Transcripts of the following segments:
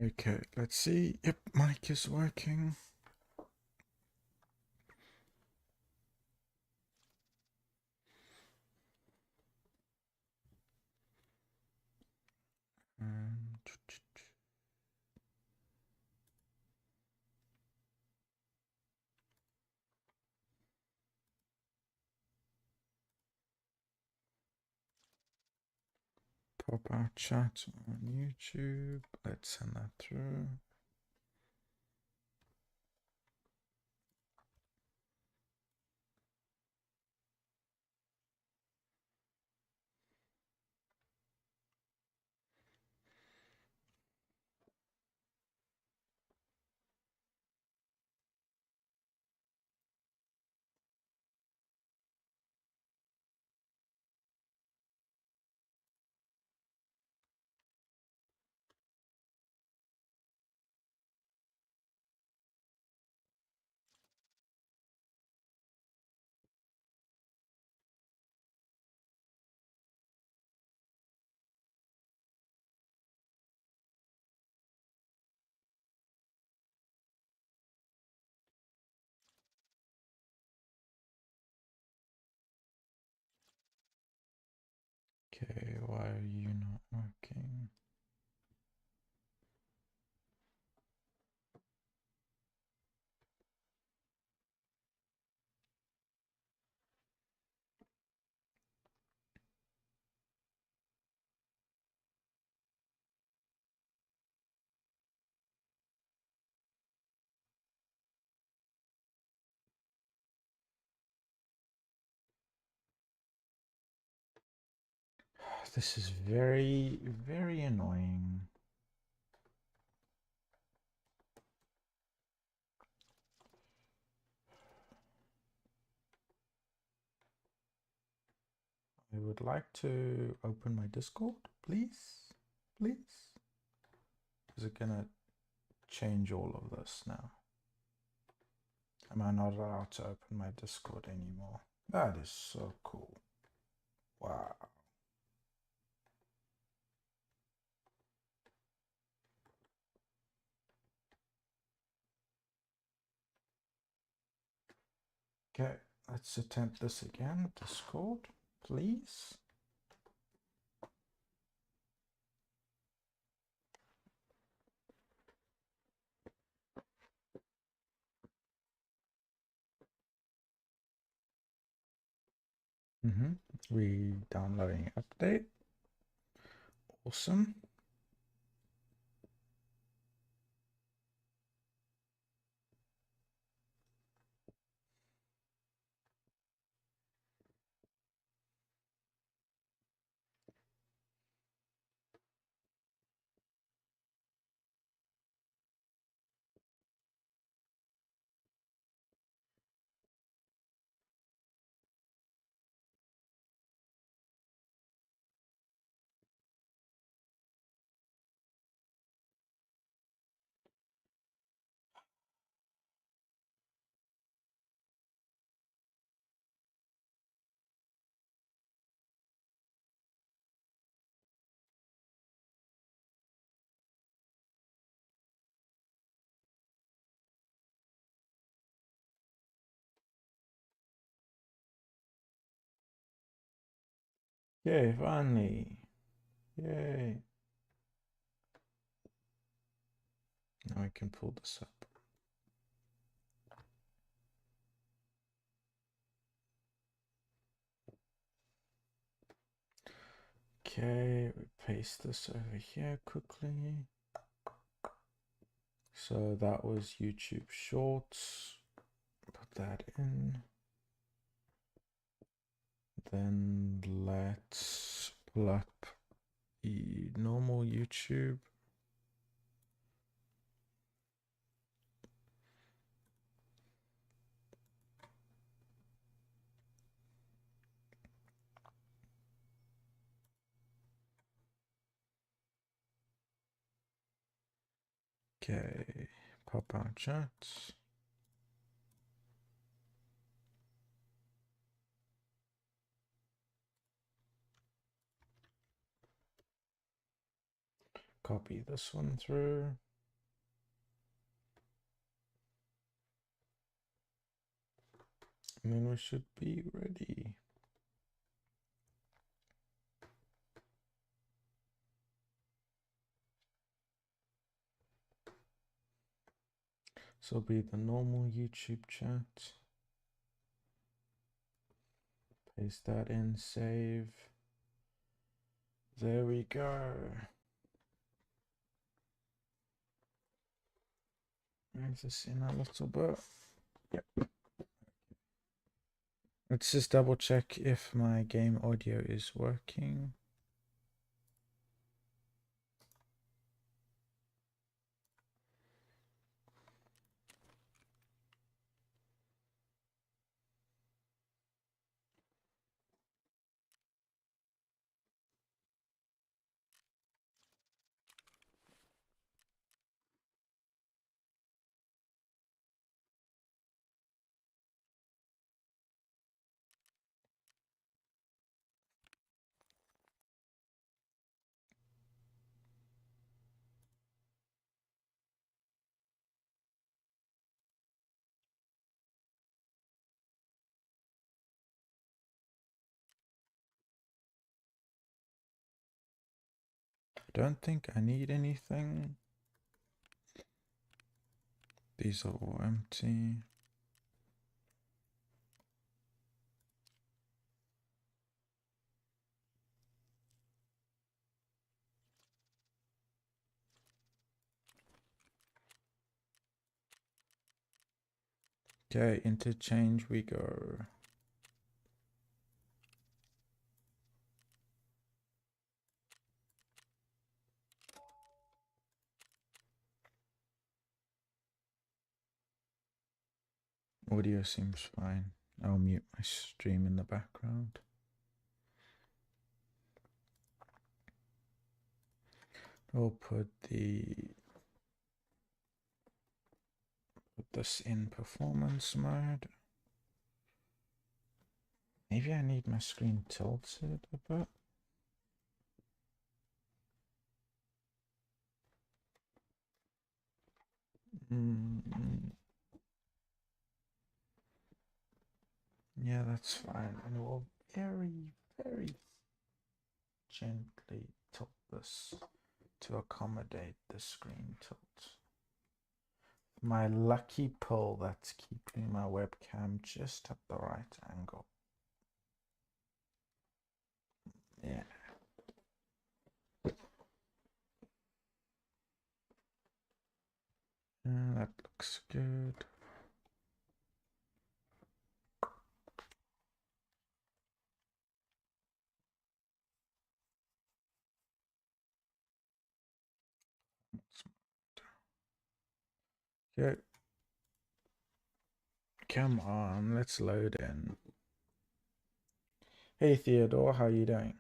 Okay, let's see. Yep, mic is working. Um, Pop our chat on YouTube. Let's send that through. Okay, why are you not working? This is very, very annoying. I would like to open my Discord, please. Please. Is it gonna change all of this now? Am I not allowed to open my Discord anymore? That is so cool. Wow. Okay, let's attempt this again. Discord, please. Re-downloading update. Awesome. Yay, finally. Yay. Now I can pull this up. Okay, we paste this over here quickly. So that was YouTube Shorts. Put that in. Then let's pull up the normal YouTube. Okay, pop our chats. Copy this one through. I mean, we should be ready. So be the normal YouTube chat. Paste that in, save. There we go. Move this in a little bit. Yep. Let's just double check if my game audio is working. I don't think I need anything. These are all empty. Okay, interchange we go. Audio seems fine. I'll mute my stream in the background. We'll put this in performance mode. Maybe I need my screen tilted a bit. Yeah, that's fine. And we'll very, very gently tilt this to accommodate the screen tilt. My lucky pull that's keeping my webcam just at the right angle. Yeah. That looks good. Okay. Come on, let's load in. Hey Theodore, how are you doing?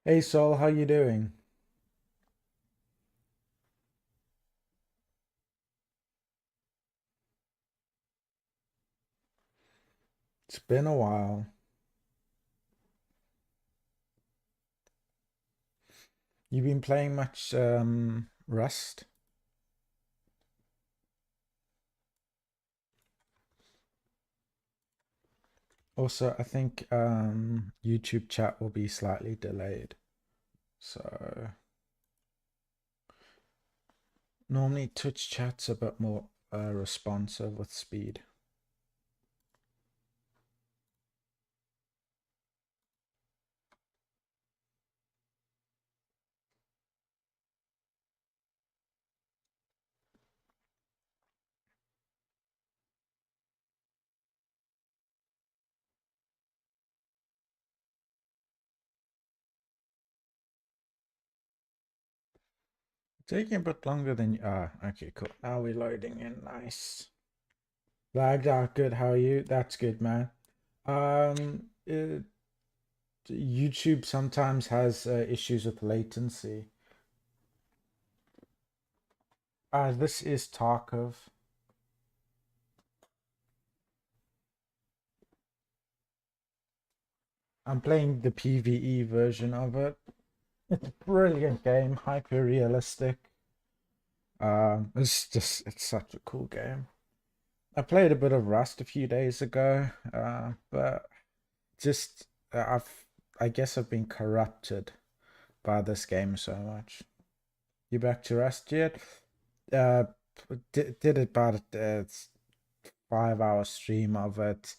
Hey Sol, how you doing? It's been a while. You been playing much Rust? Also, I think YouTube chat will be slightly delayed. So normally Twitch chat's a bit more responsive with speed. Taking a bit longer than okay, cool. Now we're loading in. Nice. Lagged out good. How are you? That's good, man. YouTube sometimes has issues with latency. This is Tarkov. I'm playing the PVE version of it. It's a brilliant game, hyper realistic. It's such a cool game. I played a bit of Rust a few days ago, but just I guess I've been corrupted by this game so much. You back to Rust yet? Uh, did about a 5 hour stream of it.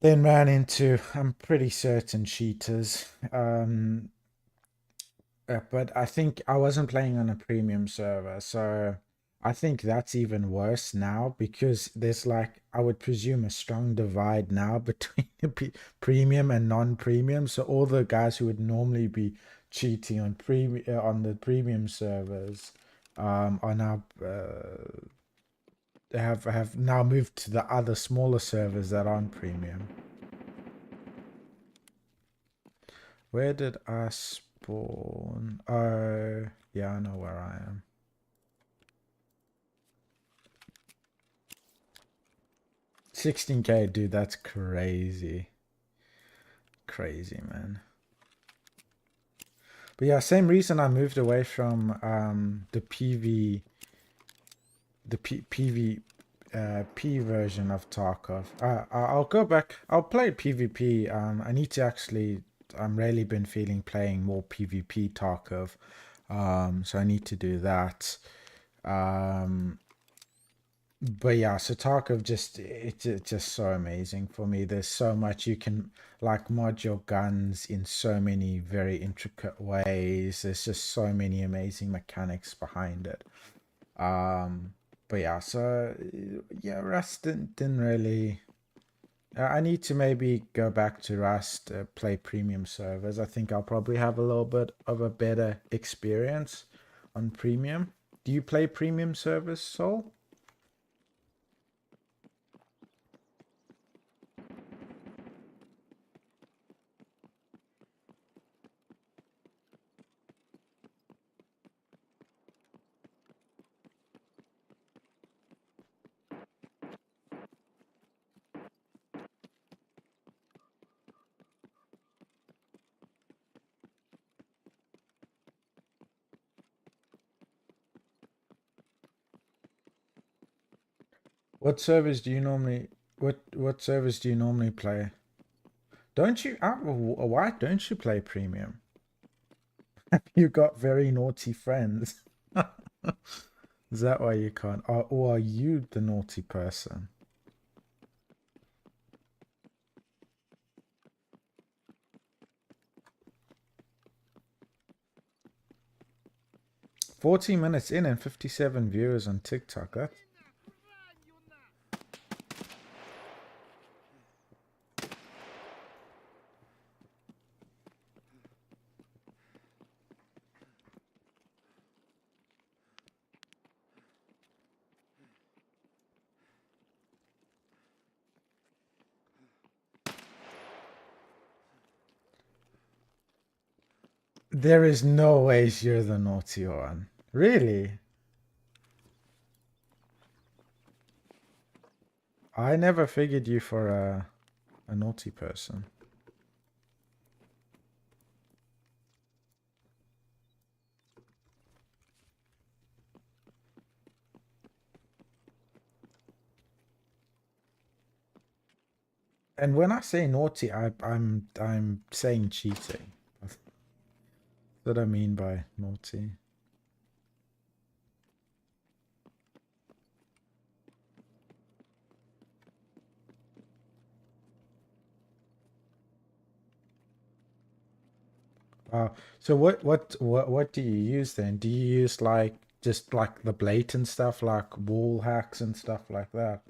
Then ran into, I'm pretty certain, cheaters. But I think I wasn't playing on a premium server, so I think that's even worse now because there's like, I would presume, a strong divide now between premium and non-premium. So all the guys who would normally be cheating on on the premium servers are now have now moved to the other smaller servers that aren't premium. Where did I spawn? Oh, yeah, I know where I am. $16K, dude, that's crazy. Crazy, man. But yeah, same reason I moved away from the PvP version of Tarkov. I'll go back. I'll play PvP. I need to actually. I'm really been feeling playing more PvP Tarkov. So I need to do that. But yeah, so Tarkov it's just so amazing for me. There's so much you can like mod your guns in so many very intricate ways. There's just so many amazing mechanics behind it. But yeah, so yeah, Rust didn't really. I need to maybe go back to Rust, play premium servers. I think I'll probably have a little bit of a better experience on premium. Do you play premium servers, Sol? What servers do you normally what servers do you normally play? Don't you why don't you play premium? You got very naughty friends. Is that why you can't? Or are you the naughty person? $14 minutes in and 57 viewers on TikTok. That there is no way you're the naughty one. Really? I never figured you for a naughty person. And when I say naughty, I'm saying cheating. That's what I mean by naughty. So what do you use then? Do you use like just like the blatant stuff like wall hacks and stuff like that?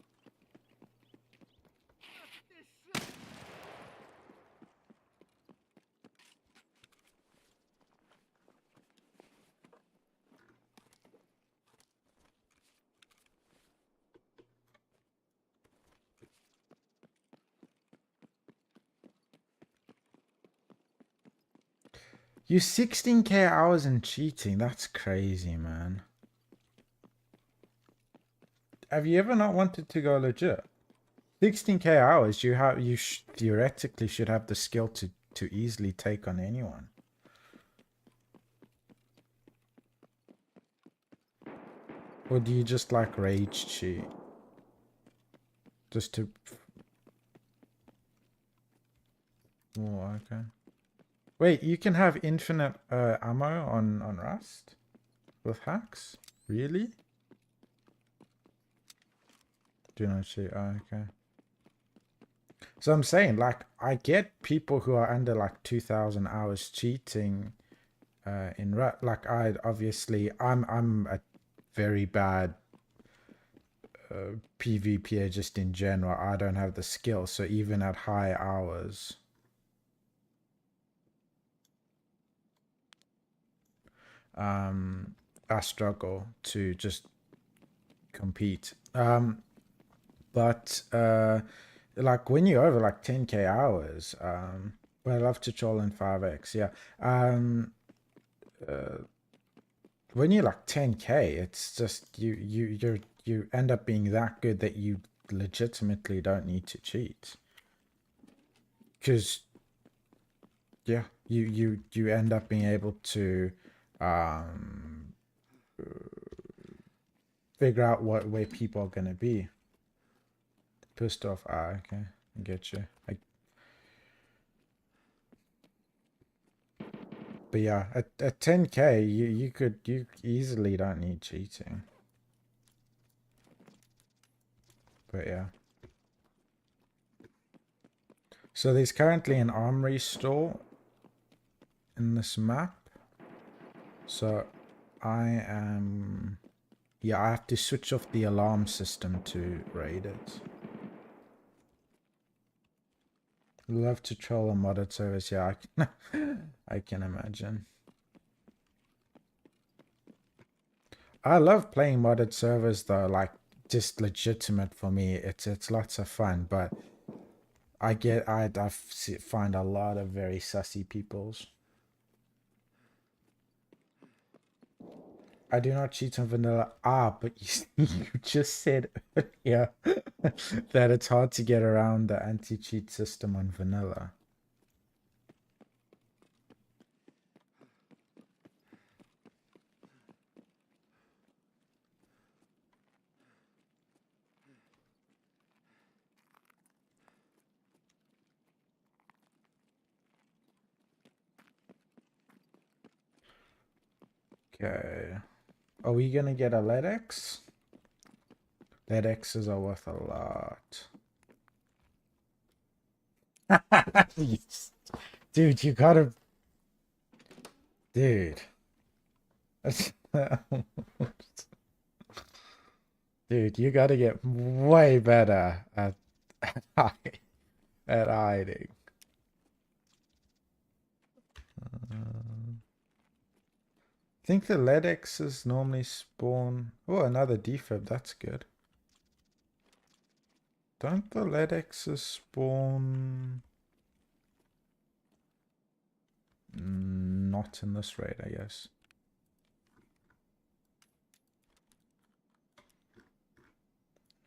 You 16k hours in cheating. That's crazy, man. Have you ever not wanted to go legit? 16k hours, you theoretically should have the skill to easily take on anyone. Or do you just like rage cheat? Just to... Oh, okay. Wait, you can have infinite ammo on Rust? With hacks? Really? Do not cheat. Oh, okay. So I'm saying, like, I get people who are under like 2,000 hours cheating in Rust. Like, I'm a very bad PvPer just in general. I don't have the skill, so even at high hours, I struggle to just compete. But like when you're over like 10k hours, but I love to troll in 5x, yeah. When you're like 10k, it's just you end up being that good that you legitimately don't need to cheat. Because yeah, you end up being able to figure out where people are gonna be. Pissed off. Ah, okay, I get you. But yeah, at 10k, you easily don't need cheating. But yeah. So there's currently an armory store in this map. So I am... Yeah, I have to switch off the alarm system to raid it. Love to troll a modded service. Yeah, I can imagine. I love playing modded servers though, like just legitimate for me. It's lots of fun, but I find a lot of very sussy peoples. I do not cheat on vanilla. Ah, but you just said earlier that it's hard to get around the anti-cheat system on vanilla. Okay. Are we gonna get a LEDX? LEDXs are worth a lot. Dude, you gotta... Dude. Dude, you gotta get way better at hiding. I think the LEDXs normally spawn... Oh, another defib, that's good. Don't the LEDXs spawn... Not in this raid, I guess.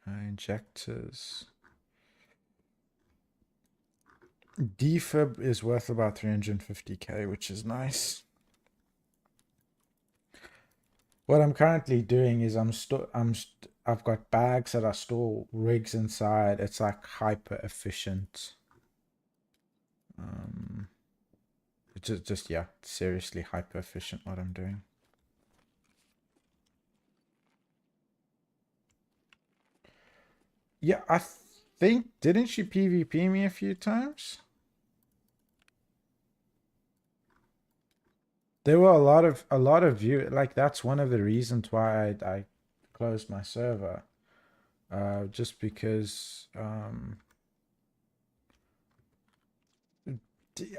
Injectors. Defib is worth about 350k, which is nice. What I'm currently doing is I've got bags that I store rigs inside. It's like hyper efficient. Just yeah, seriously hyper efficient what I'm doing. Yeah, I think, didn't she PvP me a few times? There were a lot of view, like that's one of the reasons why I closed my server. Just because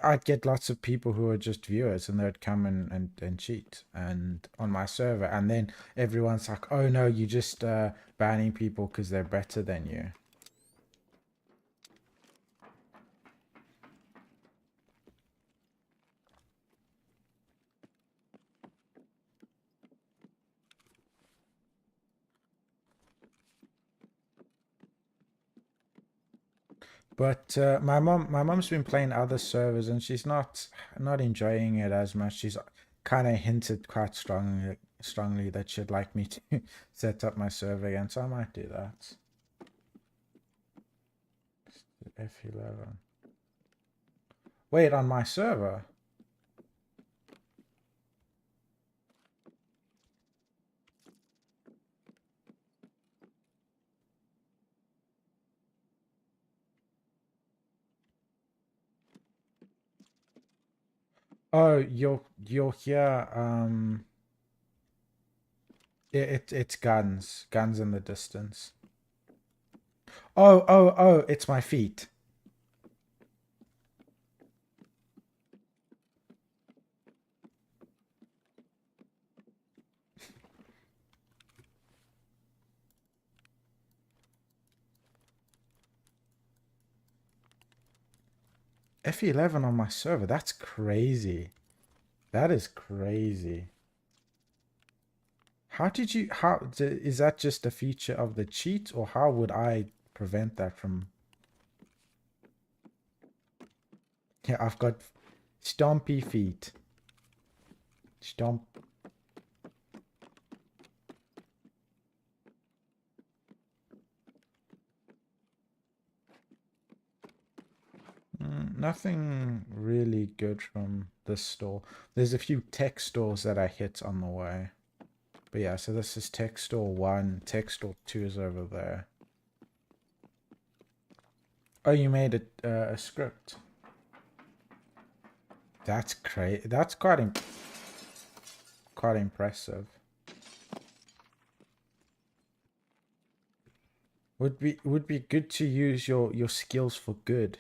I'd get lots of people who are just viewers and they'd come and cheat and on my server, and then everyone's like, oh no, you just banning people because they're better than you. But my mom's been playing other servers and she's not enjoying it as much. She's kind of hinted quite strongly that she'd like me to set up my server again, so I might do that. F11. Wait, on my server? Oh, you're here. It's guns in the distance. Oh, it's my feet. F11 on my server. That's crazy. That is crazy. How did you, is that just a feature of the cheat, or how would I prevent that from? Yeah, I've got stompy feet. Stomp. Nothing really good from this store. There's a few tech stores that I hit on the way. But yeah, so this is tech store 1. Tech store 2 is over there. Oh, you made a script. That's crazy. That's quite impressive. Would be good to use your skills for good.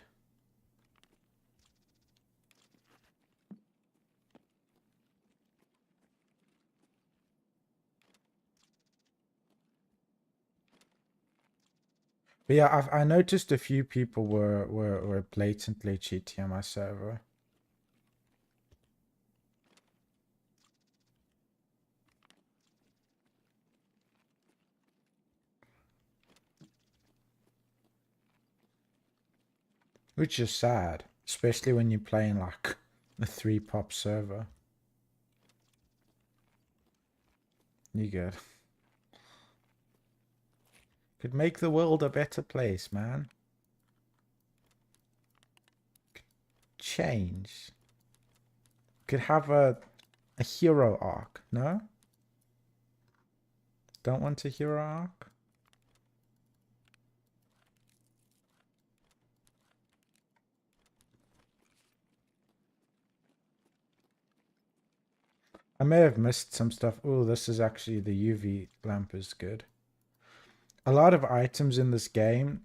But yeah, I noticed a few people were blatantly cheating on my server. Which is sad, especially when you're playing like a 3-pop server. You good. Could make the world a better place, man. Change. Could have a hero arc, no? Don't want a hero arc? I may have missed some stuff. Oh, this is actually the UV lamp is good. A lot of items in this game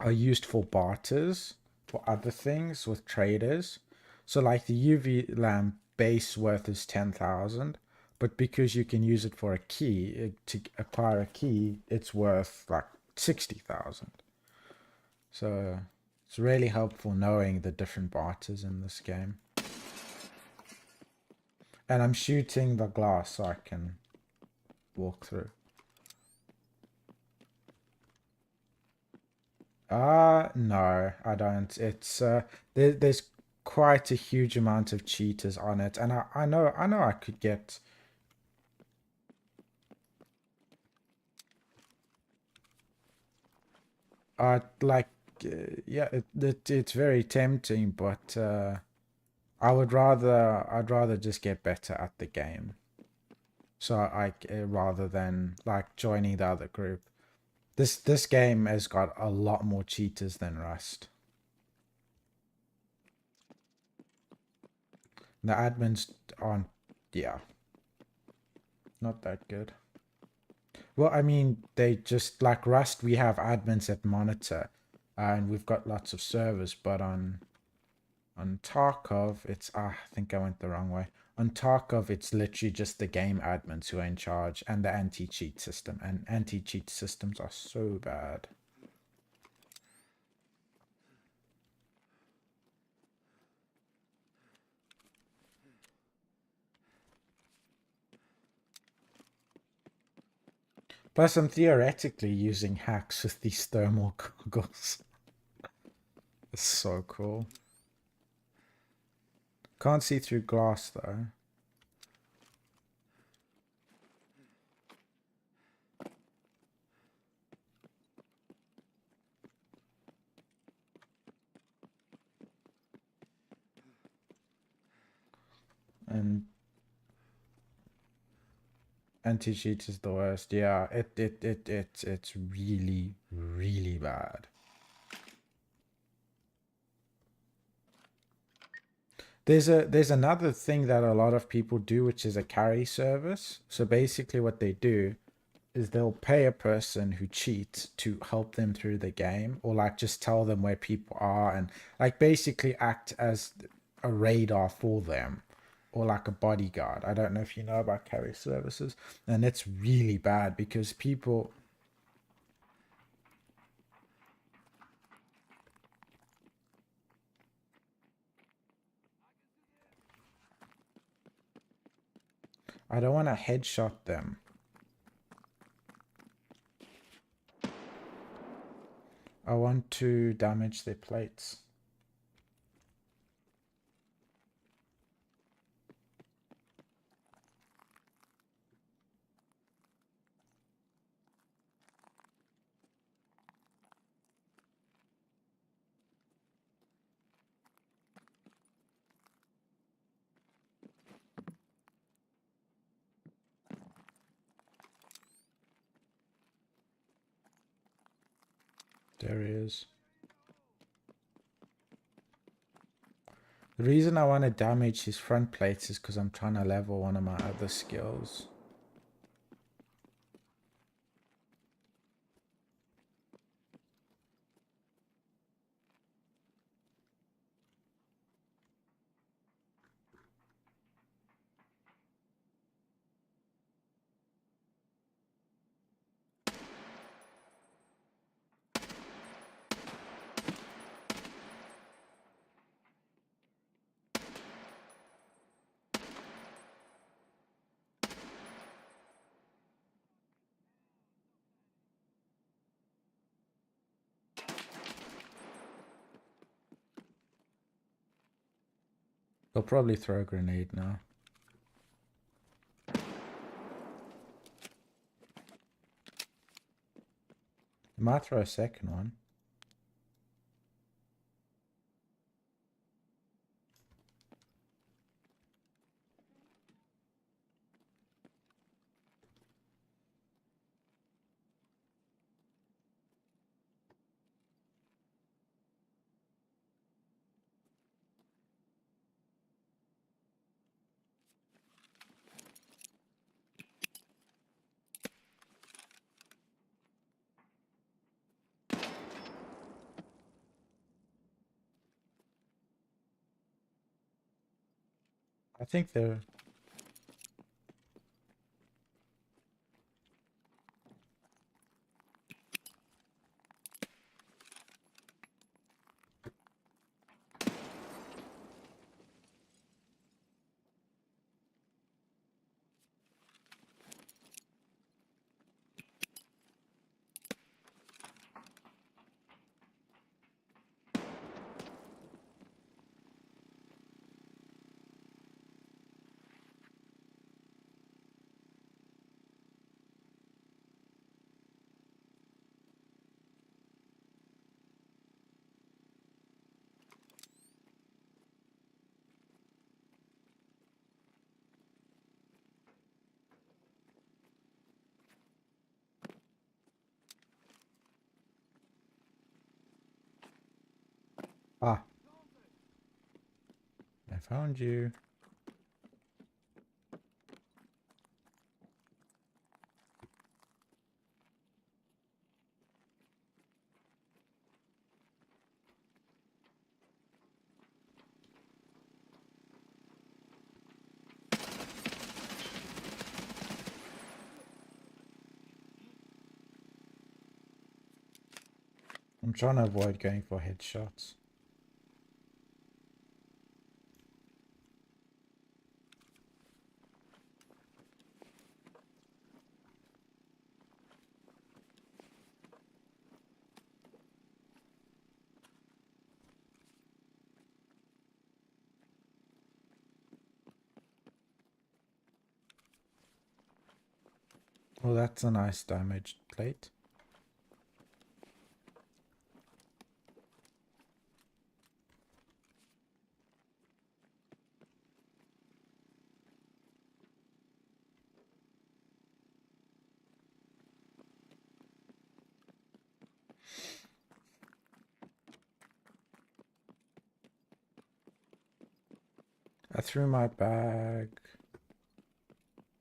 are used for barters, for other things with traders. So like the UV lamp base worth is 10,000, but because you can use it for a key, to acquire a key, it's worth like 60,000. So it's really helpful knowing the different barters in this game. And I'm shooting the glass so I can walk through. No, I don't. It's there's quite a huge amount of cheaters on it, and I know I could get. Like, yeah, it's very tempting, but I'd rather just get better at the game. So rather than like joining the other group. This game has got a lot more cheaters than Rust. The admins aren't, yeah, not that good. Well, I mean, they just like Rust. We have admins that monitor, and we've got lots of servers. But on Tarkov, it's I think I went the wrong way. On Tarkov, it's literally just the game admins who are in charge and the anti-cheat system. And anti-cheat systems are so bad. Plus, I'm theoretically using hacks with these thermal goggles. So cool. Can't see through glass though. And anti-cheat is the worst. Yeah, it's really, really bad. There's another thing that a lot of people do, which is a carry service. So basically what they do is they'll pay a person who cheats to help them through the game, or like just tell them where people are and like basically act as a radar for them, or like a bodyguard. I don't know if you know about carry services, and it's really bad because people. I don't want to headshot them. I want to damage their plates. There he is. The reason I want to damage his front plates is because I'm trying to level one of my other skills. They'll probably throw a grenade now. They might throw a second one. I think they're... Ah. I found you. I'm trying to avoid going for headshots. Oh, that's a nice damaged plate. I threw my bag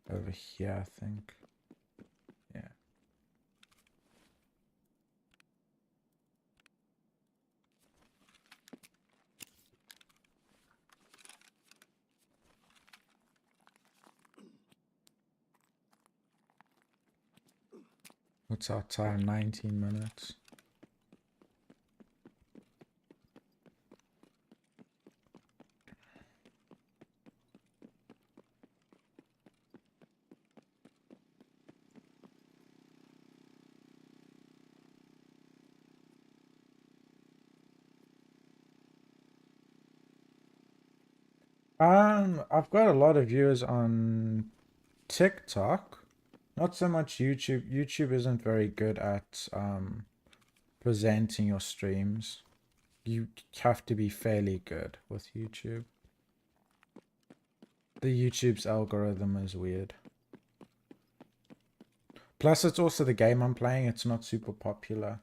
over here, I think. Yeah. What's our time? 19 minutes. I've got a lot of viewers on TikTok, not so much YouTube. YouTube isn't very good at presenting your streams. You have to be fairly good with YouTube. The YouTube's algorithm is weird. Plus, it's also the game I'm playing. It's not super popular.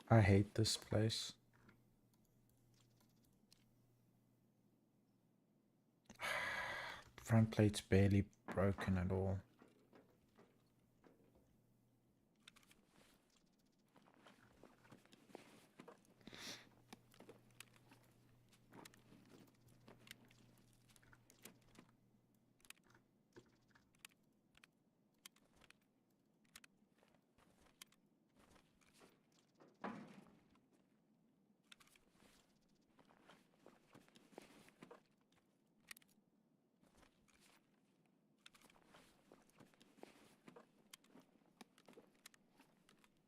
I hate this place. Front plate's barely broken at all.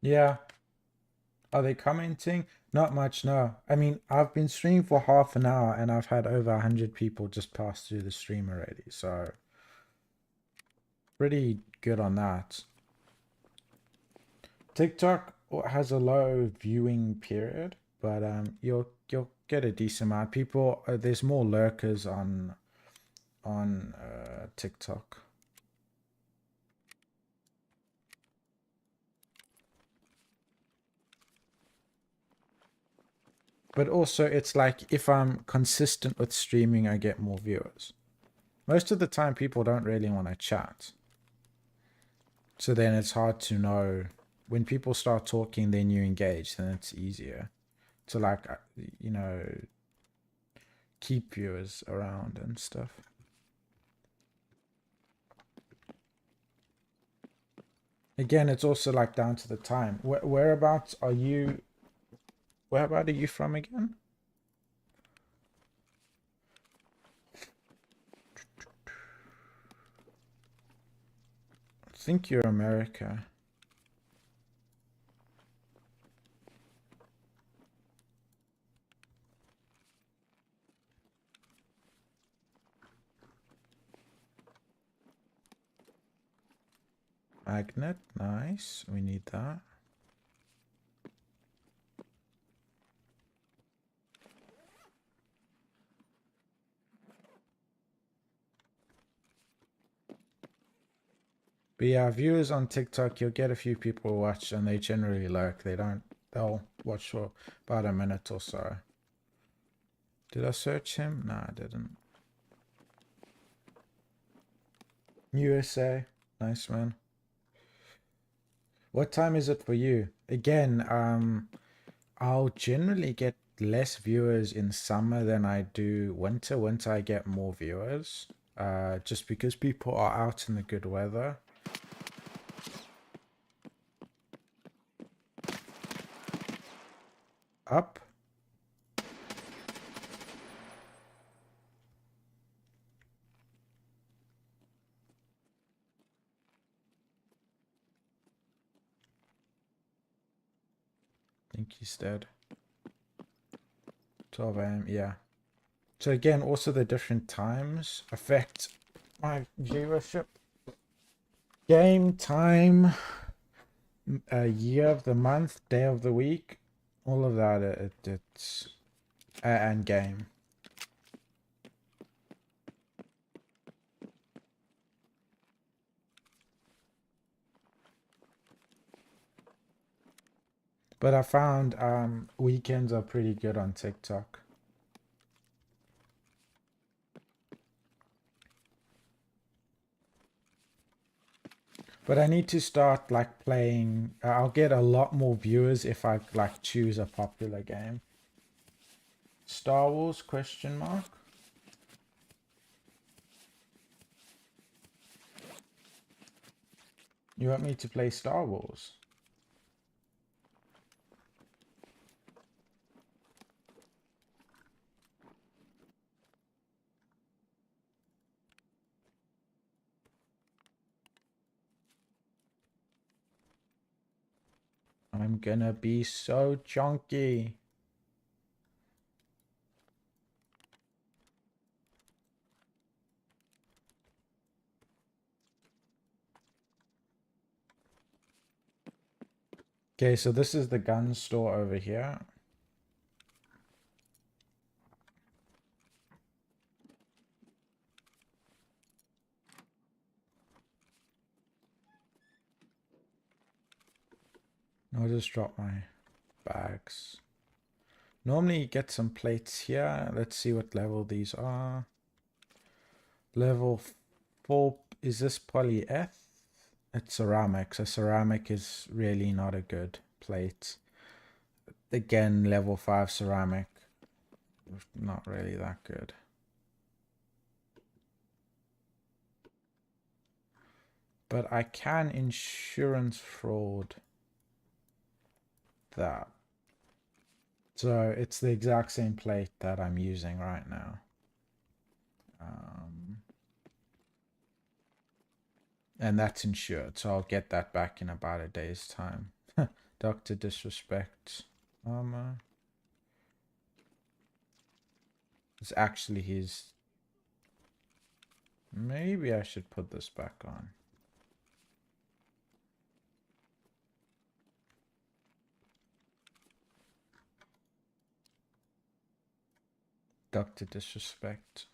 Yeah. Are they commenting? Not much, no. I mean, I've been streaming for half an hour and I've had over 100 people just pass through the stream already, so pretty good on that. TikTok has a low viewing period, but you'll get a decent amount. People, there's more lurkers on TikTok. But also, it's like if I'm consistent with streaming, I get more viewers. Most of the time, people don't really want to chat. So then it's hard to know. When people start talking, then you engage, then it's easier to, like, you know, keep viewers around and stuff. Again, it's also like down to the time. Whereabouts are you? Whereabout are you from again? I think you're America. Magnet, nice. We need that. But yeah, viewers on TikTok, you'll get a few people watch and they generally lurk. They'll watch for about a minute or so. Did I search him? No, I didn't. USA, nice man. What time is it for you? Again, I'll generally get less viewers in summer than I do winter. Winter I get more viewers, just because people are out in the good weather. Up. I think he's dead. 12 a.m. Yeah. So again, also the different times affect my viewership. Game time, year of the month, day of the week, all of that. It's and game. But I found weekends are pretty good on TikTok. But I need to start like playing. I'll get a lot more viewers if I like choose a popular game. Star Wars question mark? You want me to play Star Wars? I'm gonna be so chunky. Okay, so this is the gun store over here. I'll just drop my bags. Normally you get some plates here. Let's see what level these are. Level 4, is this polyeth? It's ceramic, so ceramic is really not a good plate. Again, level 5 ceramic, not really that good. But I can insurance fraud that. So it's the exact same plate that I'm using right now. And that's insured, so I'll get that back in about a day's time. Dr. Disrespect armor. It's actually his. Maybe I should put this back on. Dr. Disrespect.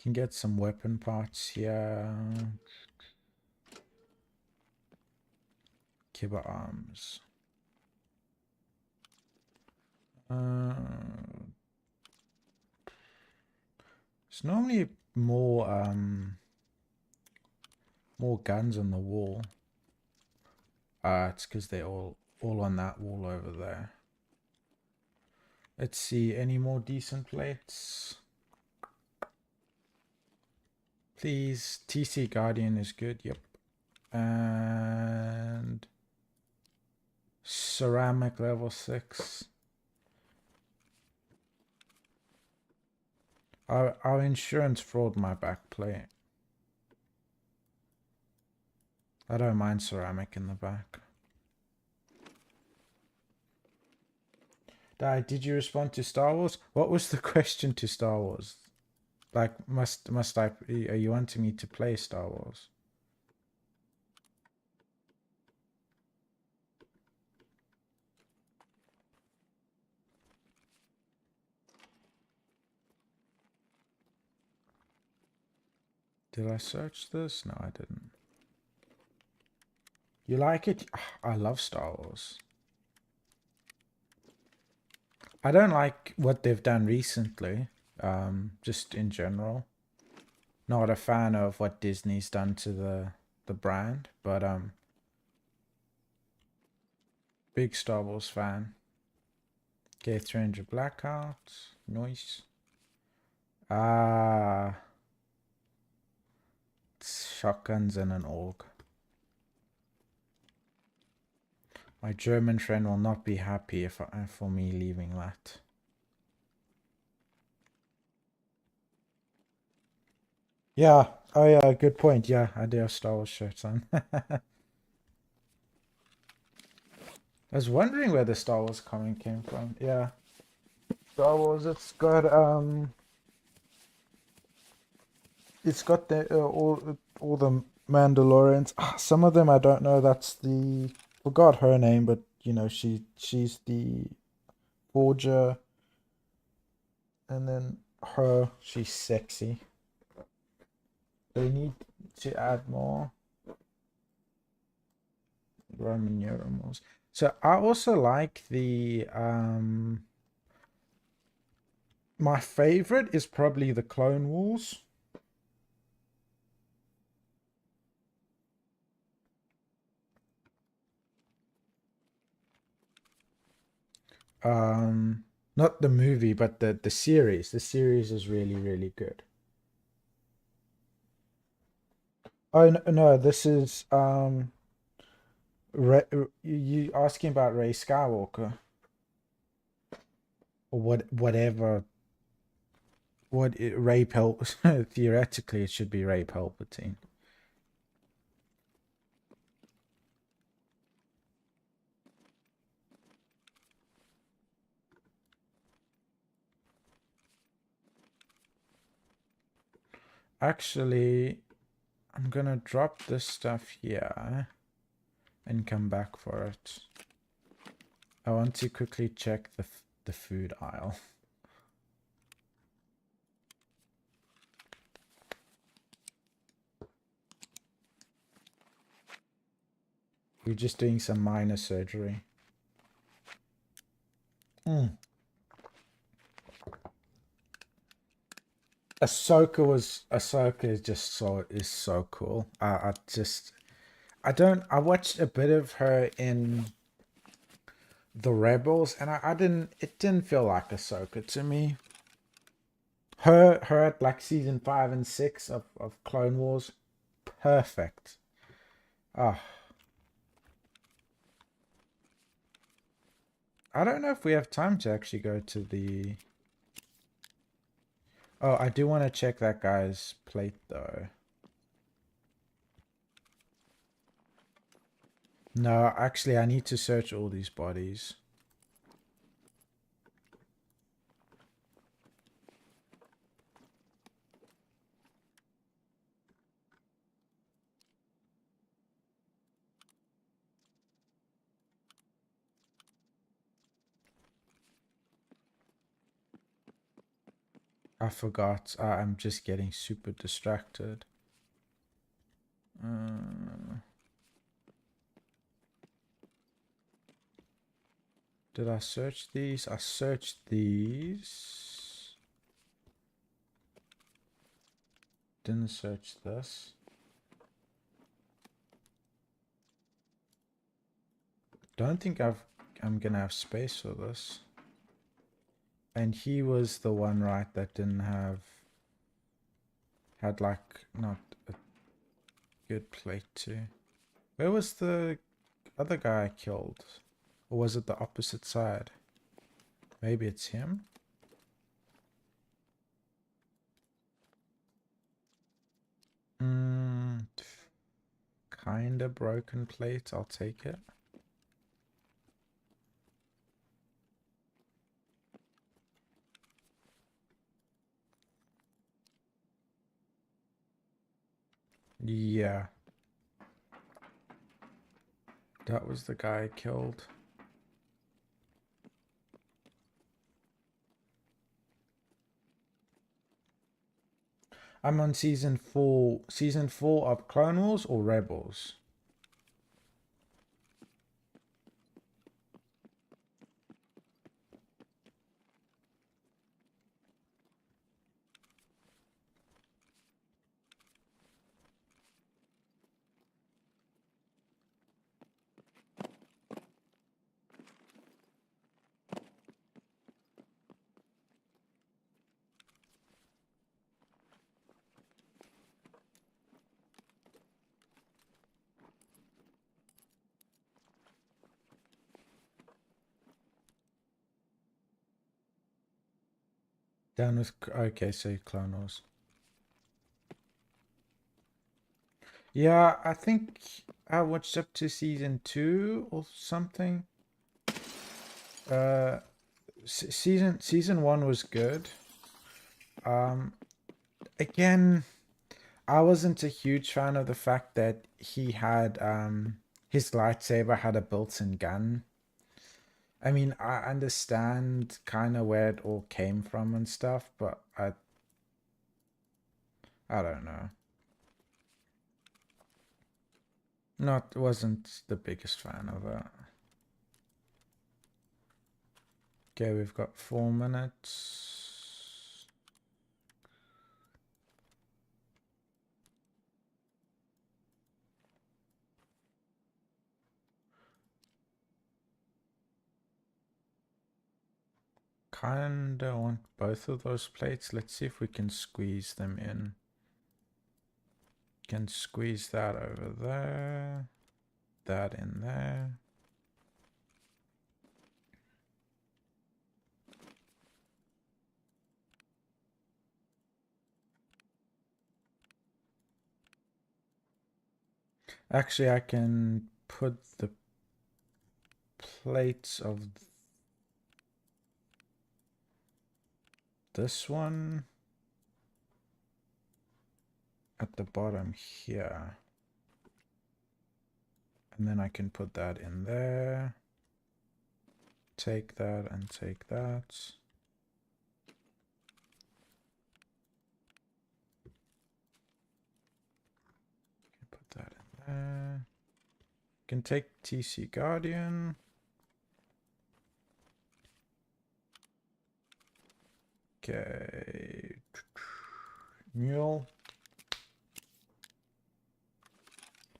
Can get some weapon parts here. KIBA arms. It's normally more guns on the wall. It's because they're all on that wall over there. Let's see, any more decent plates? Please, TC Guardian is good, yep. And ceramic level 6. Our insurance fraud my back plate. I don't mind ceramic in the back. Did you respond to Star Wars? What was the question to Star Wars? Like, must I? Are you wanting me to play Star Wars? Did I search this? No, I didn't. You like it? I love Star Wars. I don't like what they've done recently, just in general. Not a fan of what Disney's done to the brand, but big Star Wars fan. Okay, 300 blackout. Nice. Ah, shotguns and an AUG. My German friend will not be happy for me leaving that. Yeah. Oh yeah, good point. Yeah, I do have Star Wars shirts on. I was wondering where the Star Wars comment came from. Yeah. Star Wars, it's got the all the Mandalorians. Some of them I don't know. That's the forgot her name, but you know she's the forger, and then she's sexy. They need to add more Roman numerals. So I also like the my favorite is probably the Clone Wars. Not the movie, but the series. The series is really, really good. Oh no, this is you asking about Ray Skywalker or whatever Ray theoretically it should be Ray Palpatine. Actually, I'm gonna drop this stuff here and come back for it. I want to quickly check the food aisle. We're just doing some minor surgery. Ahsoka is just so cool. I watched a bit of her in the Rebels, and it didn't feel like Ahsoka to me. Her at like season 5 and 6 of Clone Wars, perfect. Ah, I don't know if we have time to actually go to the. Oh, I do want to check that guy's plate though. No, actually, I need to search all these bodies. I forgot. I'm just getting super distracted. Did I search these? I searched these. Didn't search this. Don't think I'm gonna have space for this. And he was the one, right, that didn't had like not a good plate too. Where was the other guy I killed? Or was it the opposite side? Maybe it's him? Kinda broken plate, I'll take it. Yeah. That was the guy I killed. I'm on season 4. Season 4 of Clone Wars or Rebels? Down with, okay, so Clone Wars. Yeah, I think I watched up to season 2 or something. Season 1 was good. Again, I wasn't a huge fan of the fact that he had his lightsaber had a built-in gun. I mean, I understand kind of where it all came from and stuff, but I don't know. Wasn't the biggest fan of it. Okay, we've got 4 minutes. Kinda want both of those plates. Let's see if we can squeeze them in. Can squeeze that over there. That in there. Actually, I can put the plates of this one at the bottom here. And then I can put that in there. Take that and take that. Put that in there. Can take TC Guardian. Okay. Mule.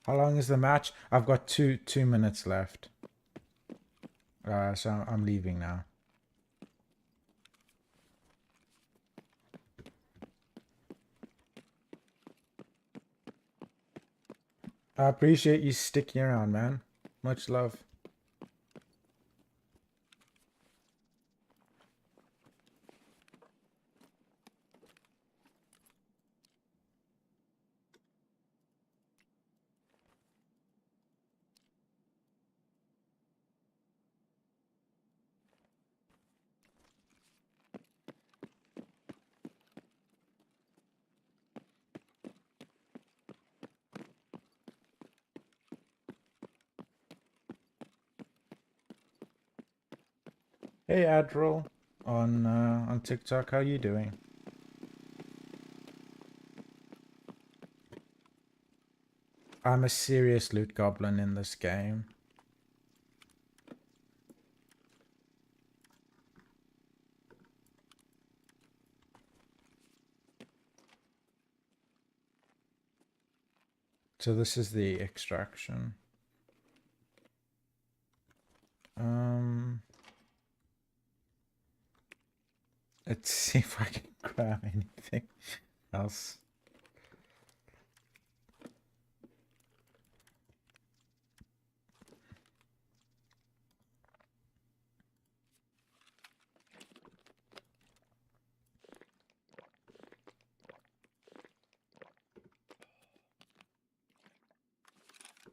How long is the match? I've got 2 minutes left. So I'm leaving now. I appreciate you sticking around, man. Much love. Hey Adril on TikTok, how you doing? I'm a serious loot goblin in this game. So this is the extraction. Let's see if I can grab anything else.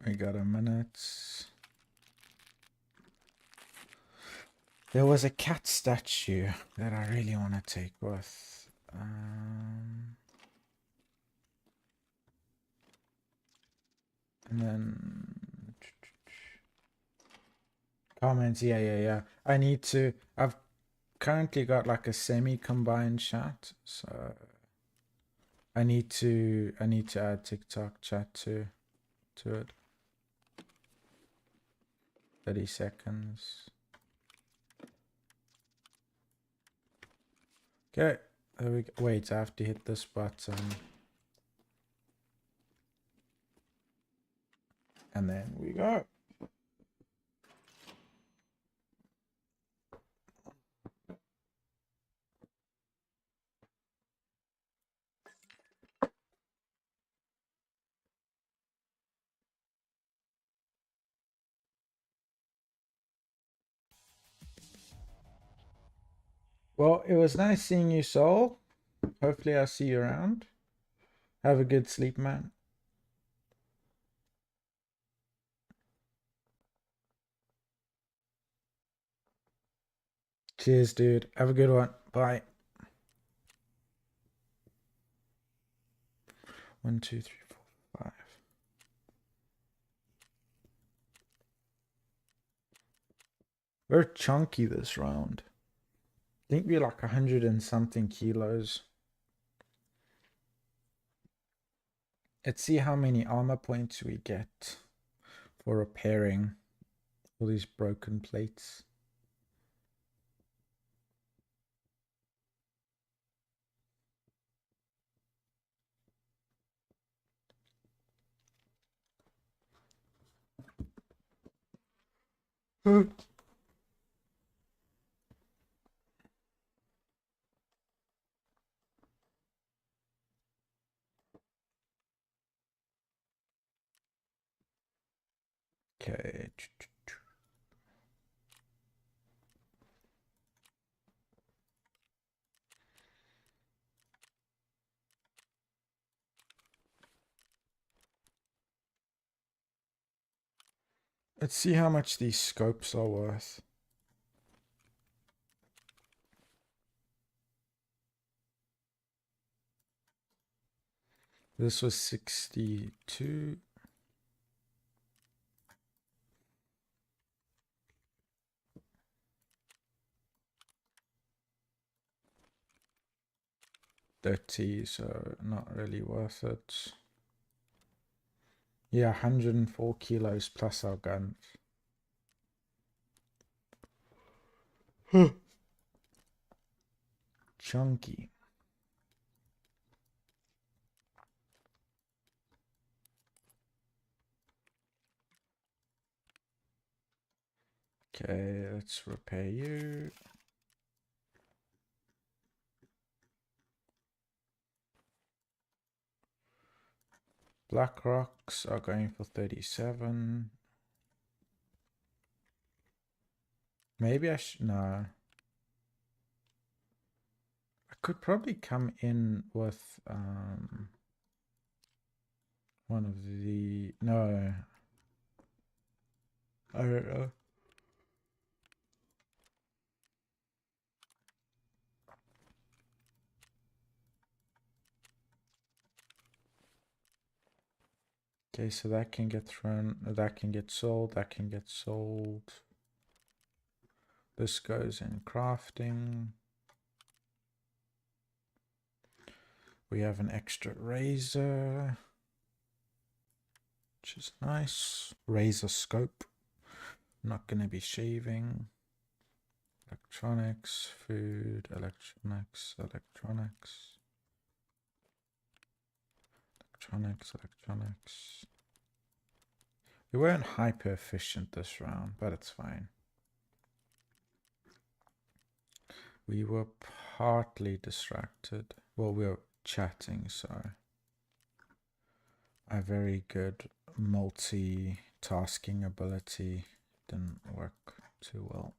We got a minute. There was a cat statue that I really want to take with. And then comments, yeah. I need to. I've currently got like a semi-combined chat, so I need to add TikTok chat to it. 30 seconds. Okay, there we go. Wait, I have to hit this button. And then we go. Well, it was nice seeing you, Soul. Hopefully I'll see you around. Have a good sleep, man. Cheers, dude. Have a good one. Bye. 1, 2, 3, 4, 5. We're chunky this round. I think we're like 100 and something kilos. Let's see how many armor points we get for repairing all these broken plates. Okay. Let's see how much these scopes are worth. This was 62. $30, so not really worth it. Yeah, 104 kilos plus our guns. Chunky. Okay, let's repair you. Black rocks are going for 37. Maybe I should, no. I could probably come in with one of the, no. I don't know. Okay, so that can get thrown, that can get sold, that can get sold. This goes in crafting. We have an extra razor, which is nice. Razor scope. Not going to be shaving. Electronics, food, electronics, electronics. Electronics. We weren't hyper efficient this round, but it's fine. We were partly distracted. Well, we were chatting, so a very good multitasking ability didn't work too well.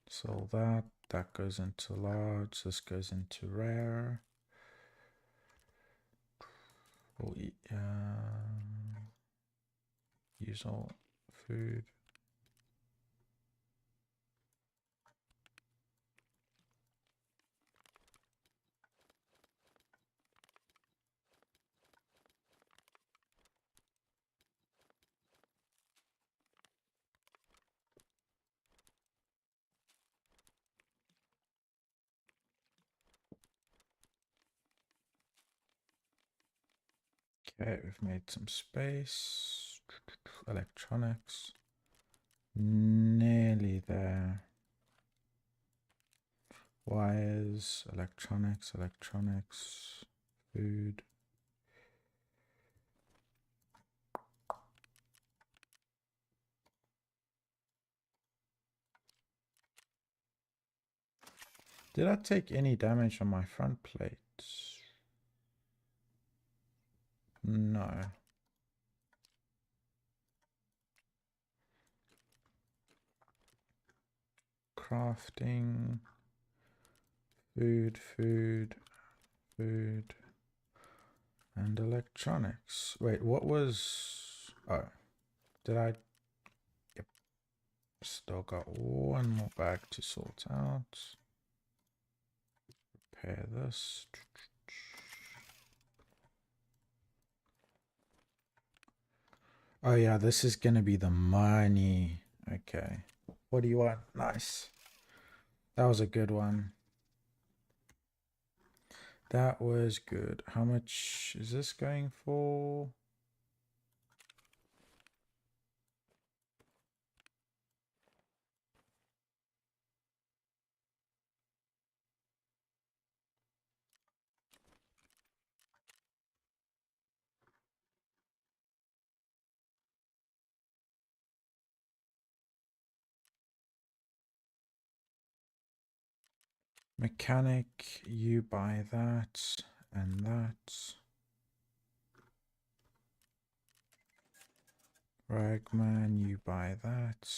So that goes into large, this goes into rare. We'll eat, use all food. Okay, we've made some space. Electronics. Nearly there. Wires, electronics, food. Did I take any damage on my front plate? No. Crafting. Food. And electronics. Wait, what was... Oh. Did I... Yep. Still got one more bag to sort out. Repair this. Oh yeah, this is gonna be the money. Okay. What do you want? Nice. That was a good one. That was good. How much is this going for? Mechanic, you buy that and that. Ragman, you buy that.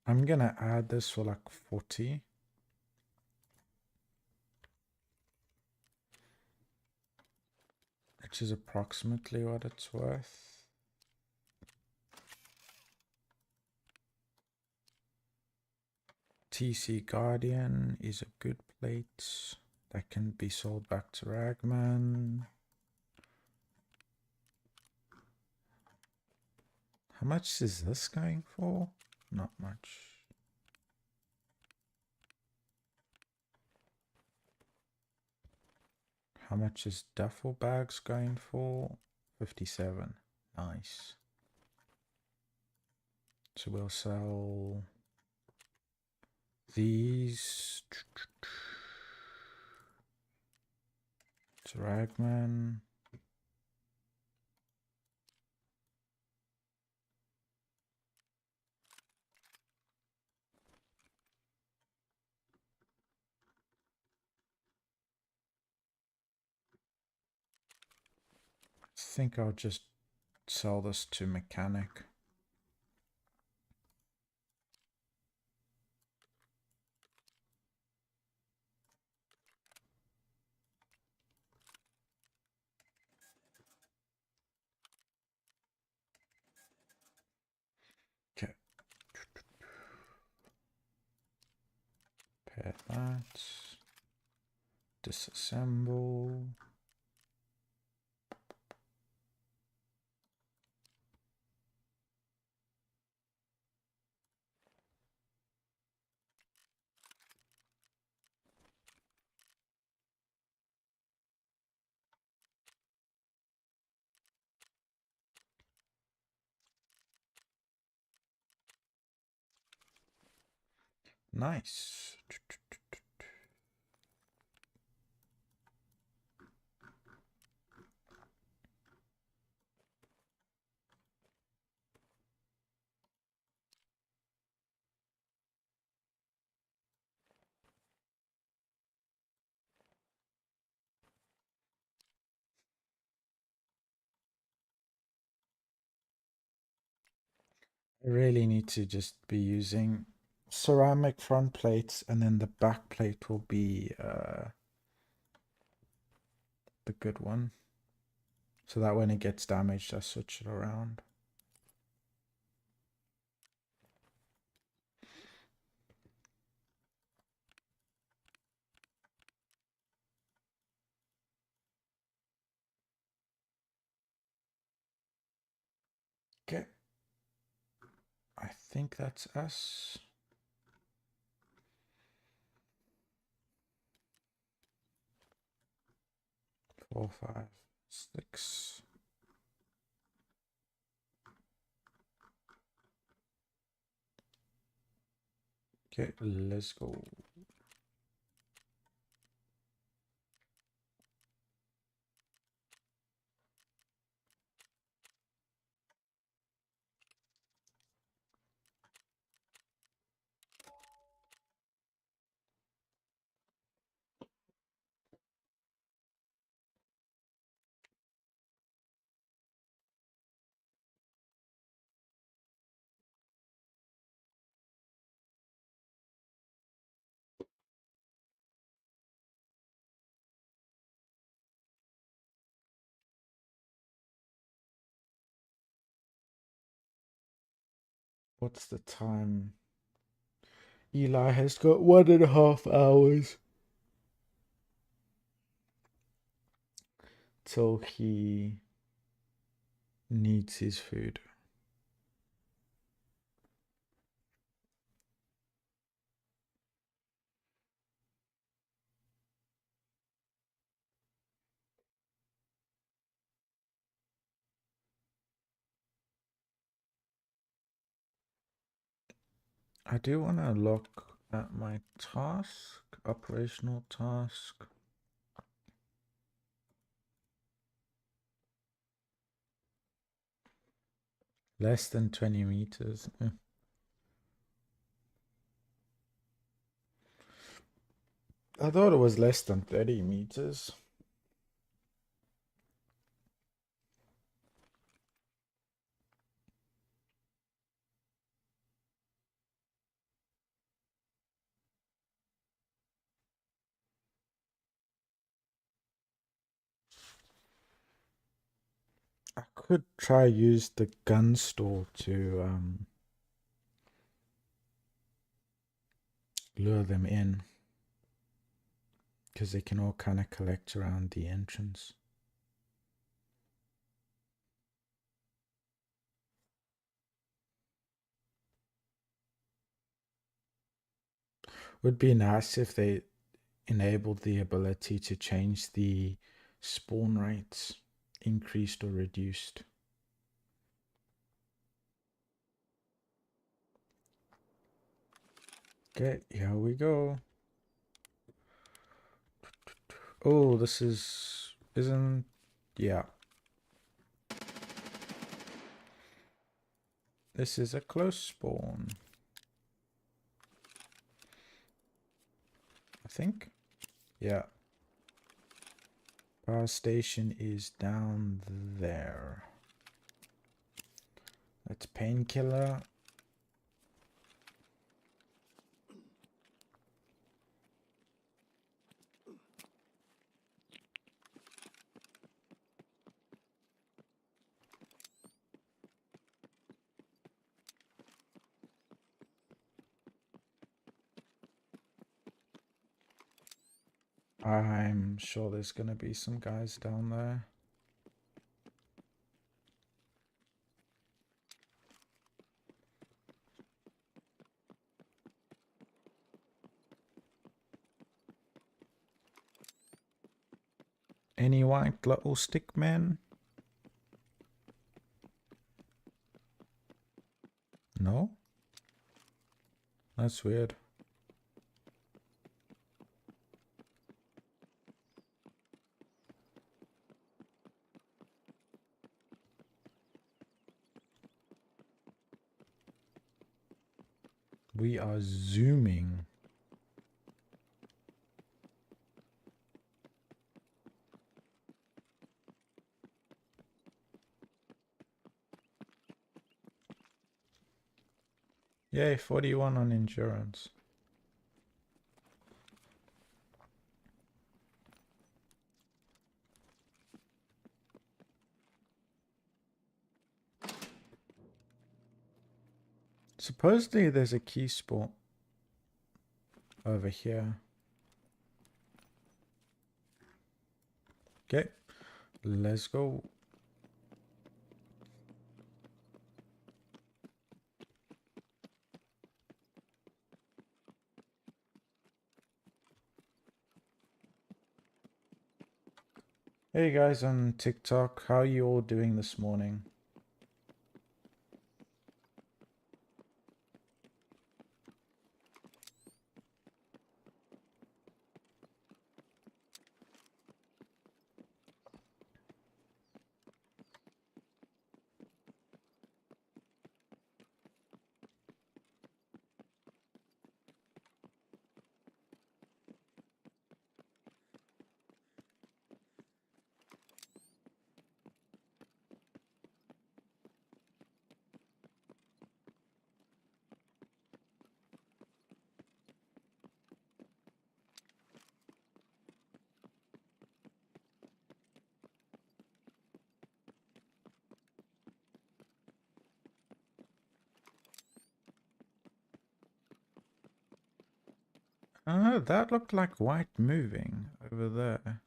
I'm gonna add this for like 40. Which is approximately what it's worth. TC Guardian is a good plate that can be sold back to Ragman. How much is this going for? Not much. How much is duffel bags going for? 57. Nice. So we'll sell these to Ragman. I think I'll just sell this to Mechanic. Okay. Pair that. Disassemble. Nice. I really need to just be using ceramic front plates, and then the back plate will be the good one. So that when it gets damaged, I switch it around. Okay. I think that's us. Four, five, six. Okay, let's go. What's the time? Eli has got 1.5 hours till he needs his food. I do want to look at my task, operational task. Less than 20 meters. I thought it was less than 30 meters. I could try use the gun store to lure them in, because they can all kind of collect around the entrance. Would be nice if they enabled the ability to change the spawn rates, increased or reduced. Okay, here we go. Oh, this isn't, yeah. This is a close spawn, I think. Yeah. Power station is down there. That's painkiller. I'm sure there's gonna be some guys down there. Any white little stick men? No? That's weird. We are zooming. Yay, 41 on endurance. Supposedly there's a key spot over here. Okay, let's go. Hey guys on TikTok, how are you all doing this morning? That looked like white moving over there.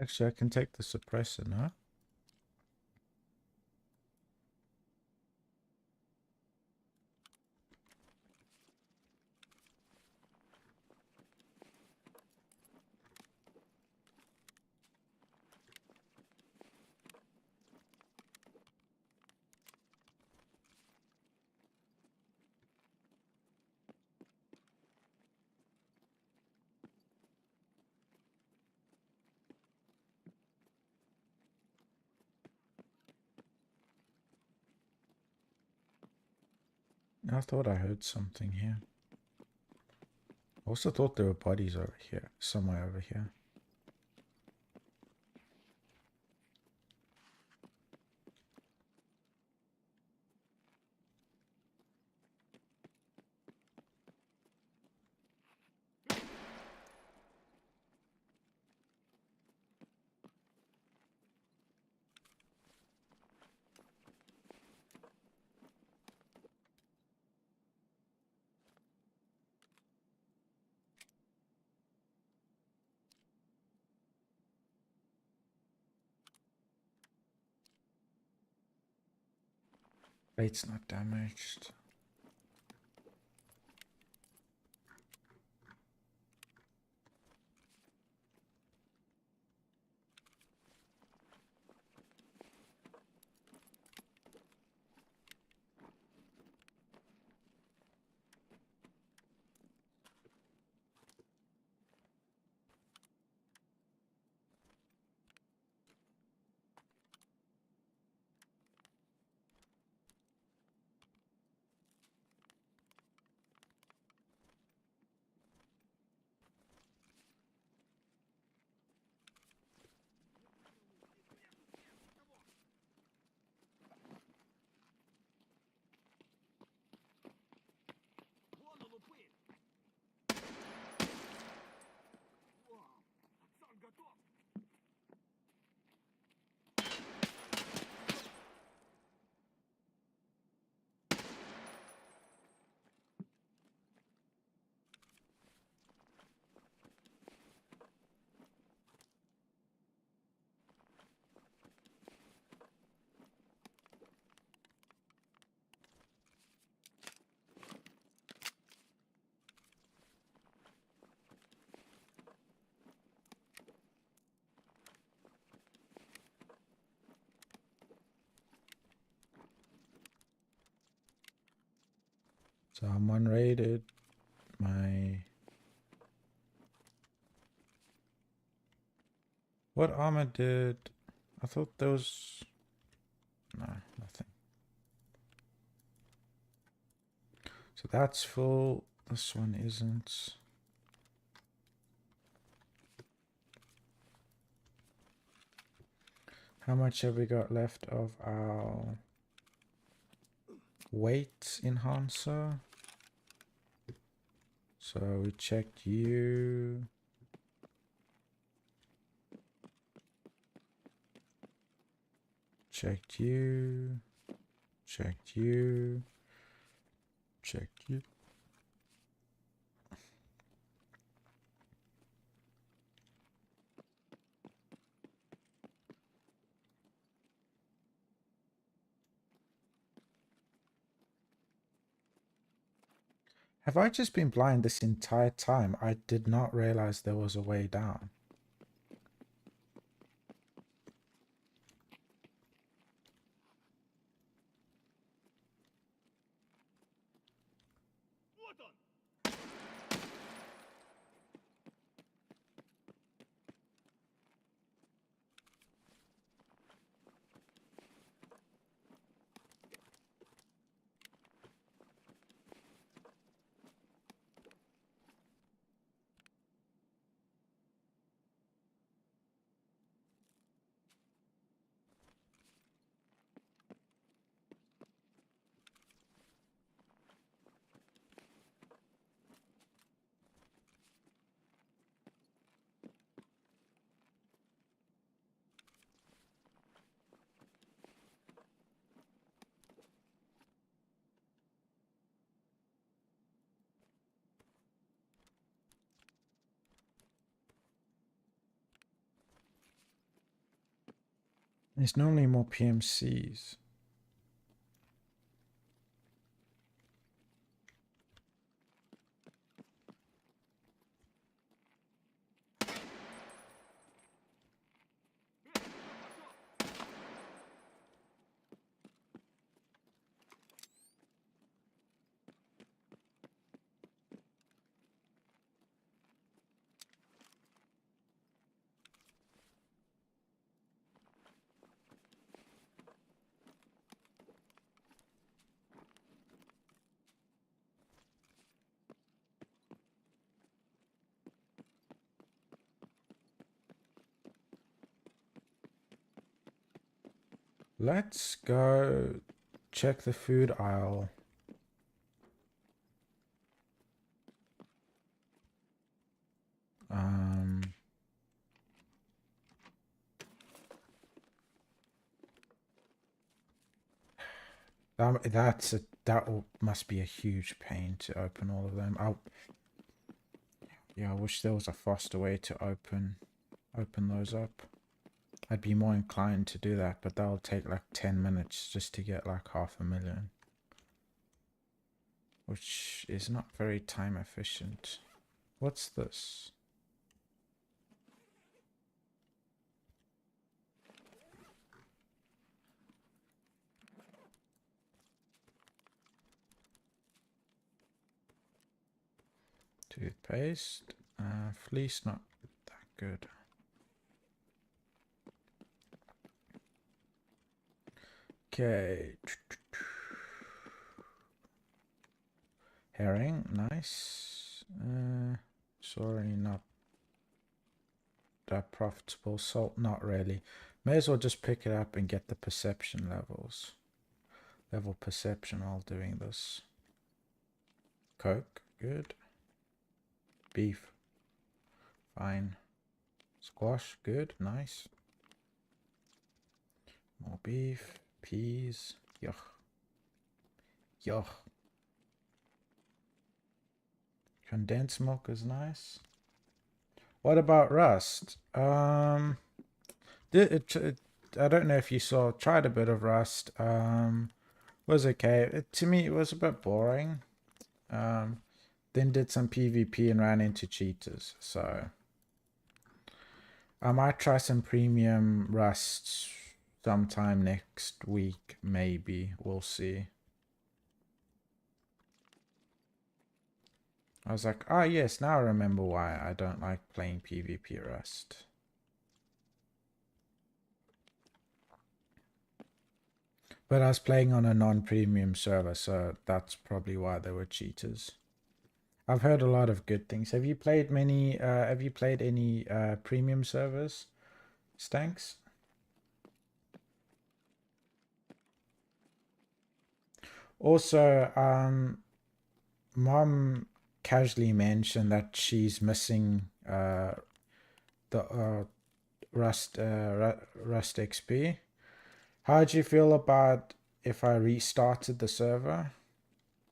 Actually, I can take the suppressor now. I thought I heard something here. I also thought there were bodies over here, somewhere over here. Plate's not damaged. Someone raided my... What armor did... I thought there was... No, nothing. So that's full. This one isn't. How much have we got left of our weight enhancer? So we checked you. Checked you. Checked you. Checked you. Have I just been blind this entire time? I did not realize there was a way down. There's normally more PMCs. Let's go check the food aisle. That must be a huge pain to open all of them. Yeah, I wish there was a faster way to open those up. I'd be more inclined to do that, but that'll take like 10 minutes just to get like 500,000. Which is not very time efficient. What's this? Toothpaste. Fleece, not that good. Okay. Herring, nice. Sorry, not that profitable. Salt, not really. May as well just pick it up and get the perception levels. Level perception while doing this. Coke, good. Beef, fine. Squash, good, nice. More beef, peas, yuck. Yuck. Condensed milk is nice. What about rust? I don't know if you saw, tried a bit of rust. Was okay. To me, it was a bit boring. Then did some PvP and ran into cheaters. So I might try some premium rust sometime next week, maybe. We'll see. I was like, oh yes, now I remember why I don't like playing PvP Rust. But I was playing on a non-premium server, so that's probably why they were cheaters. I've heard a lot of good things. Have you played many? Have you played any premium servers, Stanks? Also, Mom casually mentioned that she's missing the Rust Rust XP. How do you feel about if I restarted the server,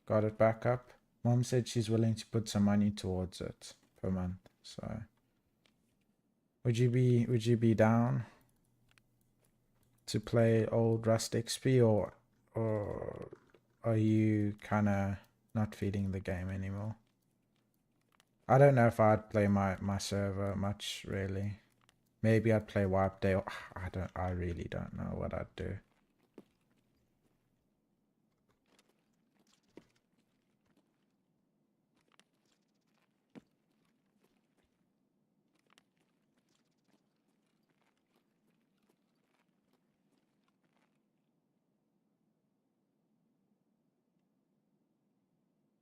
got it back up? Mom said she's willing to put some money towards it per month. So, would you be down to play old Rust XP, or are you kind of not feeding the game anymore? I don't know if I'd play my server much, really. Maybe I'd play Wipe Day. I really don't know what I'd do.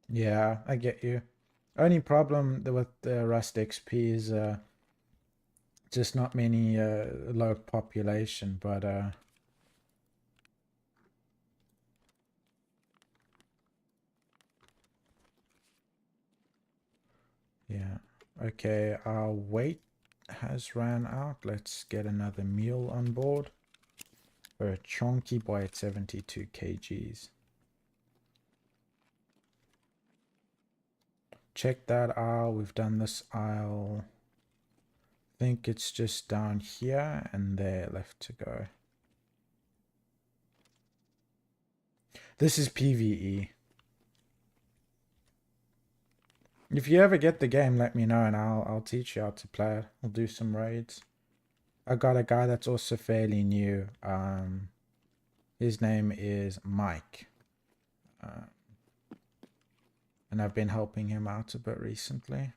Yeah, I get you. Only problem with the Rust XP is just not many low population, but yeah. Okay, our weight has ran out. Let's get another meal on board. We're a chonky boy at 72 kgs. Check that aisle. We've done this aisle. I think it's just down here and there left to go. This is PVE. If you ever get the game, let me know and I'll teach you how to play it. I'll do some raids. I got a guy that's also fairly new. His name is Mike. And I've been helping him out a bit recently.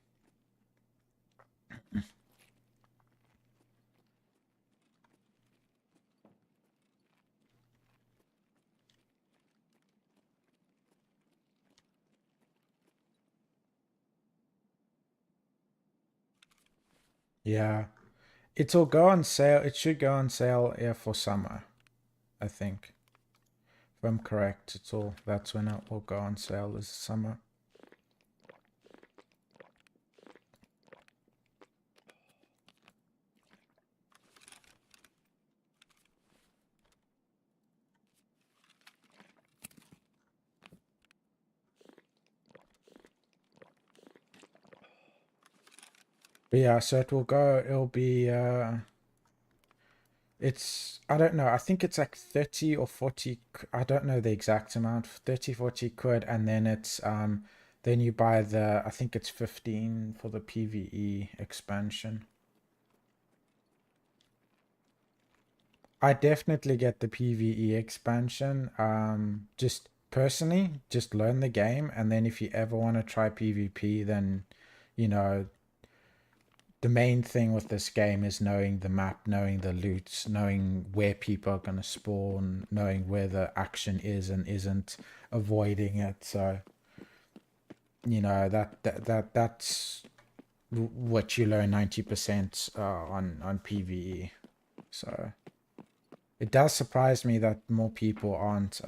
Yeah. It'll go on sale. It should go on sale for summer, I think. If I'm correct, that's when it will go on sale, is summer. But yeah, so it'll be it's, I don't know, I think it's like 30 or 40, I don't know the exact amount, 30, 40 quid, and then it's then you buy I think it's 15 for the PVE expansion. I definitely get the PVE expansion. Just personally, just learn the game, and then if you ever want to try PvP, then the main thing with this game is knowing the map, knowing the loots, knowing where people are going to spawn, knowing where the action is and isn't, avoiding it. So, that's what you learn 90% on PvE. So it does surprise me that more people aren't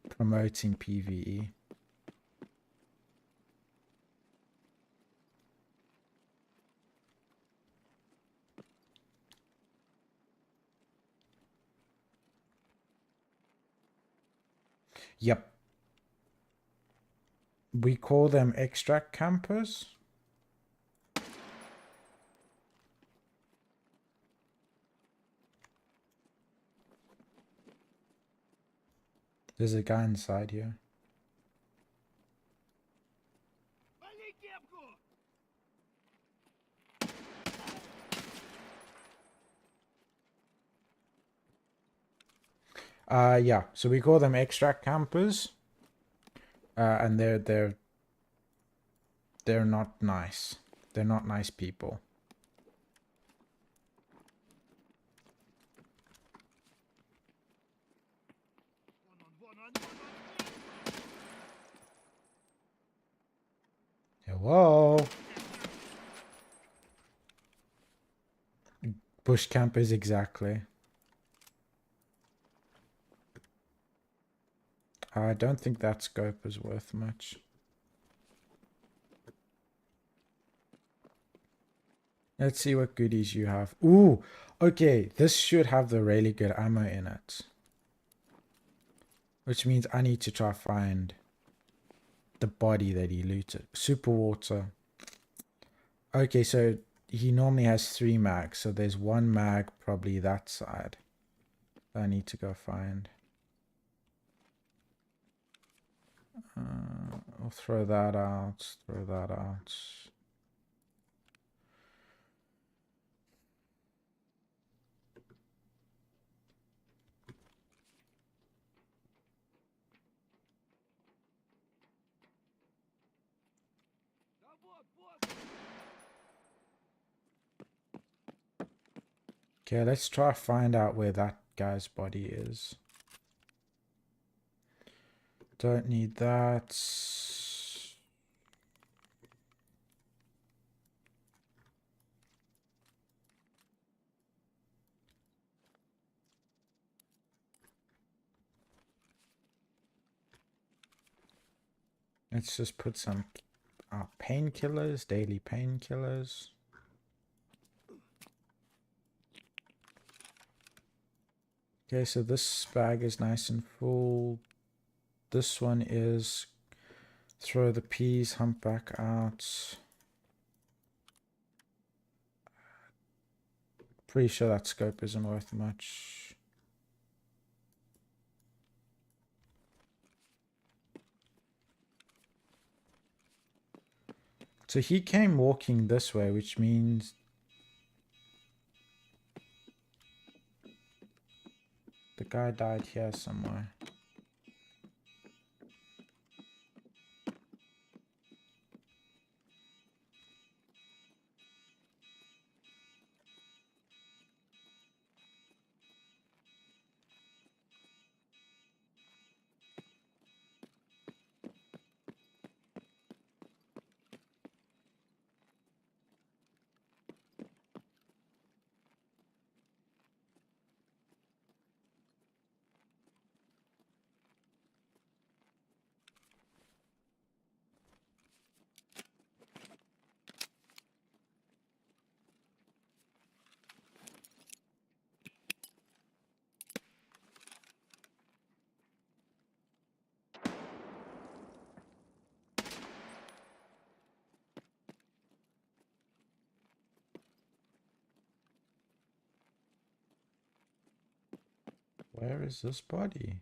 promoting PvE. Yep. We call them extract campers. There's a guy inside here. Yeah, so we call them extract campers. And they're they're not nice. They're not nice people. Hello? Bush campers, exactly. I don't think that scope is worth much. Let's see what goodies you have. Ooh, okay, this should have the really good ammo in it. Which means I need to try find the body that he looted. Super water. Okay, so he normally has 3 mags, so there's 1 mag probably that side. I need to go find. I'll throw that out, throw that out. Okay, let's try find out where that guy's body is. Don't need that. Let's just put some painkillers, daily painkillers. Okay, so this bag is nice and full. This one is throw the peas, humpback out. Pretty sure that scope isn't worth much. So he came walking this way, which means the guy died here somewhere. Where is this body?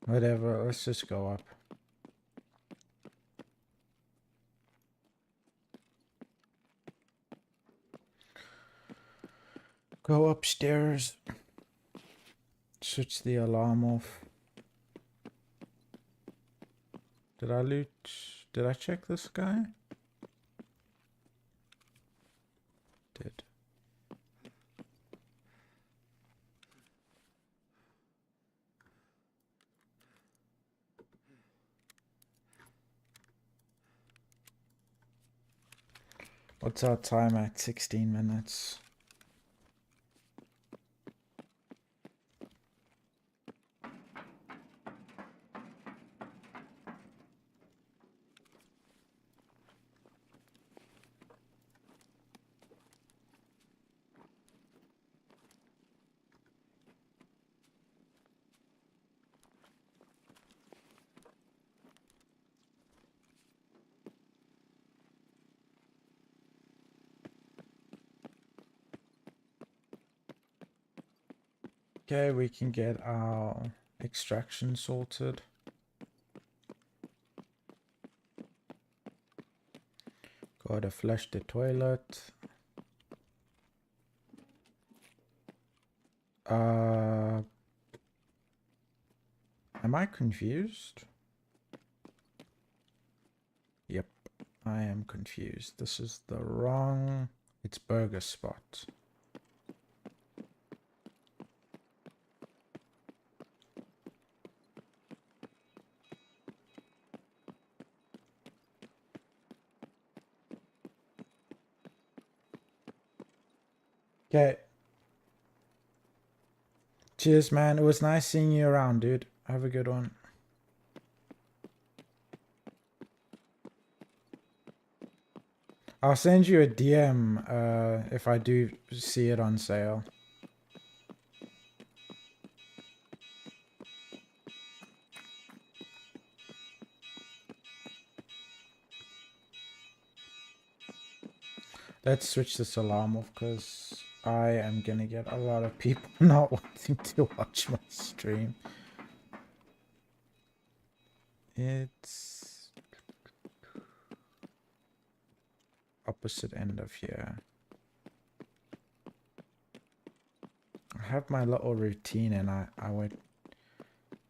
Whatever, let's just go up. Go upstairs. Switch the alarm off. Did I loot? Did I check this guy? Did. What's our time at? 16 minutes. Okay, we can get our extraction sorted. Gotta flush the toilet. Am I confused? Yep, I am confused. This is the wrong... It's burger spot. Okay. Cheers, man. It was nice seeing you around, dude. Have a good one. I'll send you a DM if I do see it on sale. Let's switch this alarm off because I am gonna get a lot of people not wanting to watch my stream. It's opposite end of here. I have my little routine and I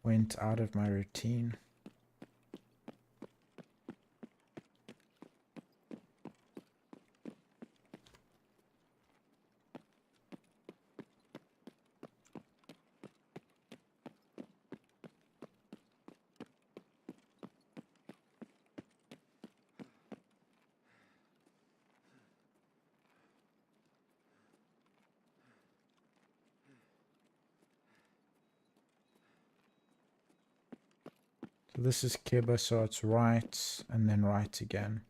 went out of my routine. So this is KIBA, so it's right and then right again.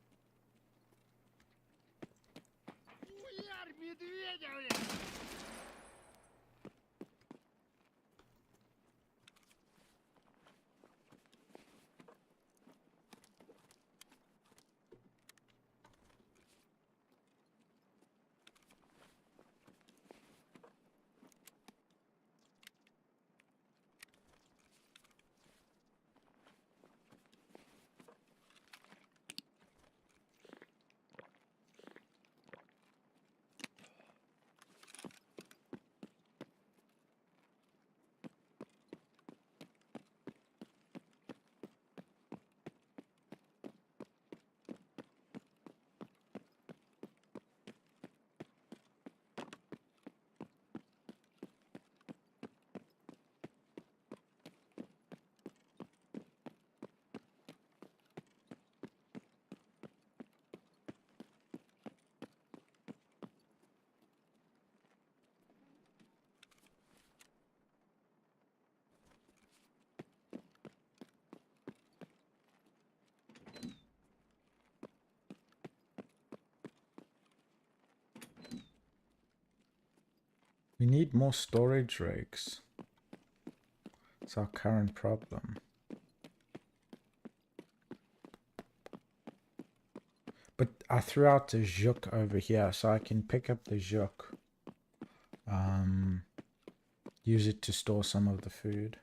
We need more storage rigs. It's our current problem. But I threw out the juk over here, so I can pick up the juk. Use it to store some of the food.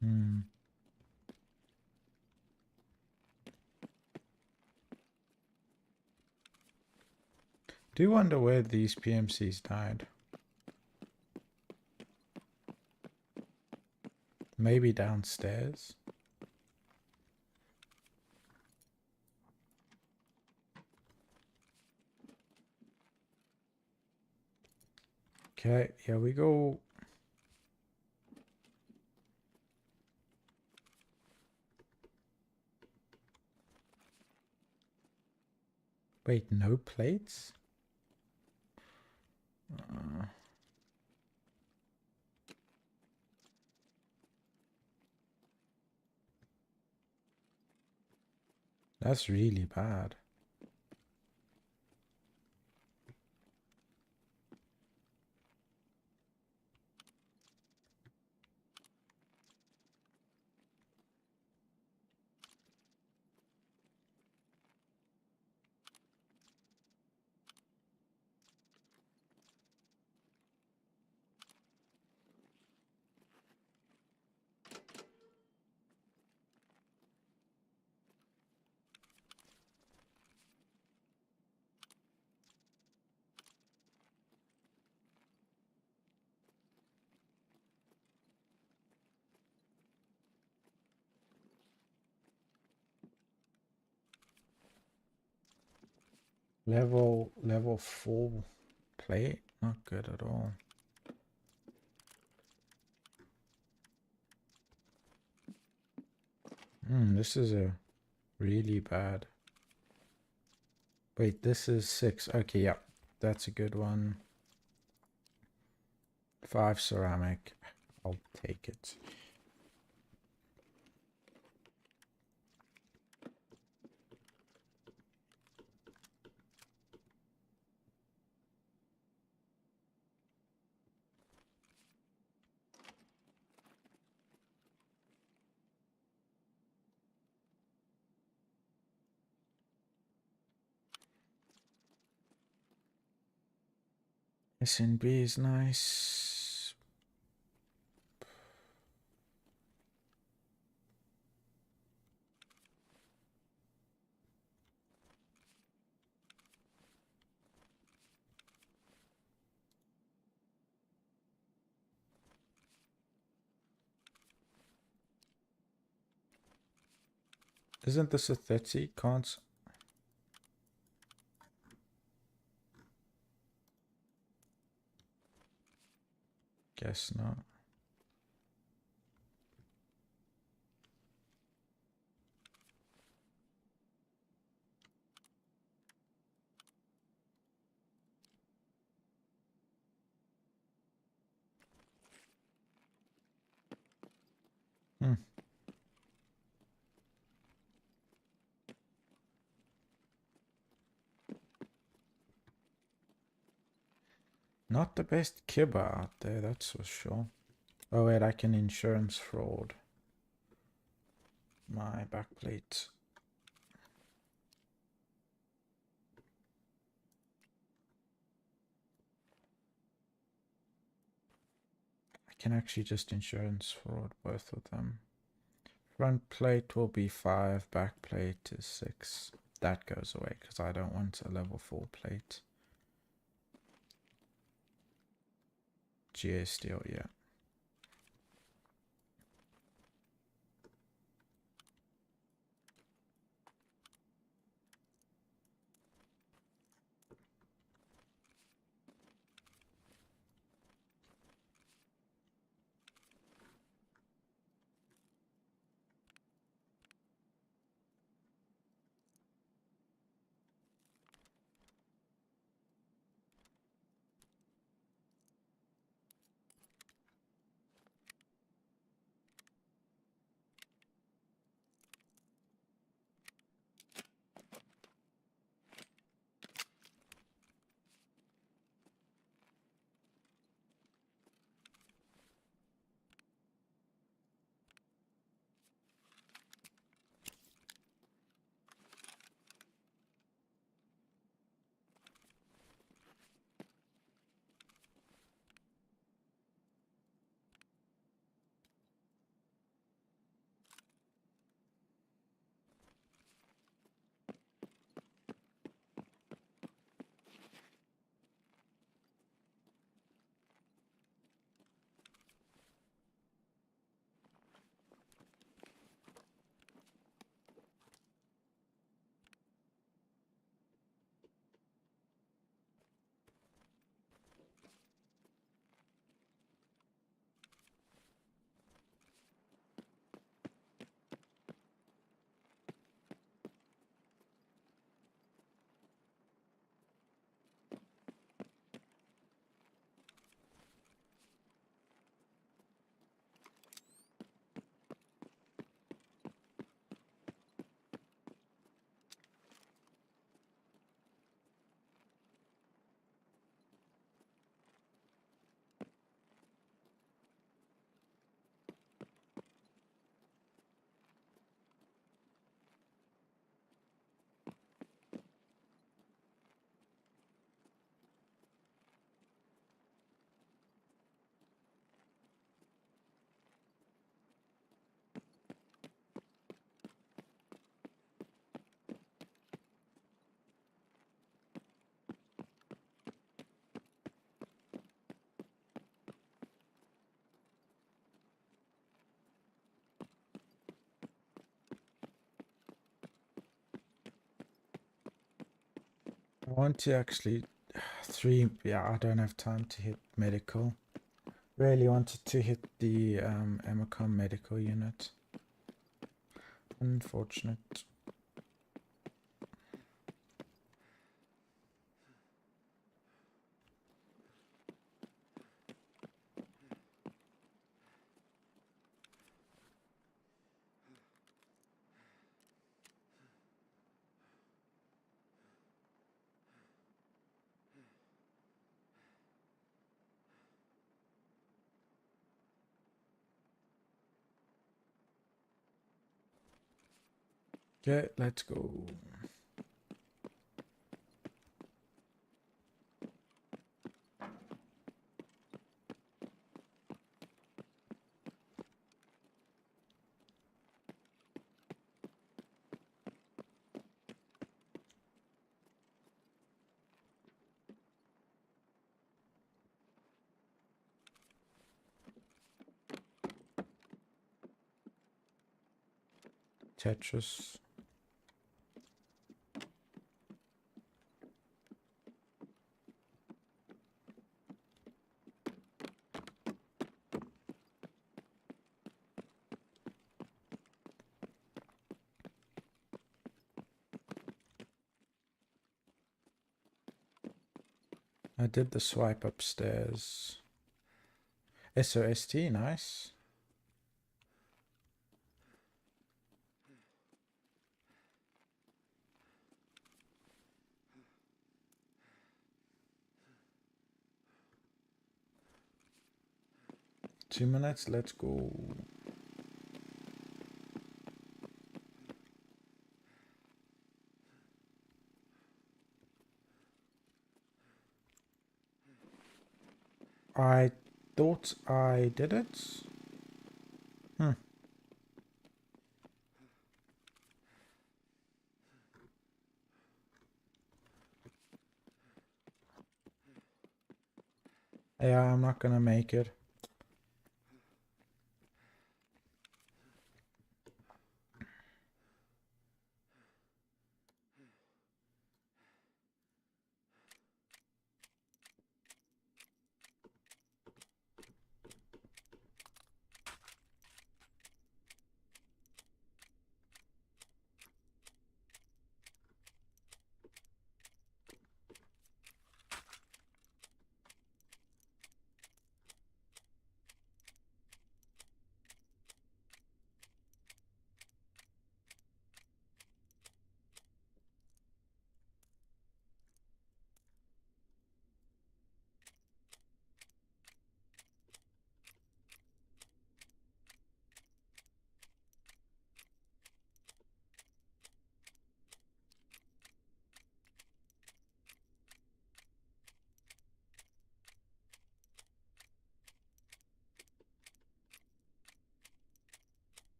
Hmm. Do wonder where these PMCs died. Maybe downstairs. Okay, here we go. Wait, no plates? That's really bad. Level 4 plate? Not good at all. This is a really bad. Wait, this is 6. Okay, yeah. That's a good one. 5 ceramic. I'll take it. SNB is nice. Isn't this a 30? Can't. Guess not. Not the best KIBA out there, that's for sure. Oh wait, I can insurance fraud my backplate. I can actually just insurance fraud both of them. Front plate will be 5, back plate is 6. That goes away because I don't want a level 4 plate. GA steel, yeah. want to actually yeah, I don't have time to hit medical. Really wanted to hit the Emacom medical unit. Unfortunate. Okay, let's go. Tetris. I did the swipe upstairs. SOST, nice. Two minutes, let's go. I thought I did it. Yeah, I'm not gonna make it.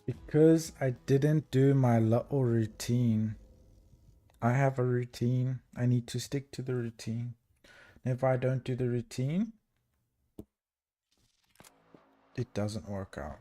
Because I didn't do my little routine. I have a routine. I need to stick to the routine. If I don't do the routine, it doesn't work out.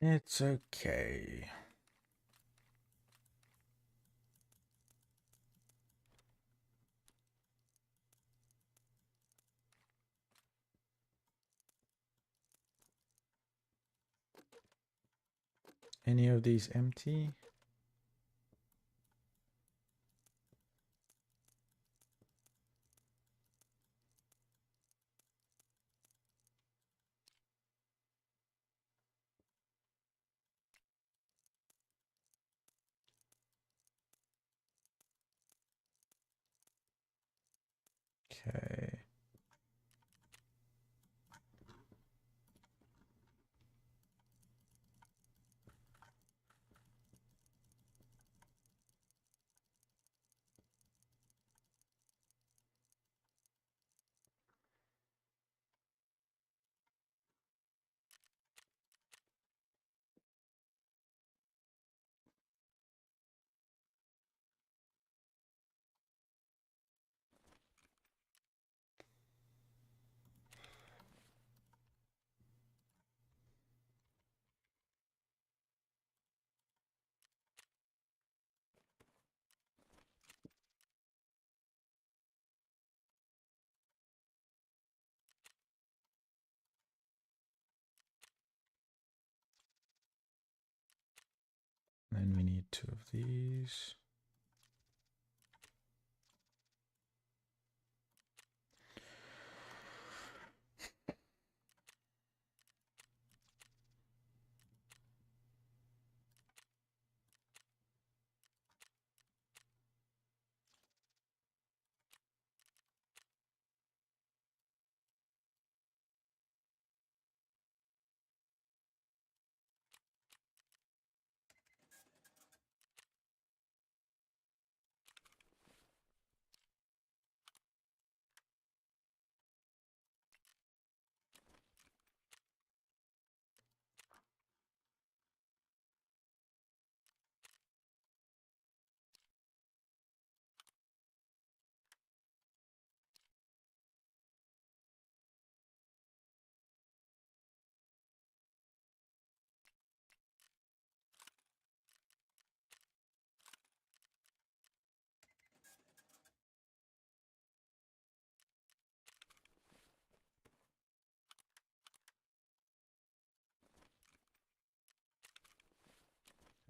It's okay. Any of these empty? Okay. Then we need 2 of these.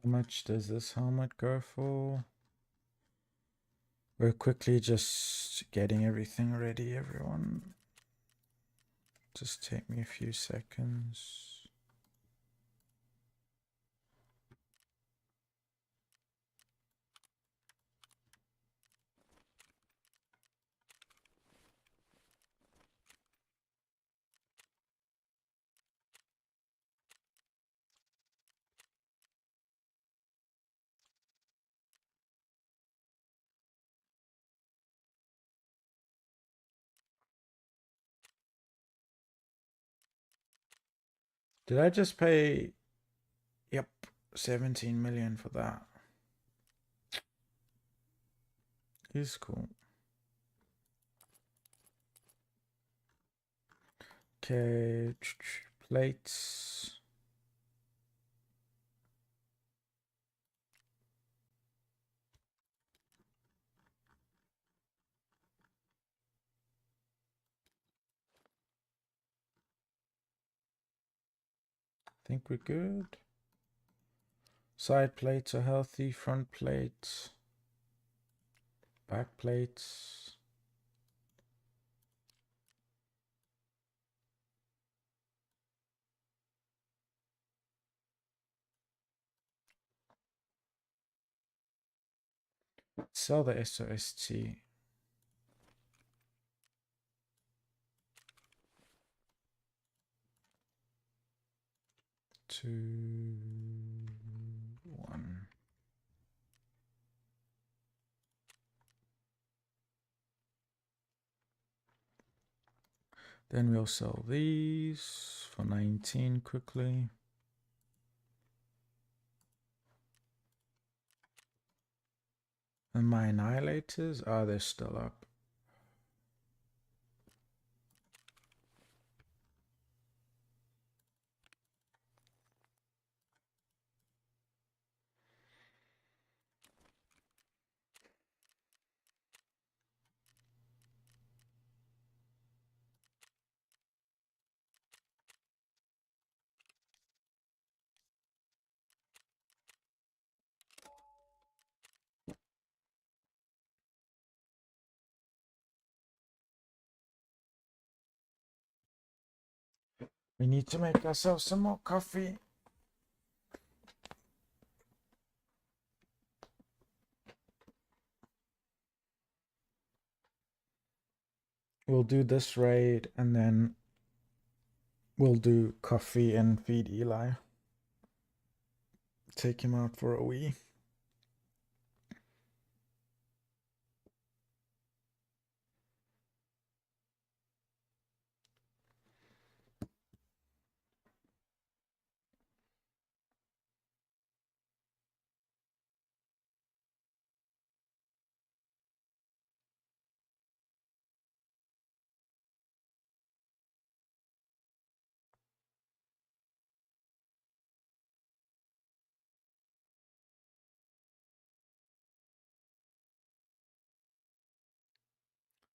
How much does this helmet go for? We're quickly just getting everything ready, everyone. Just take me a few seconds. Did I just pay? Yep, 17 million for that. Is cool. Okay, plates. Think we're good. Side plates are healthy, front plates, back plates. Sell the SOST. Two, one. Then we'll sell these for 19 quickly. And my annihilators, they're still up. We need to make ourselves some more coffee. We'll do this raid and then we'll do coffee and feed Eli. Take him out for a wee.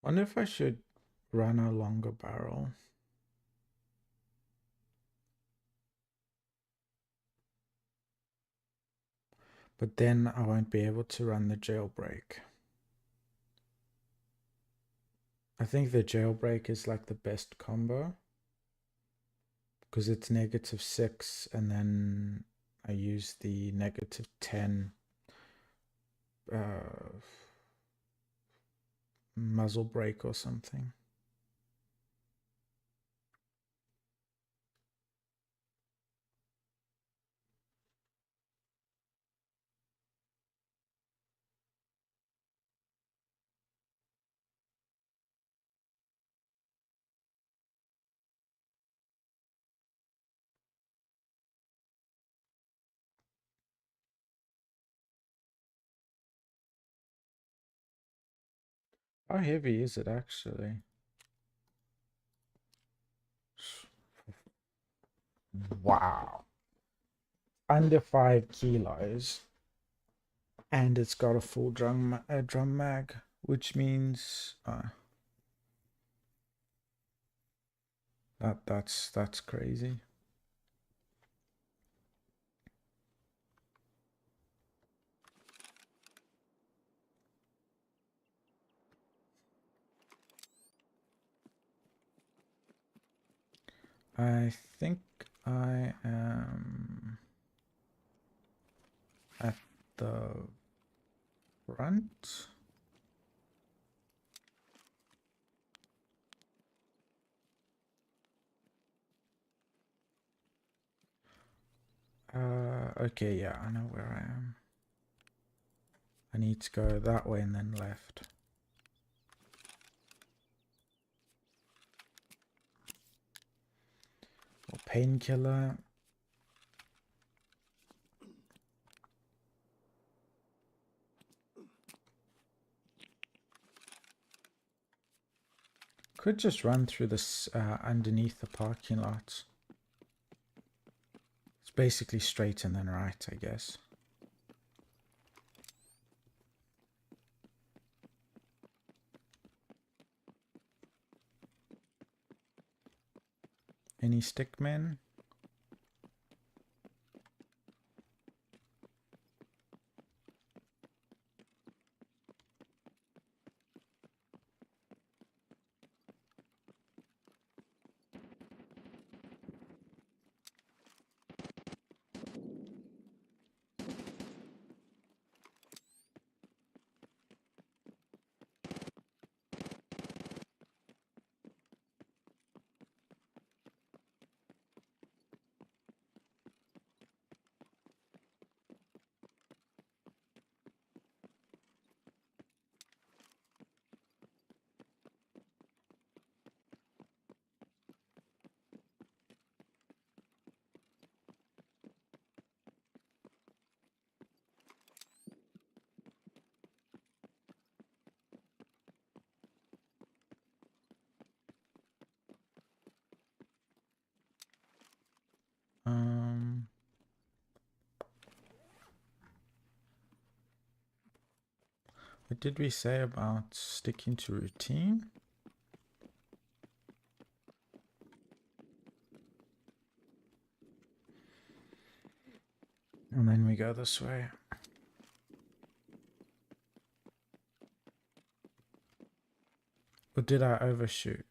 Wonder if I should run a longer barrel. But then I won't be able to run the jailbreak. I think the jailbreak is like the best combo. Because it's -6 and then I use the -10 muzzle brake or something. How heavy is it actually? Wow. Under 5 kilos. And it's got a full drum mag, which means that's crazy. I think I am at the front. Okay, yeah, I know where I am. I need to go that way and then left. Or painkiller. Could just run through this underneath the parking lot. It's basically straight and then right, I guess. Any stickmen? What did we say about sticking to routine? And then we go this way. Or did I overshoot?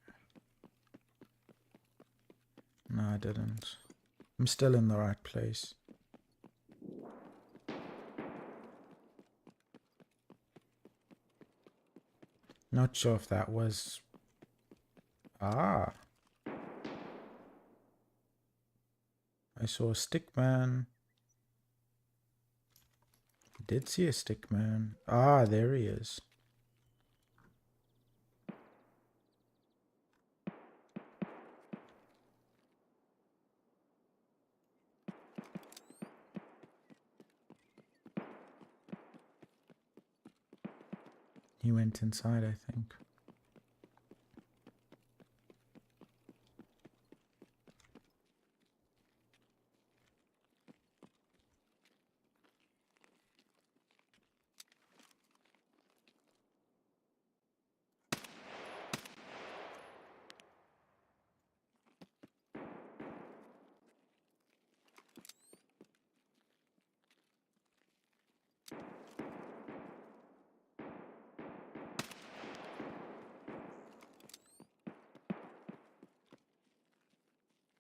No, I didn't. I'm still in the right place. Not sure if that was... Ah. I saw a stick man. Did see a stick man. Ah, there he is. He went inside, I think.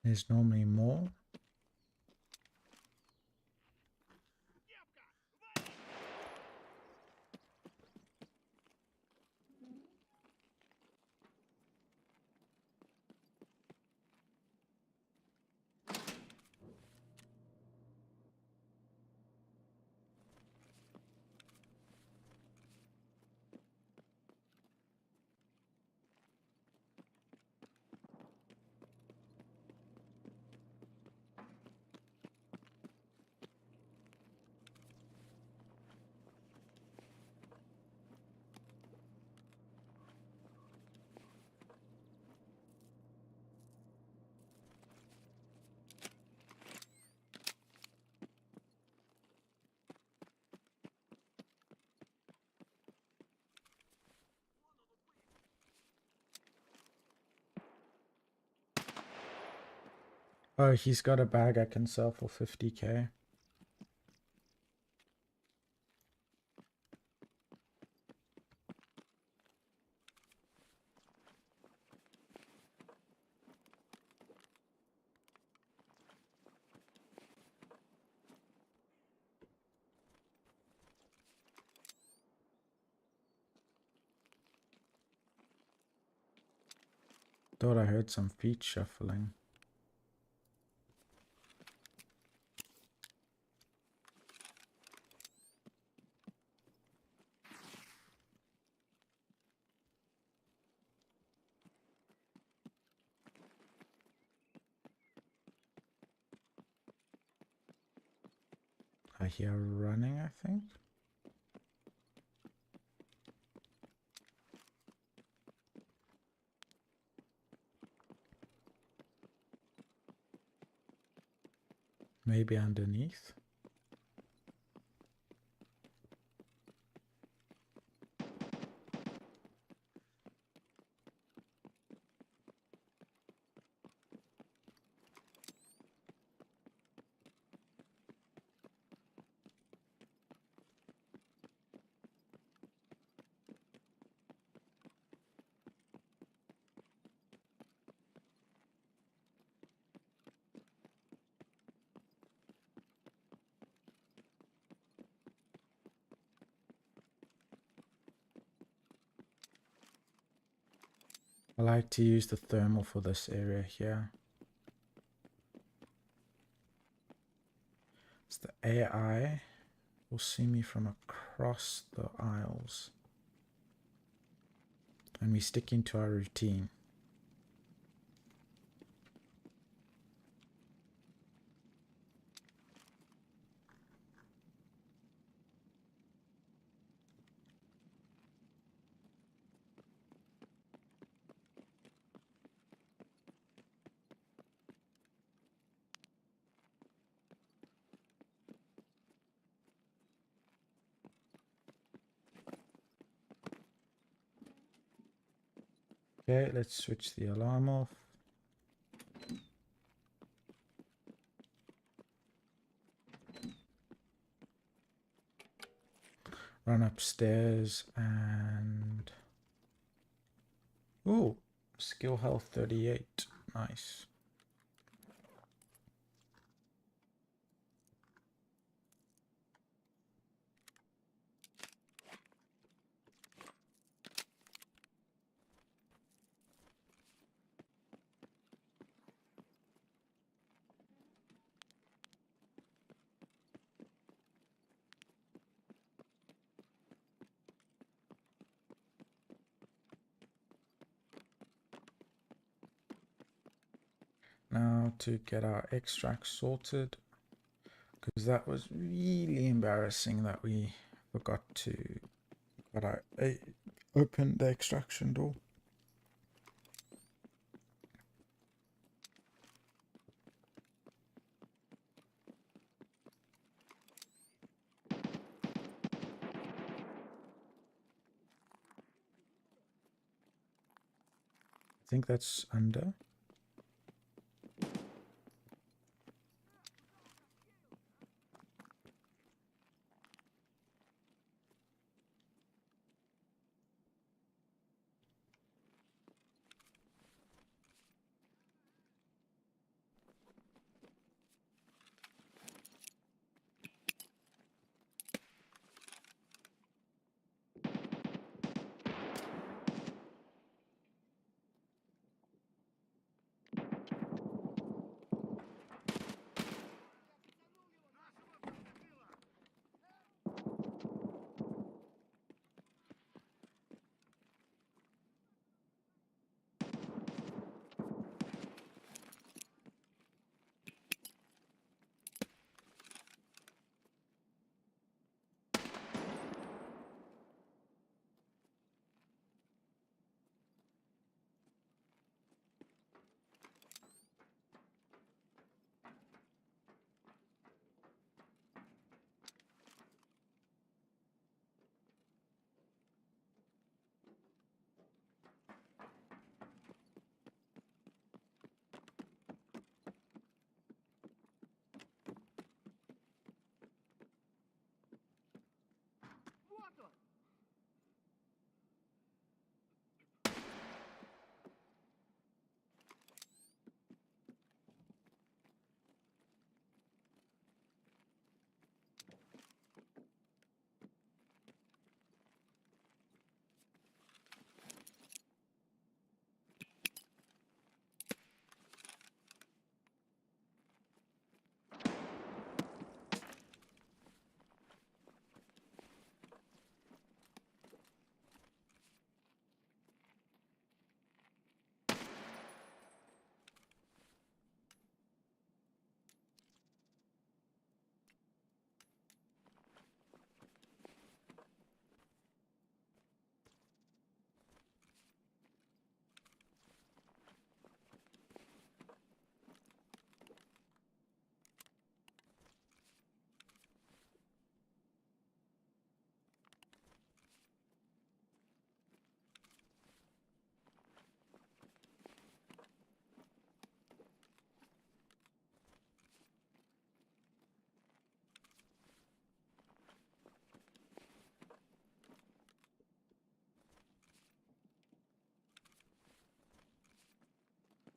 There's normally more. Oh, he's got a bag I can sell for 50k. Thought I heard some feet shuffling. I hear running, I think. Maybe underneath. I like to use the thermal for this area here. It's the AI will see me from across the aisles. And we stick into our routine. Okay, let's switch the alarm off. Run upstairs and... Ooh, skill health 38. Nice. now to get our extract sorted, because that was really embarrassing that we forgot to open the extraction door. I think that's under.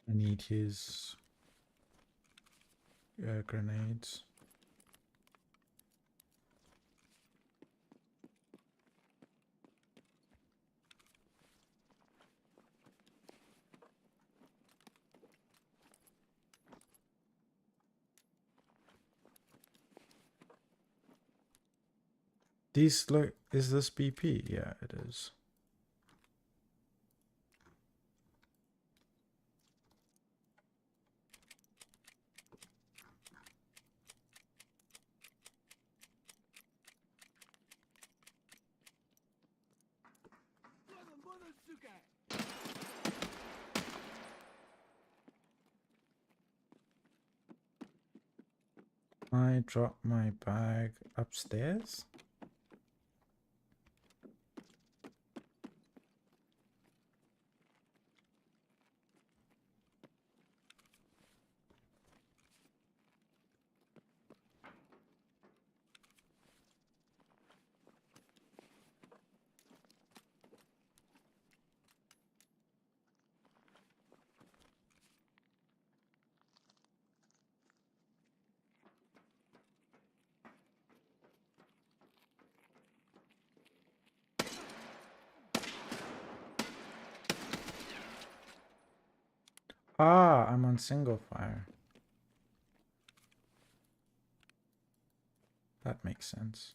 I need his grenades. These look, is this BP? Yeah, it is. I dropped my bag upstairs. Ah, I'm on single fire. That makes sense.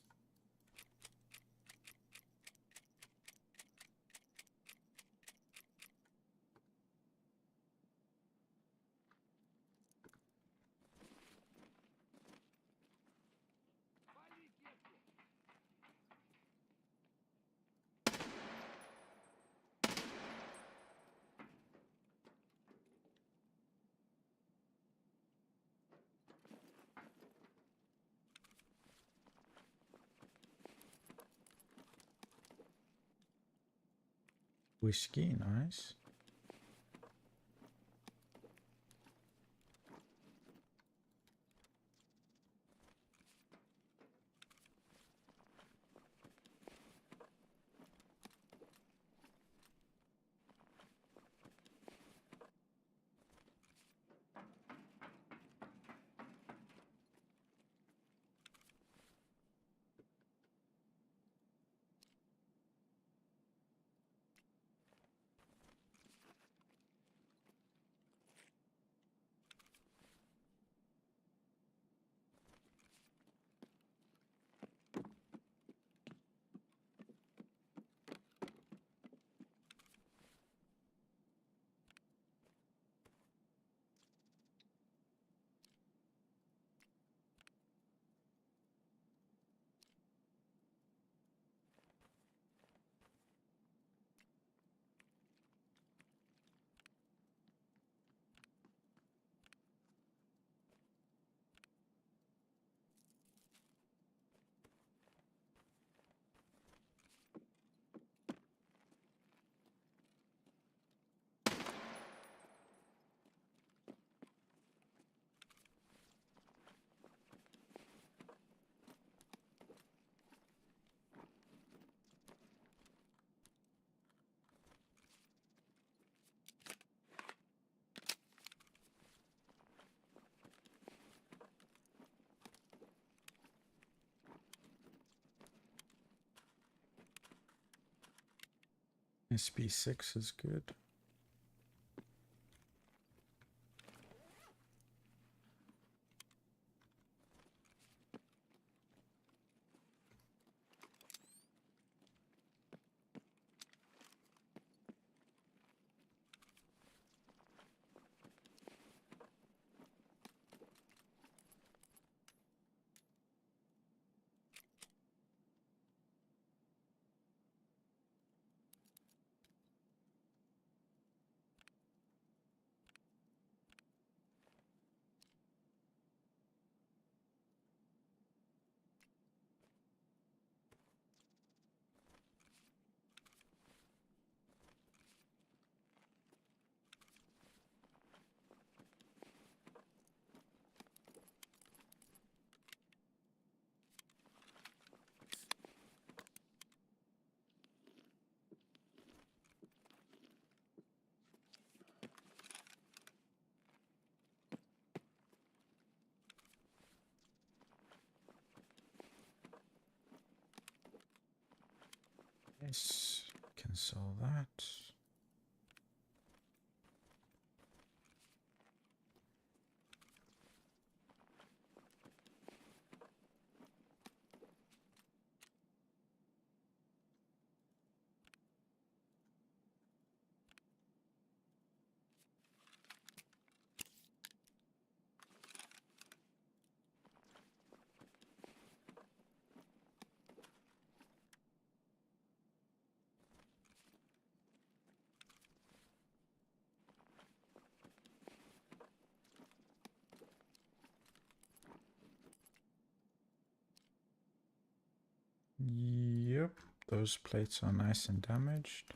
Whiskey, nice. SP6 is good. Yes, can sell that. Yep, those plates are nice and damaged.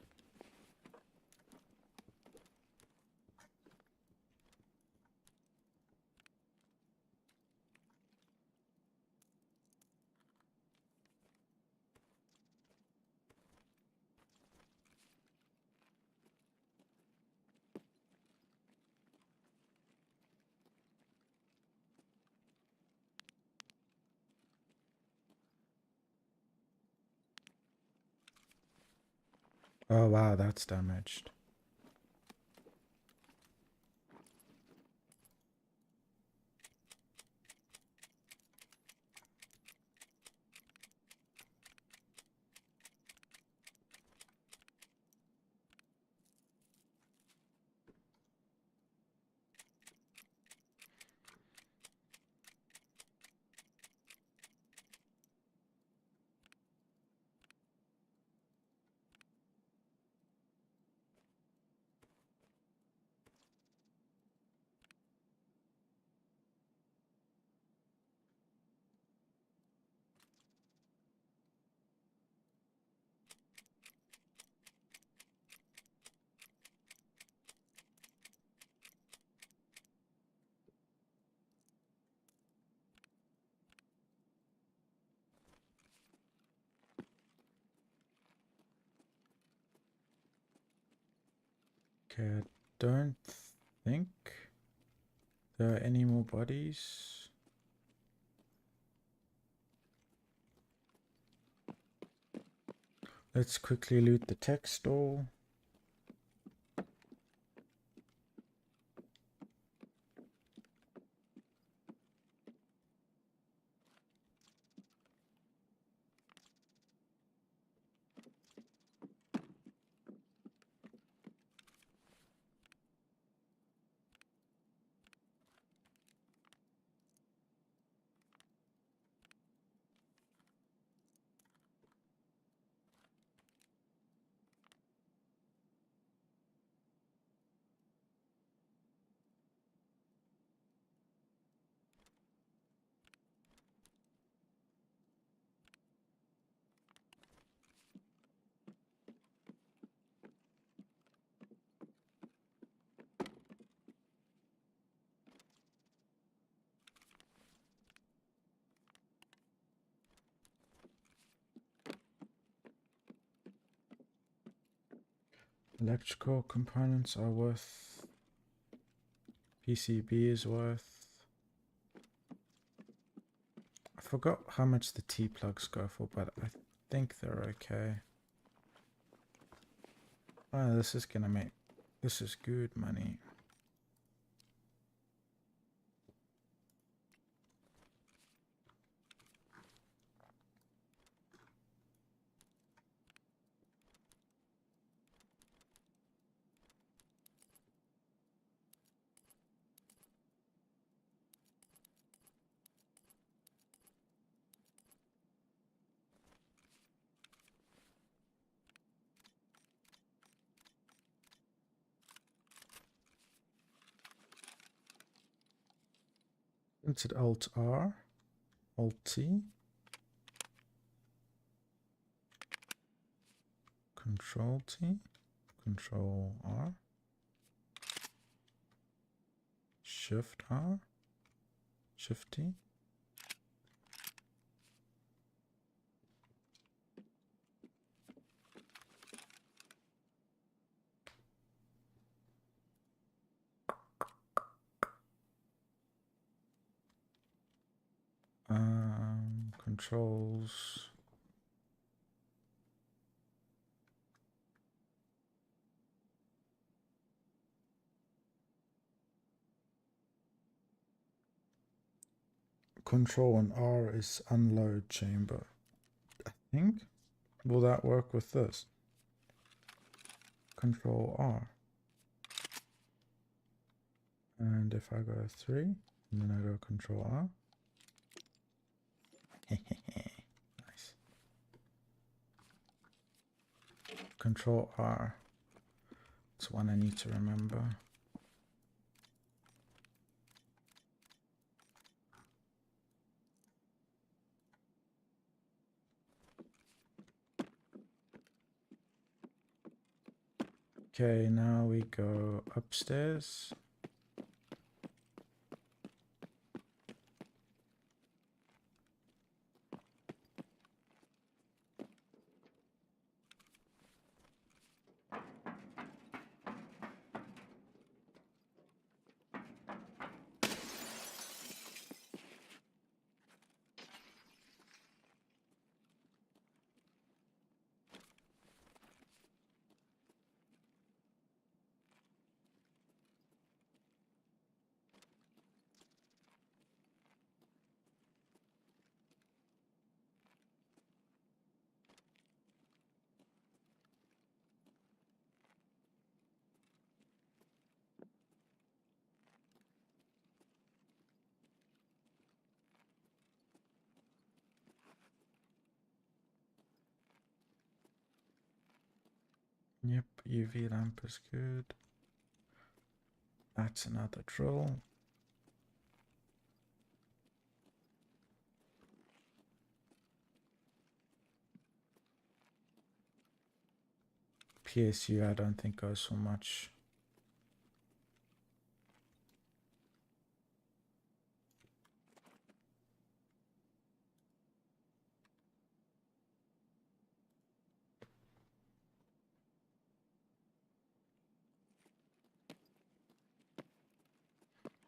Oh wow, that's damaged. Okay, I don't think there are any more bodies. Let's quickly loot the tech store. Electrical components are worth. PCB is worth. I forgot how much the T-plugs go for, but I think they're okay. Oh, this is gonna make. This is good money. It's at Alt R, Alt T, Control T, Control R, Shift R, Shift T. Controls. Control and R is unload chamber. I think. Will that work with this? Control R. And if I go 3, and then I go Control R. Nice. Control R. It's one I need to remember. Okay, now we go upstairs. Yep, UV lamp is good. That's another drill. PSU I don't think goes for much.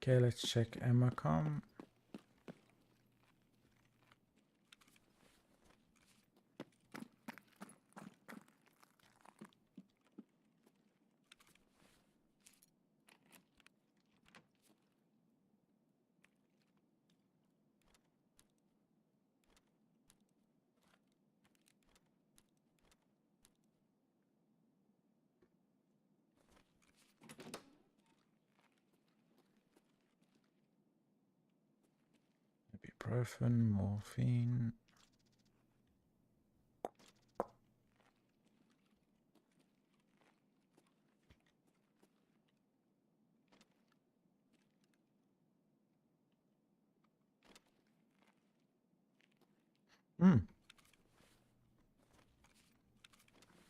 Okay, let's check Emacom. Ibuprofen, morphine.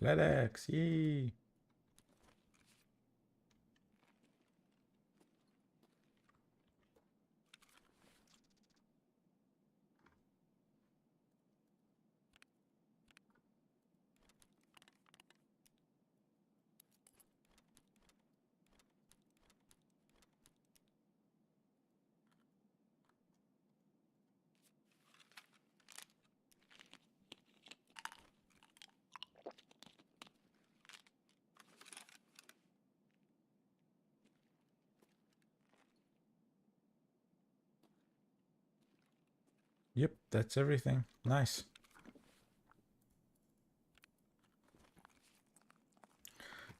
FedEx, yay! Yep, that's everything. Nice.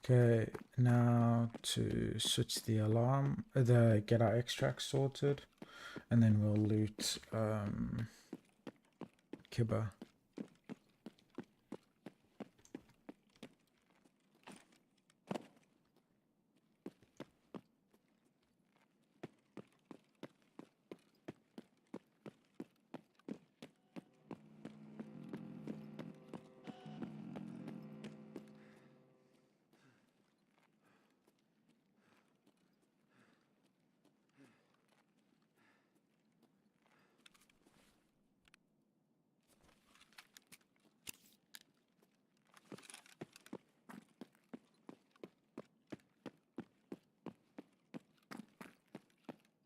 Okay, now to switch the alarm, get our extract sorted, and then we'll loot KIBA.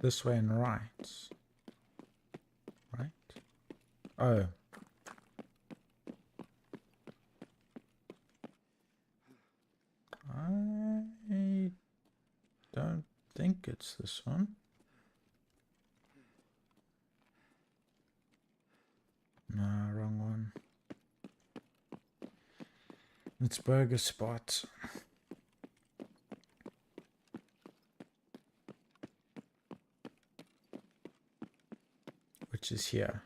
This way and right. Right? Oh. I don't think it's this one. No, wrong one. It's Burger Spot. Which is here,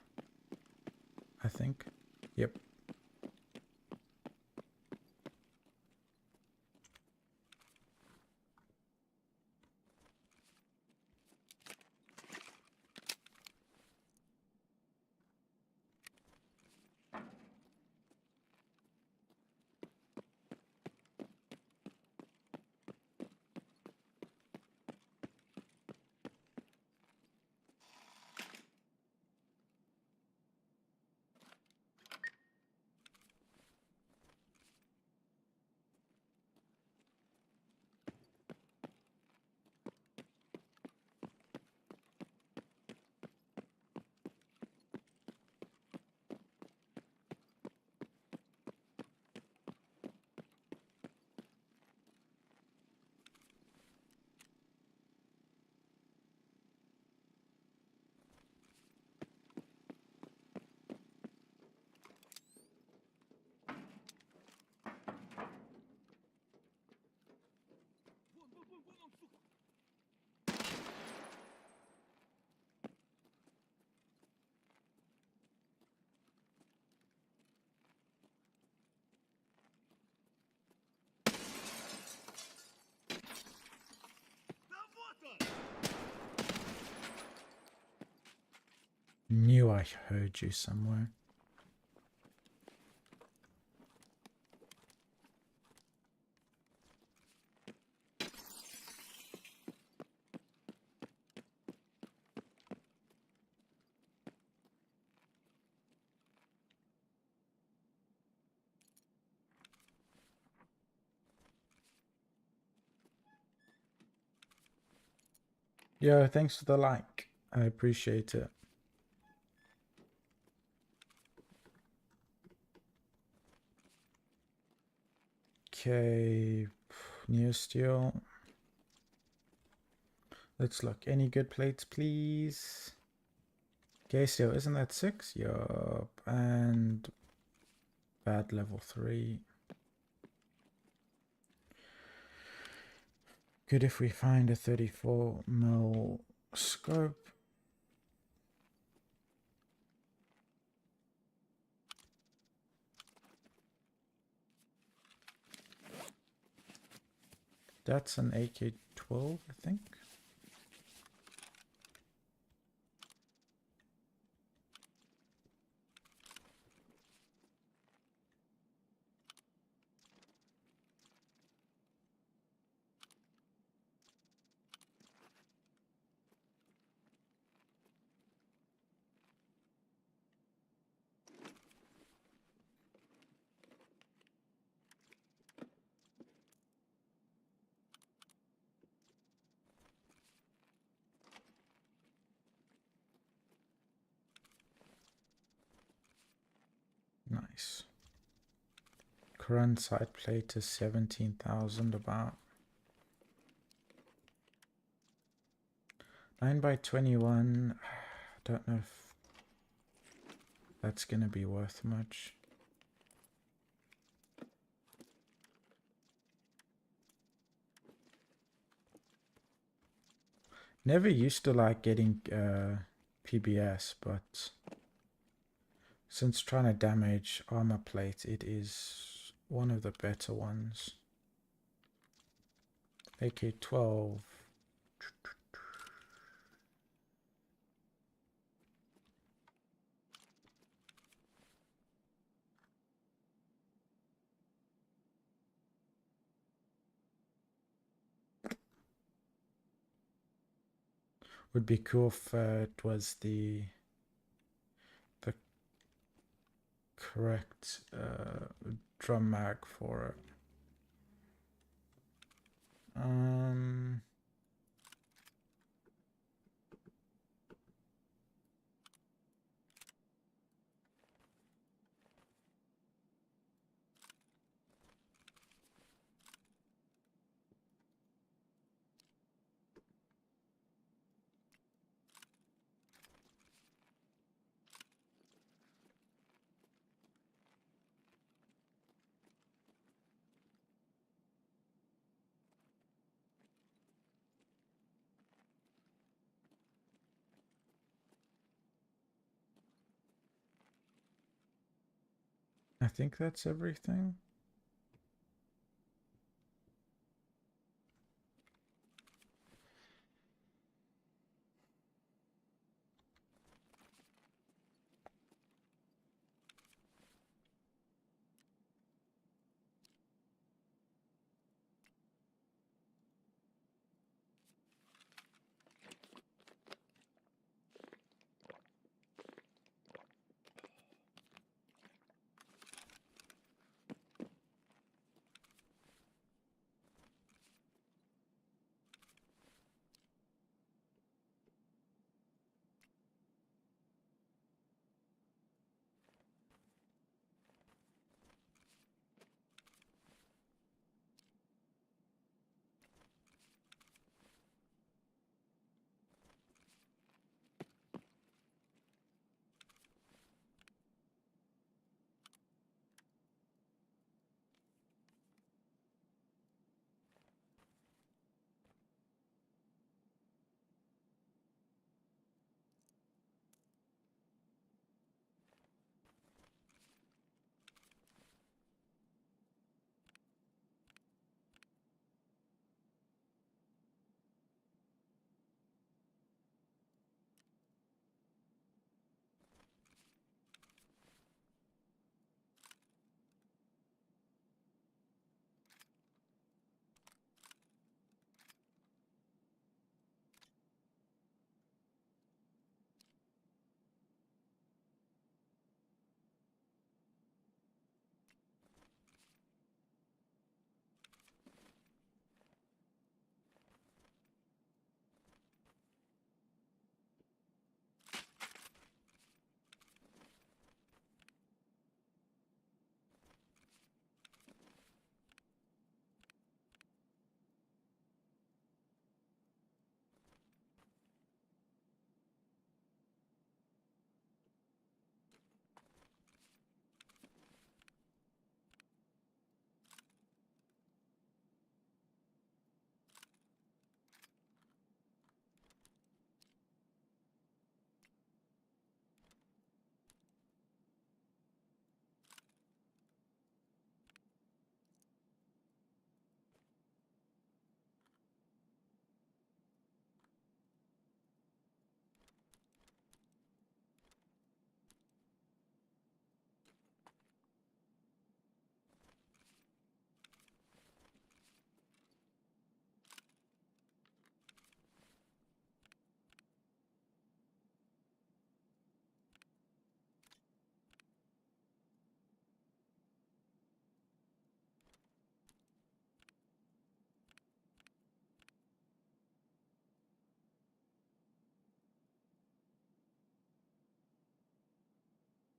I think. Yep. Knew I heard you somewhere. Yo, thanks for the like. I appreciate it. Okay, Neo Steel. Let's look. Any good plates, please? Okay, Steel, isn't that 6? Yup. And bad level 3. Good if we find a 34mm scope. That's an AK-12, I think. Nice. Current side plate is 17,000 about. 9x21. Don't know if that's gonna be worth much. Never used to like getting PBS, but since trying to damage armor plate, it is one of the better ones. AK-12. Would be cool if it was the correct drum mag for it. I think that's everything.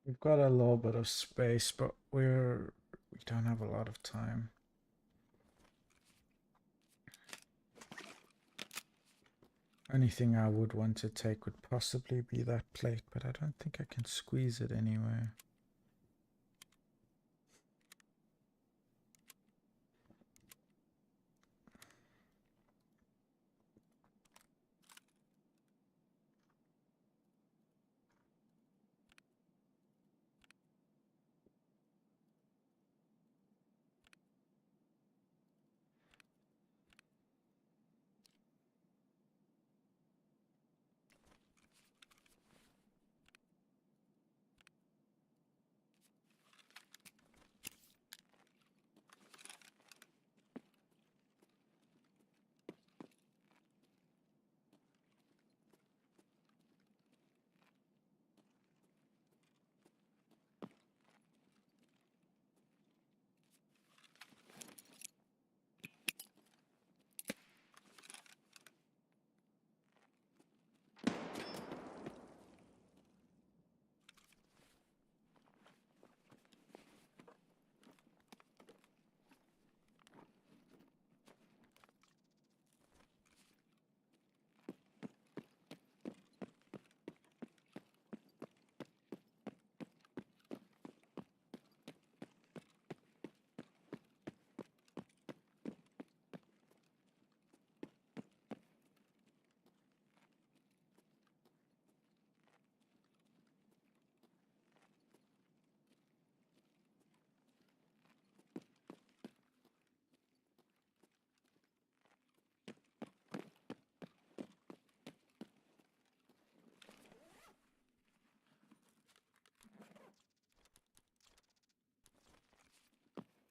We've got a little bit of space, but we don't have a lot of time. Only thing I would want to take would possibly be that plate, but I don't think I can squeeze it anywhere.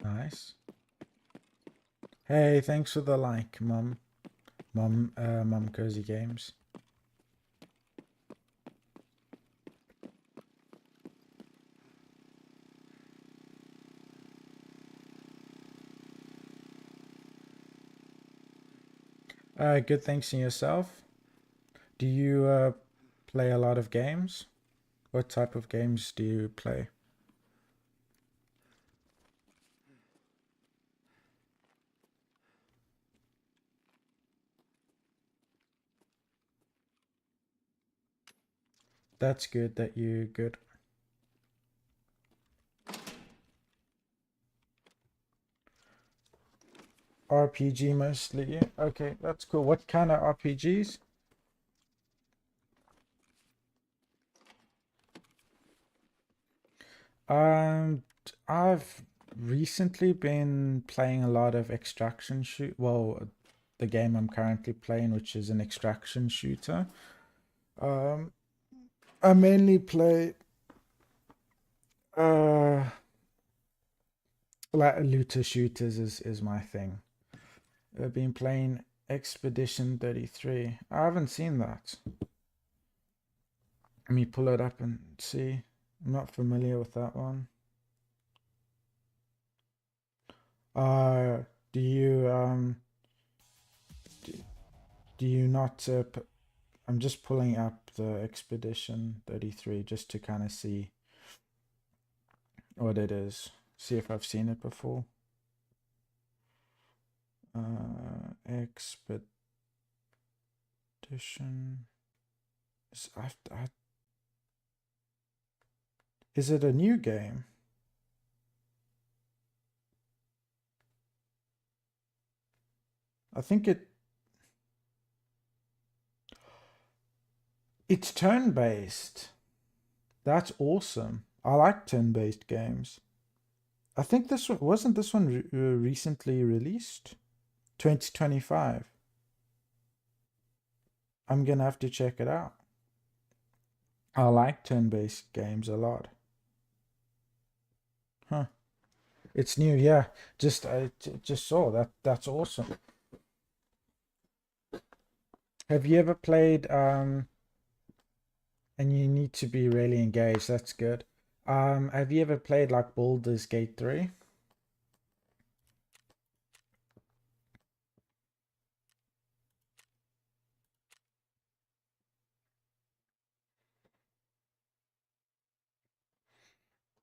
Nice. Hey, thanks for the like, Mum. Mum Cozy Games. Good, thanks to yourself. Do you play a lot of games? What type of games do you play? That's good that you're good. RPG mostly. Okay, that's cool. What kind of RPGs? I've recently been playing a lot of extraction shoot. Well, the game I'm currently playing, which is an extraction shooter. I mainly play like looter shooters is my thing. I've been playing Expedition 33. I haven't seen that. Let me pull it up and see. I'm not familiar with that one. Uh, do you do, do you not? I'm just pulling up the Expedition 33 just to kind of see what it is. See if I've seen it before. Expedition. Is it a new game? I think it's turn-based. That's awesome. I like turn-based games. I think this one wasn't this one recently released? 2025. I'm gonna have to check it out. I like turn-based games a lot. Huh. It's new, yeah. I just saw that. That's awesome. Have you ever played and you need to be really engaged, that's good. Have you ever played like Baldur's Gate 3?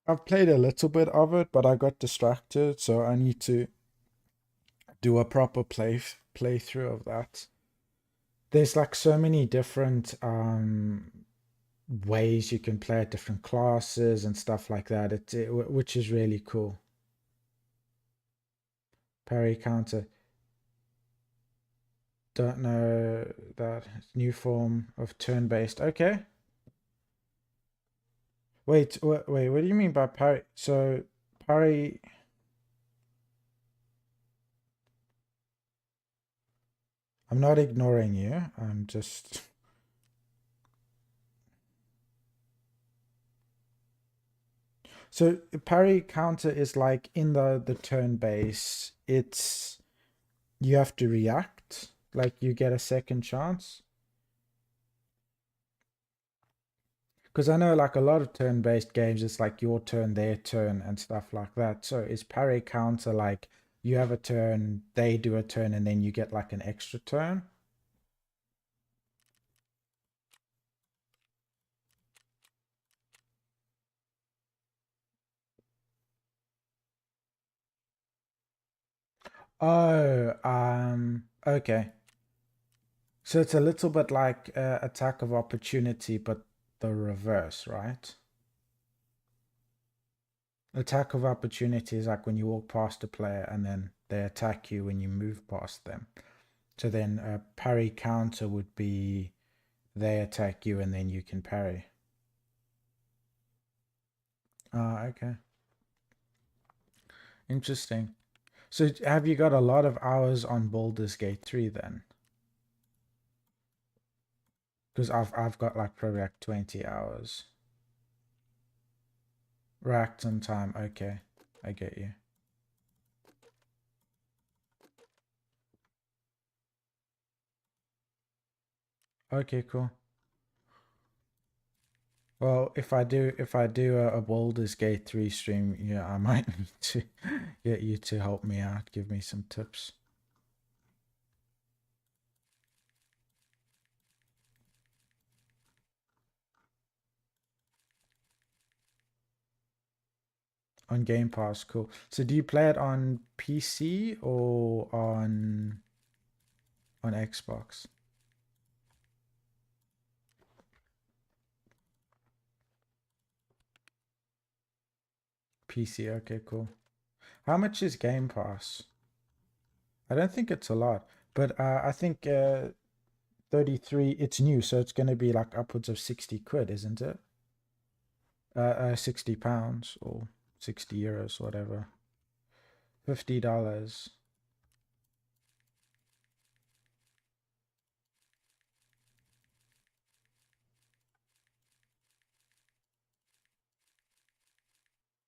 I've played a little bit of it, but I got distracted, so I need to do a proper playthrough of that. There's like so many different ways you can play at different classes and stuff like that. Which is really cool. Parry counter. Don't know that new form of turn-based. Okay. Wait. What do you mean by parry? So parry. I'm not ignoring you. I'm just. So parry counter is like in the turn base. It's you have to react. Like you get a second chance. Because I know like a lot of turn-based games, it's like your turn, their turn, and stuff like that. So is parry counter like you have a turn, they do a turn, and then you get like an extra turn? Oh, okay. So it's a little bit like attack of opportunity, but the reverse, right? Attack of opportunity is like when you walk past a player and then they attack you when you move past them. So then parry counter would be they attack you and then you can parry. Ah, okay. Interesting. So have you got a lot of hours on Baldur's Gate 3 then? Because I've got like probably like 20 hours. Racked on time. Okay. I get you. Okay, cool. Well, if I do a Baldur's Gate 3 stream, yeah, I might need to get you to help me out, give me some tips on Game Pass. Cool. So do you play it on PC or on Xbox? PC. Okay, cool. How much is Game Pass? I don't think it's a lot, but I think 33, it's new, so it's going to be like upwards of 60 quid, isn't it? 60 pounds or 60 euros, whatever. $50.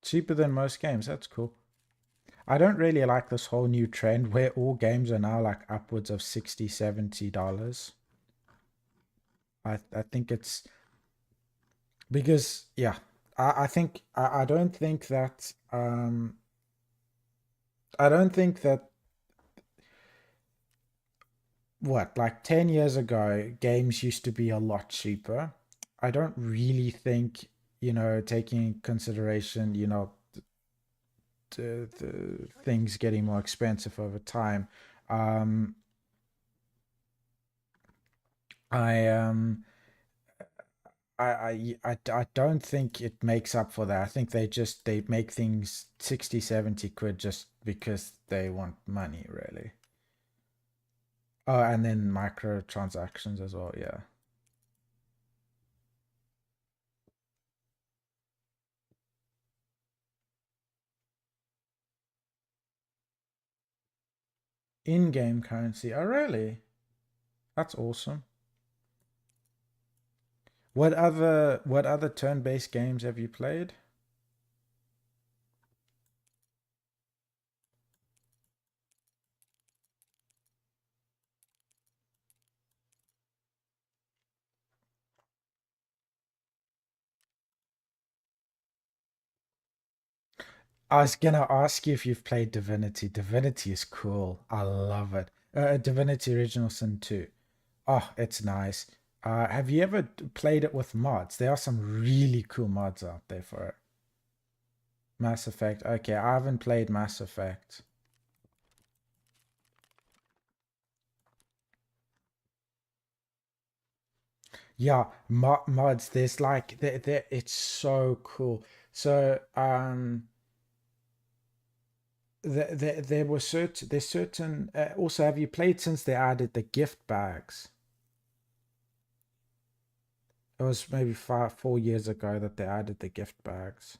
Cheaper than most games. That's cool. I don't really like this whole new trend where all games are now like upwards of 60, $70. I think it's because yeah, I think I don't think that I don't think that what like 10 years ago games used to be a lot cheaper. I don't really think, taking consideration, the things getting more expensive over time. Um, I I don't think it makes up for that. I think they make things 60, 70 quid just because they want money, really. Oh, and then microtransactions as well, yeah. In-game currency. Oh, really? That's awesome. What other turn-based games have you played? I was gonna ask you if you've played Divinity. Divinity is cool. I love it. Divinity Original Sin 2. Oh, it's nice. Have you ever played it with mods? There are some really cool mods out there for it. Mass Effect. Okay, I haven't played Mass Effect. Yeah, mods. There's like it's so cool. So there were certain. Also, have you played since they added the gift bags? It was maybe 4 years ago that they added the gift bags.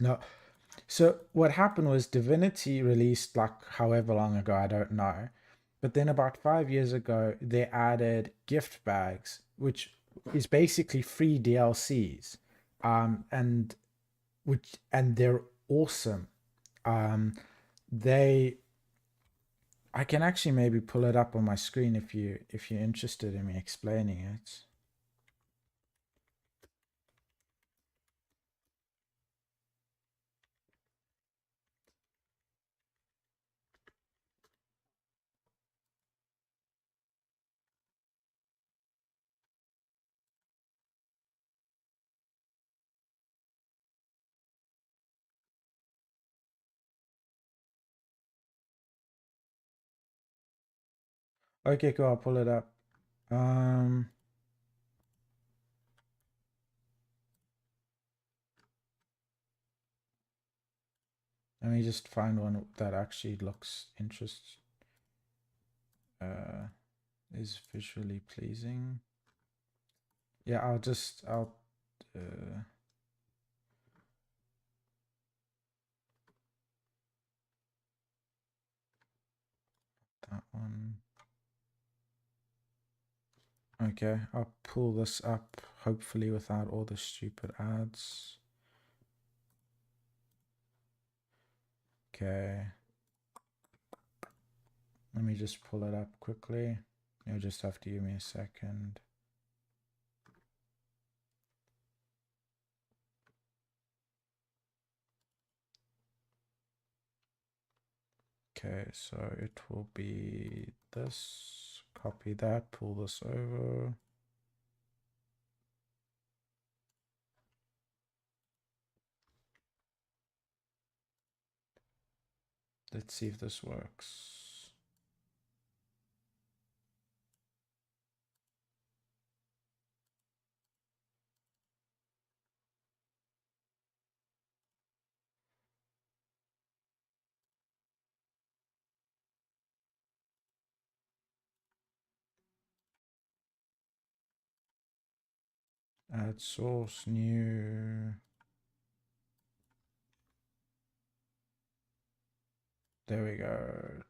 No, so what happened was Divinity released like however long ago, I don't know. But then about 5 years ago, they added gift bags, which is basically free DLCs. And they're awesome. Um, they I can actually maybe pull it up on my screen if you're interested in me explaining it. Okay, cool, I'll pull it up. Um, Let me just find one that actually looks is visually pleasing. Yeah, I'll uh, that one. Okay, I'll pull this up, hopefully without all the stupid ads. Okay. Let me just pull it up quickly. You'll just have to give me a second. Okay, so it will be this. Copy that, pull this over. Let's see if this works. Add source, new. There we go.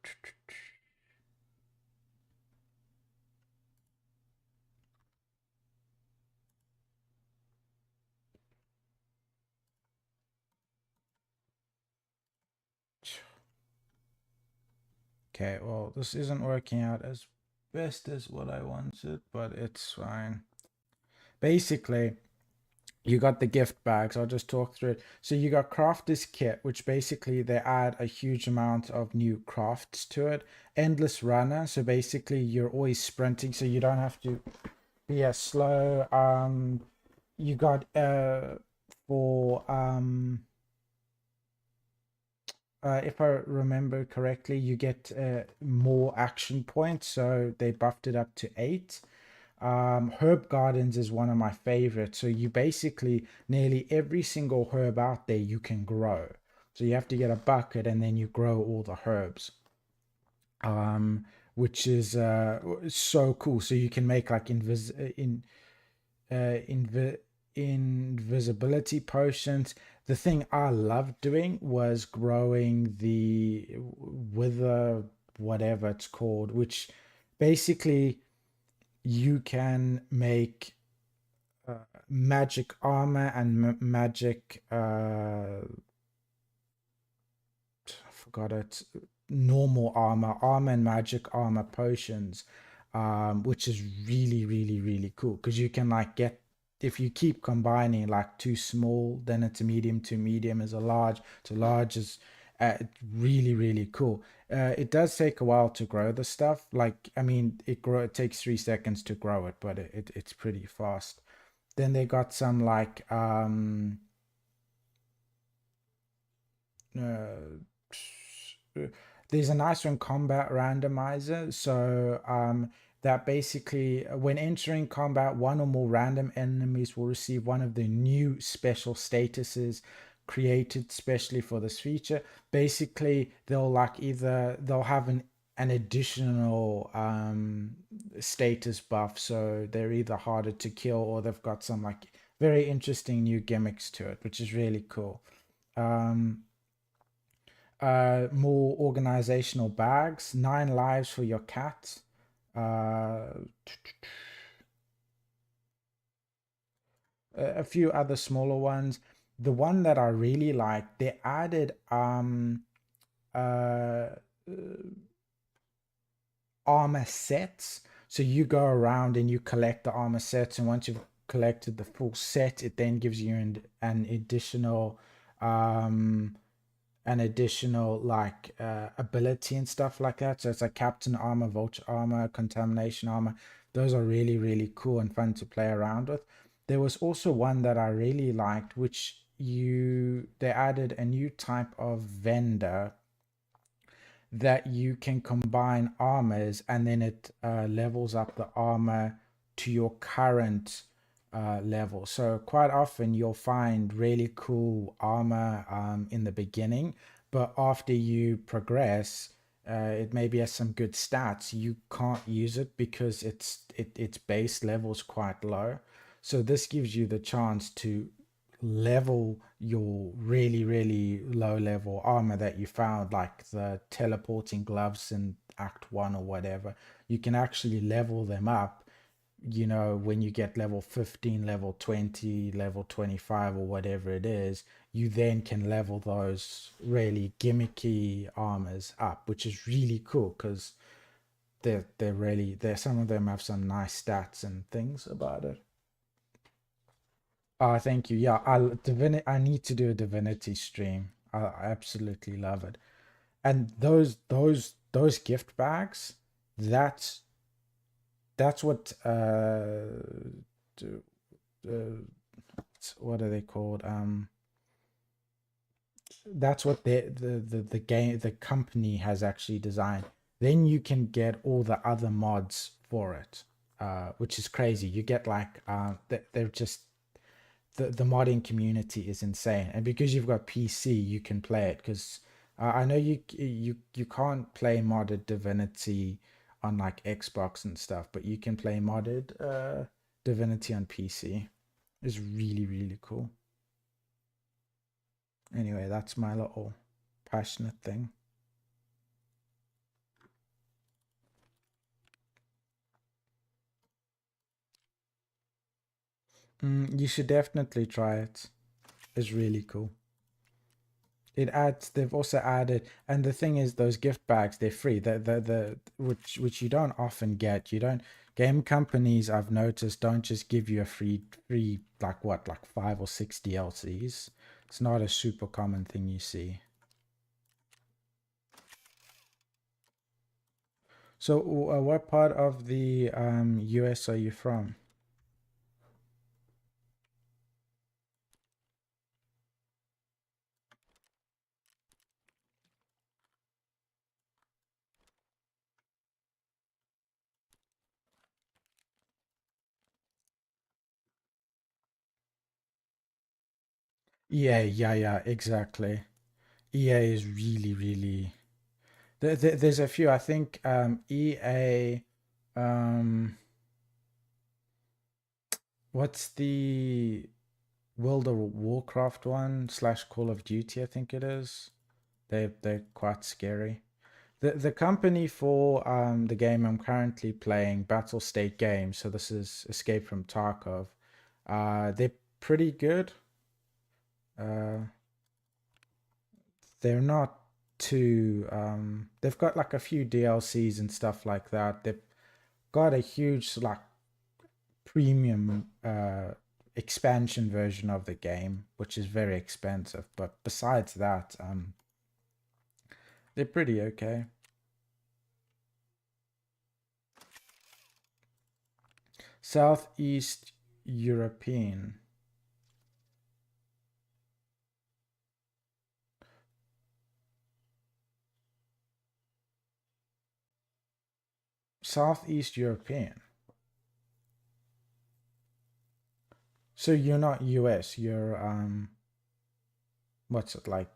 Okay, well, this isn't working out as best as what I wanted, but it's fine. Basically, you got the gift bags. I'll just talk through it. So you got Crafter's Kit, which basically they add a huge amount of new crafts to it. Endless Runner, so basically you're always sprinting, so you don't have to be as slow. You got for if I remember correctly, you get more action points, so they buffed it up to 8. Herb gardens is one of my favorites. So you basically nearly every single herb out there you can grow. So you have to get a bucket and then you grow all the herbs. Which is so cool. So you can make like invi invisibility potions. The thing I loved doing was growing the wither, whatever it's called, which basically you can make magic armor and magic I forgot it, normal armor and magic armor potions, which is really cool because you can like get if you keep combining like too small, then it's a medium, too medium is a large, too large is really, really cool. It does take a while to grow the stuff. Like, I mean, it takes 3 seconds to grow it, but it's pretty fast. Then they got some like uh, there's a nice one, combat randomizer. So that basically, when entering combat, one or more random enemies will receive one of the new special statuses created specially for this feature. Basically, they'll have an additional status buff, so they're either harder to kill or they've got some like very interesting new gimmicks to it, which is really cool. Um, More organizational bags, 9 lives for your cat. A few other smaller ones. The one that I really like, they added uh, armor sets. So you go around and you collect the armor sets, and once you've collected the full set, it then gives you an additional like ability and stuff like that. So it's like captain armor, vulture armor, contamination armor. Those are really, really cool and fun to play around with. There was also one that I really liked, which they added a new type of vendor that you can combine armors, and then it levels up the armor to your current level. So quite often you'll find really cool armor in the beginning, but after you progress, it maybe has some good stats. You can't use it because its base level is quite low. So this gives you the chance to level your really, really low level armor that you found, like the teleporting gloves in Act 1 or whatever. You can actually level them up, when you get level 15, level 20, level 25, or whatever it is. You then can level those really gimmicky armors up, which is really cool because some of them have some nice stats and things about it. Oh, thank you. Yeah, I need to do a Divinity stream. I absolutely love it. And those gift bags, that's what do- what are they called? That's what the game the company has actually designed. Then you can get all the other mods for it, which is crazy. You get like they're just the modding community is insane, and because you've got PC, you can play it. Because I know you can't play modded Divinity on like Xbox and stuff, but you can play modded Divinity on PC. It's really, really cool. Anyway, that's my little passionate thing. You should definitely try it. It's really cool. They've also added, and the thing is, those gift bags, they're free. The which you don't often get. You don't Game companies, I've noticed, don't just give you a free like what, like 5 or 6 DLCs. It's not a super common thing you see. So what part of the US are you from? Yeah, exactly. EA is really, really. There's a few. I think EA. Um, what's the World of Warcraft one slash Call of Duty? I think it is. They're quite scary. The company for the game I'm currently playing, Battle State Games. So this is Escape from Tarkov. They're pretty good. Uh, they're not too. They've got like a few DLCs and stuff like that. They've got a huge like premium expansion version of the game, which is very expensive. But besides that, they're pretty okay. Southeast European. Southeast European. So you're not US, you're what's it like?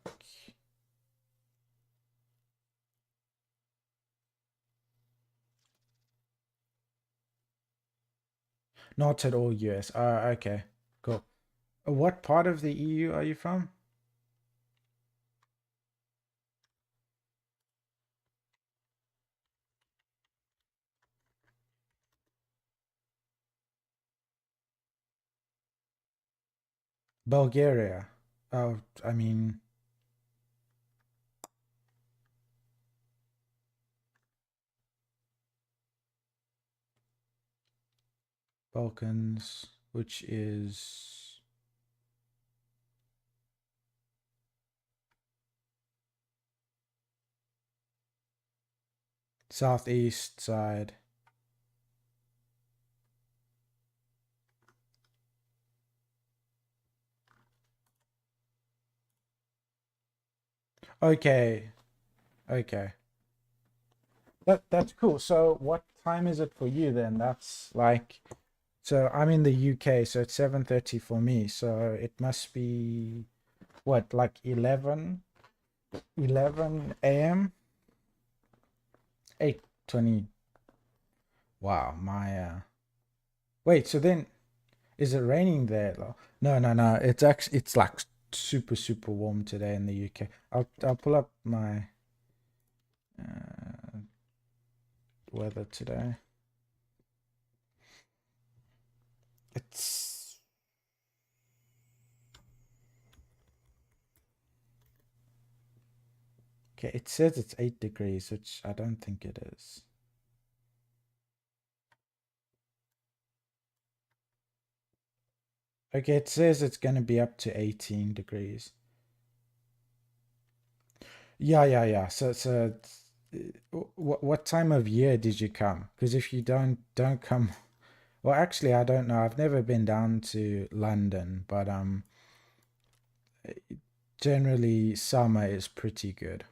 Not at all US. Okay, cool. What part of the EU are you from? Bulgaria. Oh, I mean, Balkans, which is southeast side. Okay, okay. That's cool. So what time is it for you then? That's like, so I'm in the UK, so it's 7:30 for me. So it must be what, like 11 a.m. 8:20. Wow, my wait, so then is it raining there? No, no, no. It's actually, it's like super warm today in the UK. I'll pull up my weather today. It's okay. It says it's 8 degrees, which I don't think it is. Okay, it says it's going to be up to 18 degrees. Yeah. So what time of year did you come? Because if you don't come, well, actually, I don't know. I've never been down to London, but generally summer is pretty good.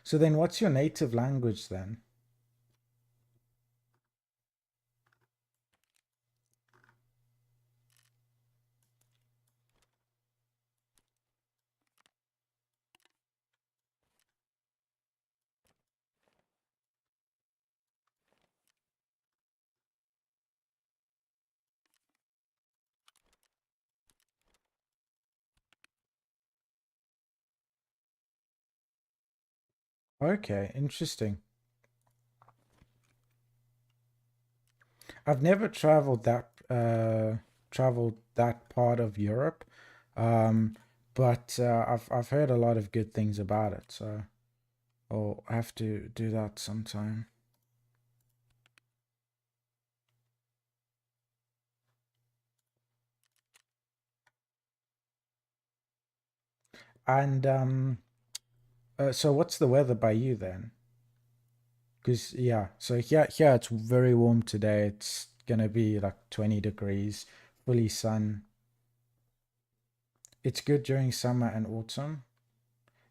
So then, what's your native language then? Okay, interesting. I've never traveled that part of Europe, um, but I've heard a lot of good things about it. So I'll have to do that sometime. And so what's the weather by you then? Because yeah, so here it's very warm today. It's gonna be like 20 degrees, fully sun. It's good during summer and autumn.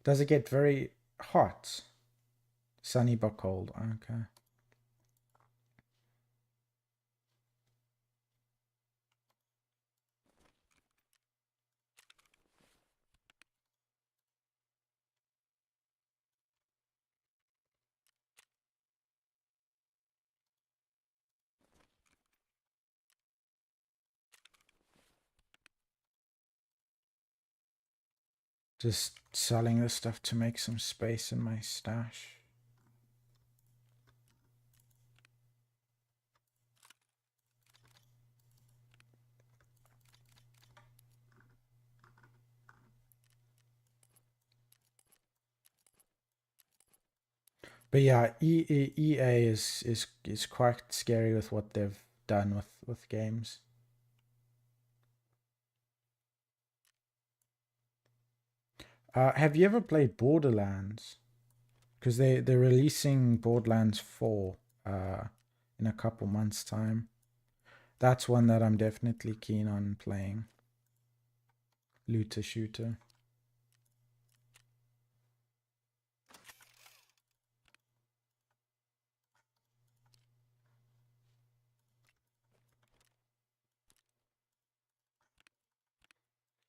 Does it get very hot? Sunny but cold. Okay. Just selling this stuff to make some space in my stash. But yeah, EA is quite scary with what they've done with games. Have you ever played Borderlands? Because they're releasing Borderlands 4 in a couple months' time. That's one that I'm definitely keen on playing. Looter shooter.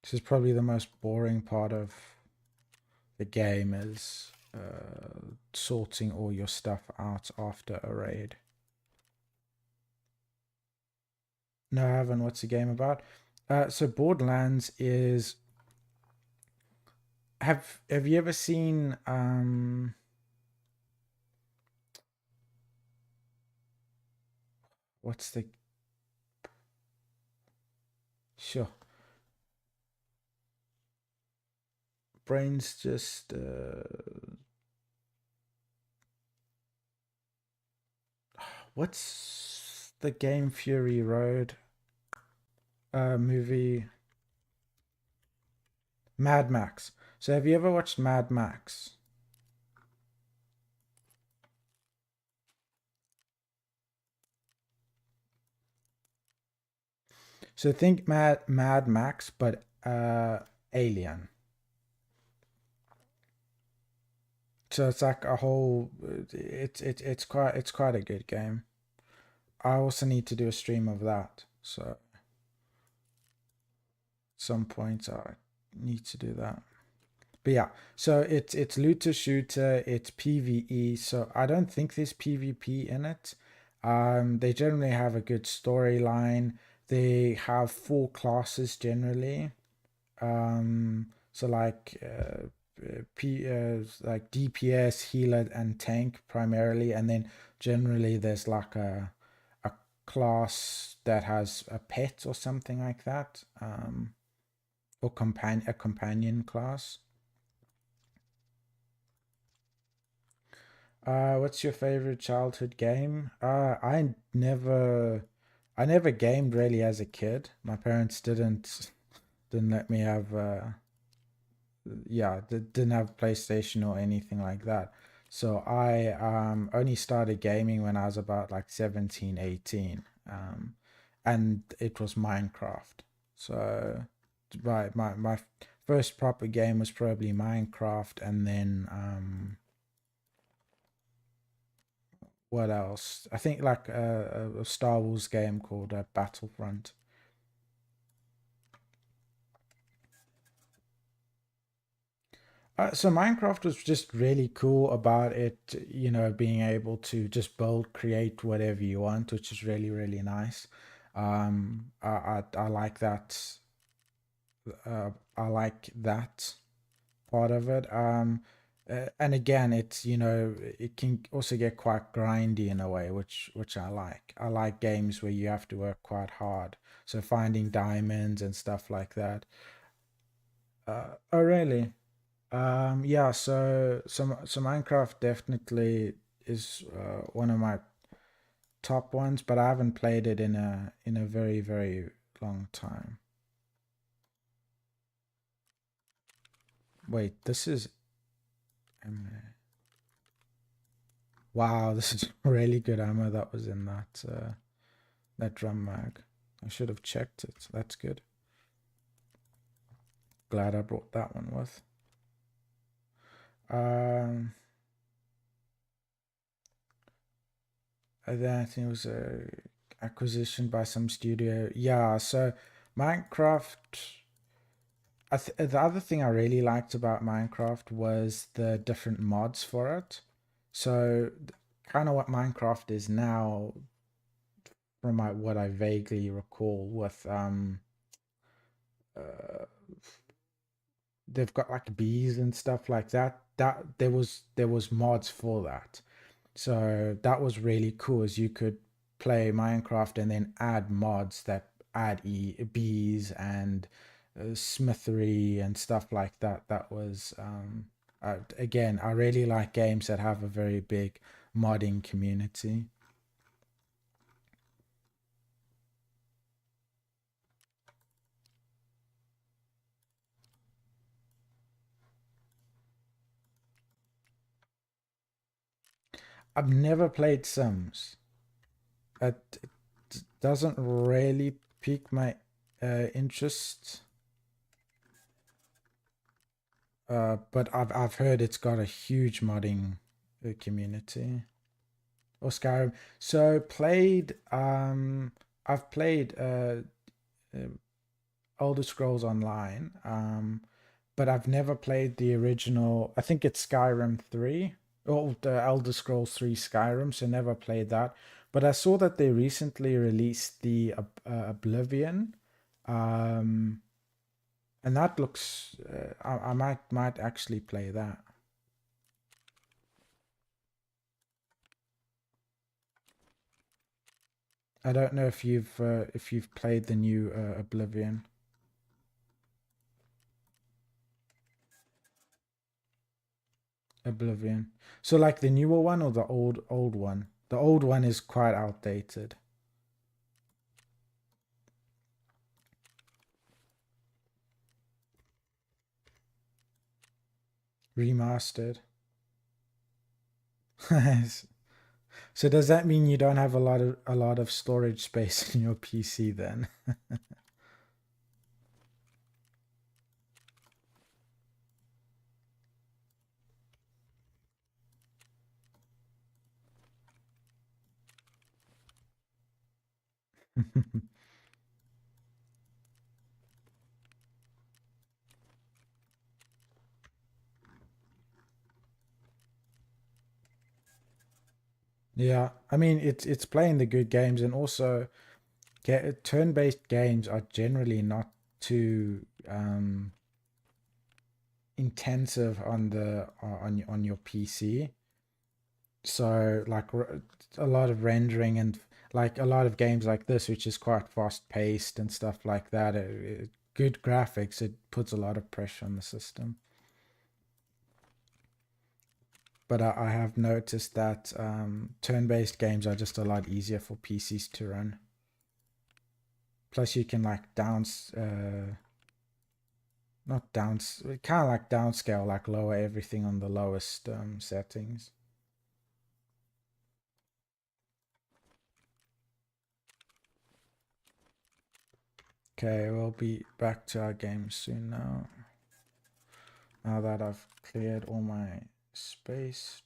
This is probably the most boring part of the game, is sorting all your stuff out after a raid. No, I haven't. What's the game about? So Borderlands is. Have you ever seen what's the sure brains just what's the game Fury Road movie? Mad Max. So have you ever watched Mad Max? So think Mad Max, but alien. So it's like a whole. It's quite a good game. I also need to do a stream of that. So some point I need to do that. But yeah, so it's looter shooter, it's PVE. So I don't think there's PvP in it. They generally have a good storyline. They have 4 classes generally. So like like DPS, healer, and tank primarily, and then generally there's like a class that has a pet or something like that, or a companion class. What's your favorite childhood game? I never gamed really as a kid. My parents didn't let me have yeah, didn't have PlayStation or anything like that. So I only started gaming when I was about like 17, 18. And it was Minecraft. So my first proper game was probably Minecraft, and then what else? I think like a Star Wars game called Battlefront. So Minecraft was just really cool about it, being able to just build, create whatever you want, which is really, really nice. I like that. I like that part of it. And again, it's it can also get quite grindy in a way, which I like. I like games where you have to work quite hard, so finding diamonds and stuff like that. Oh, really? Yeah, so Minecraft definitely is one of my top ones, but I haven't played it in a very, very long time. Wait, this is wow, this is really good ammo that was in that drum mag. I should have checked it. That's good. Glad I brought that one with. I think it was a acquisition by some studio. Yeah, so Minecraft. The other thing I really liked about Minecraft was the different mods for it. So, kind of what Minecraft is now, from what I vaguely recall, with uh, they've got like bees and stuff like that. That there was mods for that. So that was really cool, as you could play Minecraft and then add mods that add bees and smithery and stuff like that. That was again, I really like games that have a very big modding community. I've never played Sims. It doesn't really pique my interest. But I've heard it's got a huge modding community. Or Skyrim. So played I've played Elder Scrolls Online. But I've never played the original. I think it's Skyrim 3 or the Elder Scrolls 3 Skyrim, so never played that. But I saw that they recently released the Oblivion. Um and that looks I might actually play that. I don't know if you've played the new Oblivion. Oblivion. So like the newer one or the old one? The old one is quite outdated. Remastered. So does that mean you don't have a lot of storage space in your PC then? Yeah, I mean it's playing the good games, and also turn-based games are generally not too intensive on the on your PC. So like a lot of rendering and like a lot of games like this, which is quite fast paced and stuff like that. Good graphics, it puts a lot of pressure on the system. But I have noticed that turn-based games are just a lot easier for PCs to run. Plus, you can like not kind of like downscale, like lower everything on the lowest settings. Okay, we'll be back to our game soon now. Now that I've cleared all my space.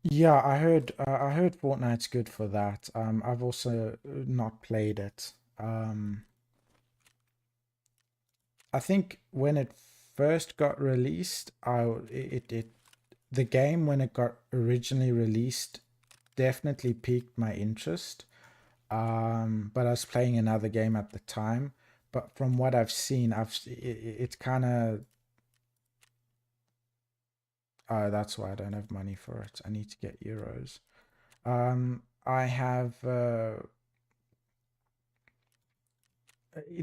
Yeah, I heard Fortnite's good for that. I've also not played it. I think when it first got released, the game when it got originally released definitely piqued my interest. But I was playing another game at the time. But from what I've seen, it's kind of that's why I don't have money for it. I need to get euros. I have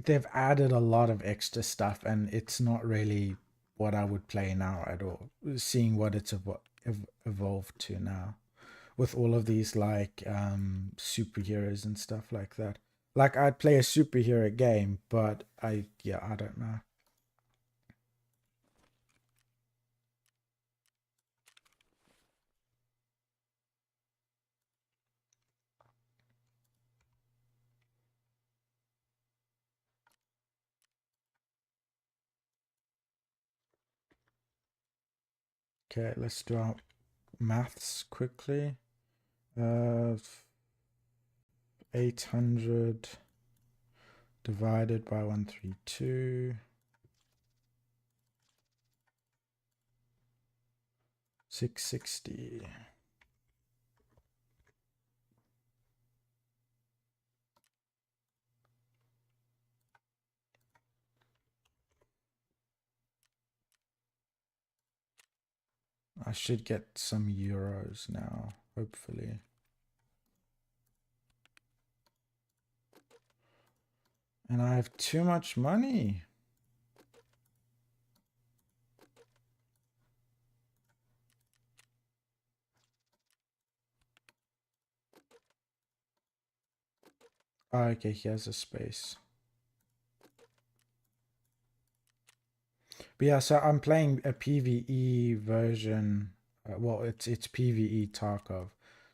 they've added a lot of extra stuff, and it's not really what I would play now at all. Seeing what it's evolved to now, with all of these like superheroes and stuff like that. Like I'd play a superhero game, but I don't know. Okay, let's do our maths quickly. 800 divided by 132. 660. I should get some euros now, hopefully. And I have too much money. Oh, okay, here's a space. But yeah, so I'm playing a PVE version. Well, it's PVE Tarkov,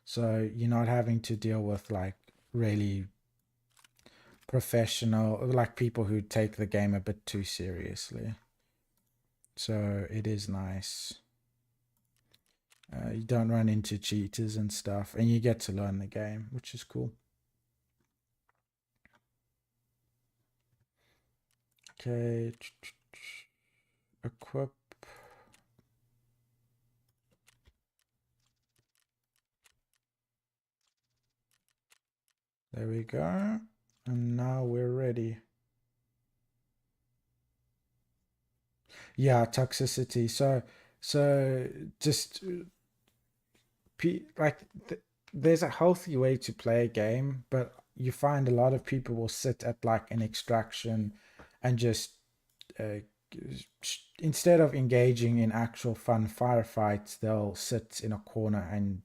so you're not having to deal with like really professional, like people who take the game a bit too seriously. So it is nice. You don't run into cheaters and stuff, and you get to learn the game, which is cool. Okay, equip. There we go. And now we're ready. Yeah, toxicity. So just like there's a healthy way to play a game, but you find a lot of people will sit at like an extraction and just uh, instead of engaging in actual fun firefights, they'll sit in a corner and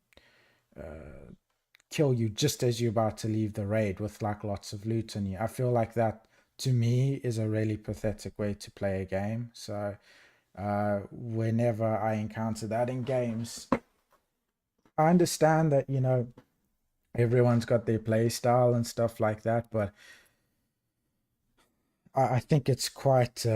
kill you just as you're about to leave the raid with like lots of loot on you. I feel like that to me is a really pathetic way to play a game. So whenever I encounter that in games, I understand that, you know, everyone's got their play style and stuff like that, but I think it's quite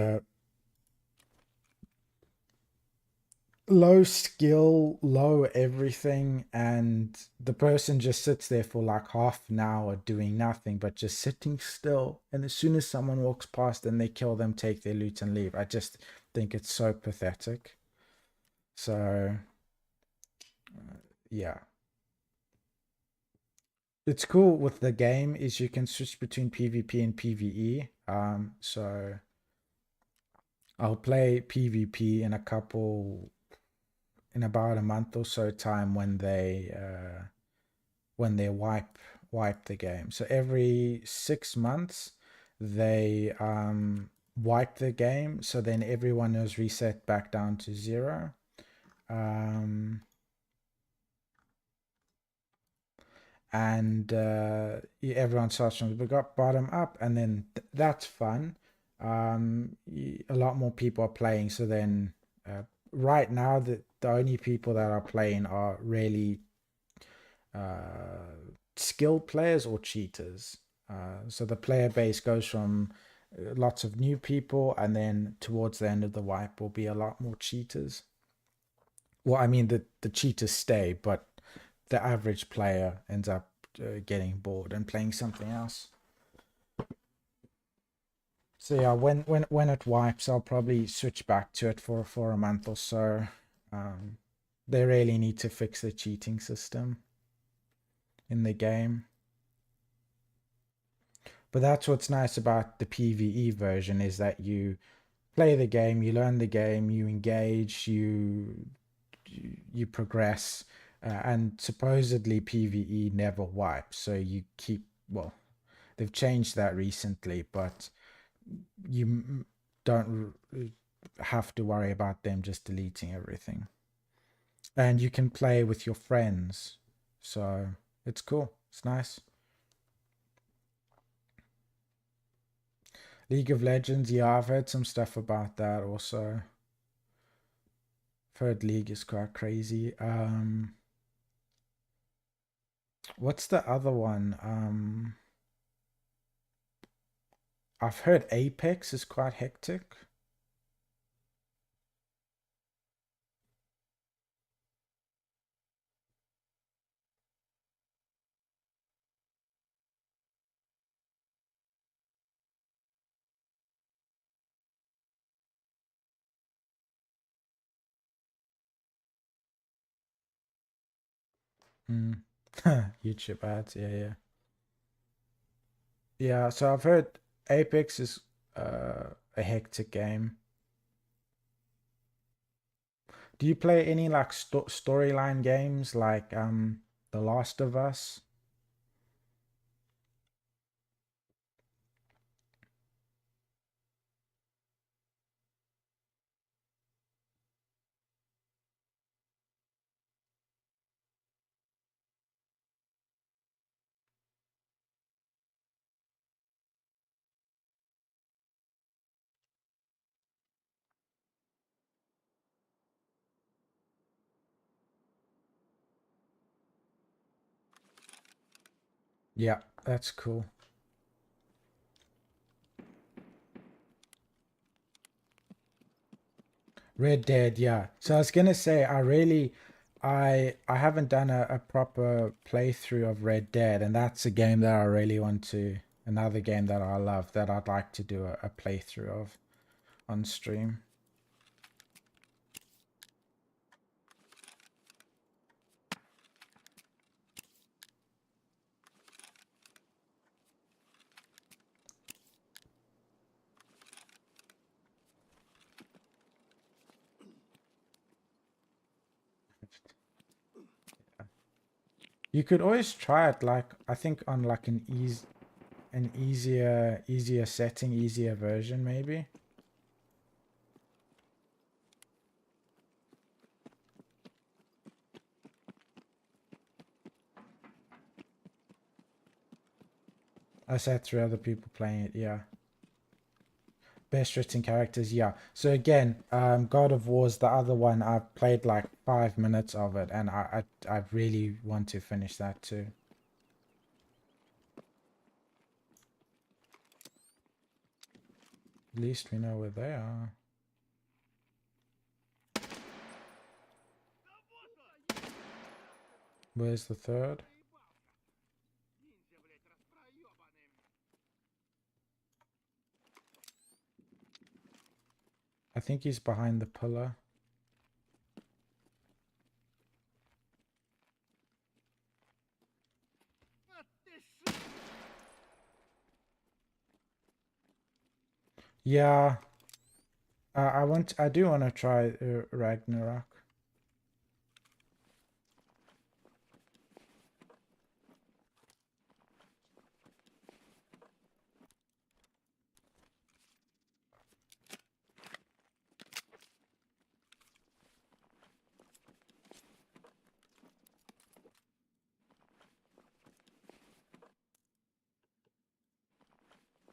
low skill, low everything, and the person just sits there for like half an hour doing nothing but just sitting still. And as soon as someone walks past and they kill them, take their loot and leave. I just think it's so pathetic. So, yeah. It's cool with the game is you can switch between PvP and PvE. So I'll play PvP in about a month or so time when they wipe the game. So every 6 months they wipe the game. So then everyone is reset back down to zero. Um, and everyone starts from the bottom up, and then that's fun. A lot more people are playing, so then right now the only people that are playing are really skilled players or cheaters. So the player base goes from lots of new people, and then towards the end of the wipe will be a lot more cheaters. Well, I mean the cheaters stay, but the average player ends up getting bored and playing something else. So yeah, when it wipes, I'll probably switch back to it for a month or so. Um, they really need to fix the cheating system in the game. But that's what's nice about the PvE version is that you play the game, you learn the game, you engage, you progress, and supposedly PvE never wipes. So you keep well, they've changed that recently, but you don't have to worry about them just deleting everything, and you can play with your friends. So it's cool. It's nice. League of Legends, yeah, I've heard some stuff about that also. I've heard League is quite crazy. What's the other one? I've heard Apex is quite hectic. Mm. YouTube ads, yeah, yeah. Yeah, so I've heard Apex is a hectic game. Do you play any like storyline games like The Last of Us? Yeah, that's cool. Red Dead, yeah. So I was gonna say I haven't done a proper playthrough of Red Dead, and that's a game that I really want to, another game that I love that I'd like to do a playthrough of on stream. You could always try it, like I think on like an easier setting, easier version maybe. I sat through other people playing it, yeah. Best written characters, yeah. So again, God of War's the other one. I've played like 5 minutes of it, and I really want to finish that too. At least we know where they are. Where's the third? I think he's behind the pillar. Yeah, I do want to try Ragnarok.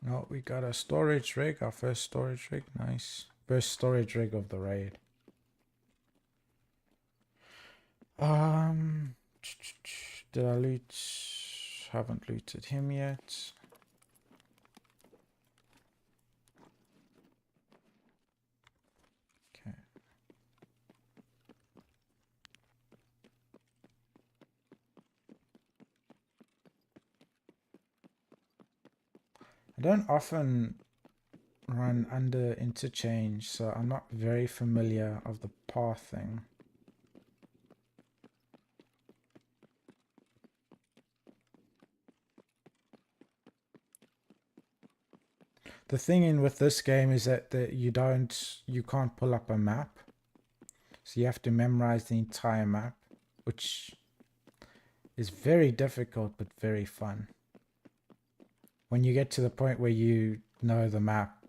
No, we got a storage rig, our first storage rig. Nice. First storage rig of the raid. Did I loot? Haven't looted him yet. Okay. I don't often run under interchange, so I'm not very familiar of the pathing. The thing in with this game is that you can't pull up a map, so you have to memorize the entire map, which is very difficult but very fun. When you get to the point where you know the map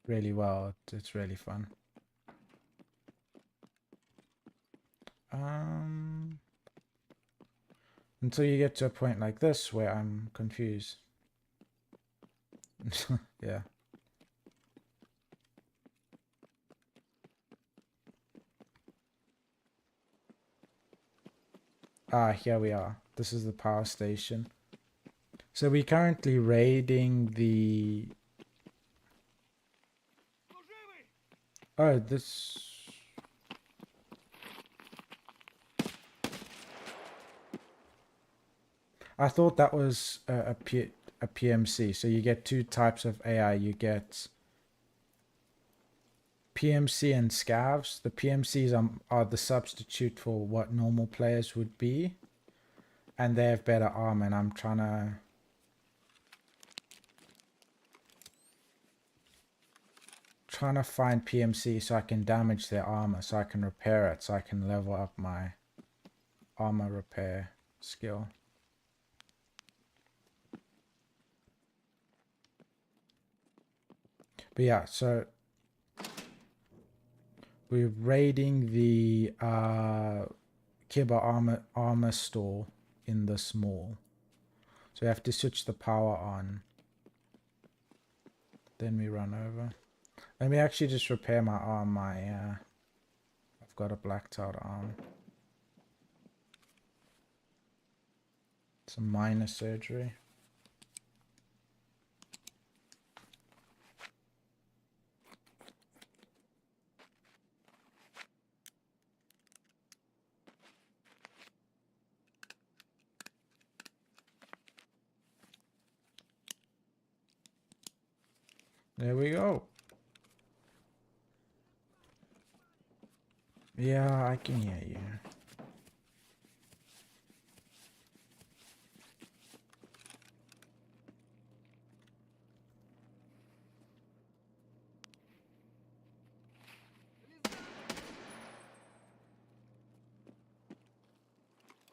really well, it's really fun. Until you get to a point like this where I'm confused. Yeah. Ah, here we are. This is the power station. So we're currently raiding the... Oh, this... I thought that was a PMC. So you get two types of AI. You get PMC and scavs. The PMCs are the substitute for what normal players would be. And they have better armor, and I'm trying to find PMC so I can damage their armor, so I can repair it, so I can level up my armor repair skill. But yeah, so we're raiding the KIBA armor store in this mall. So we have to switch the power on. Then we run over. Let me actually just repair my arm. I've got a blacked out arm. It's a minor surgery. There we go. Yeah, I can hear you.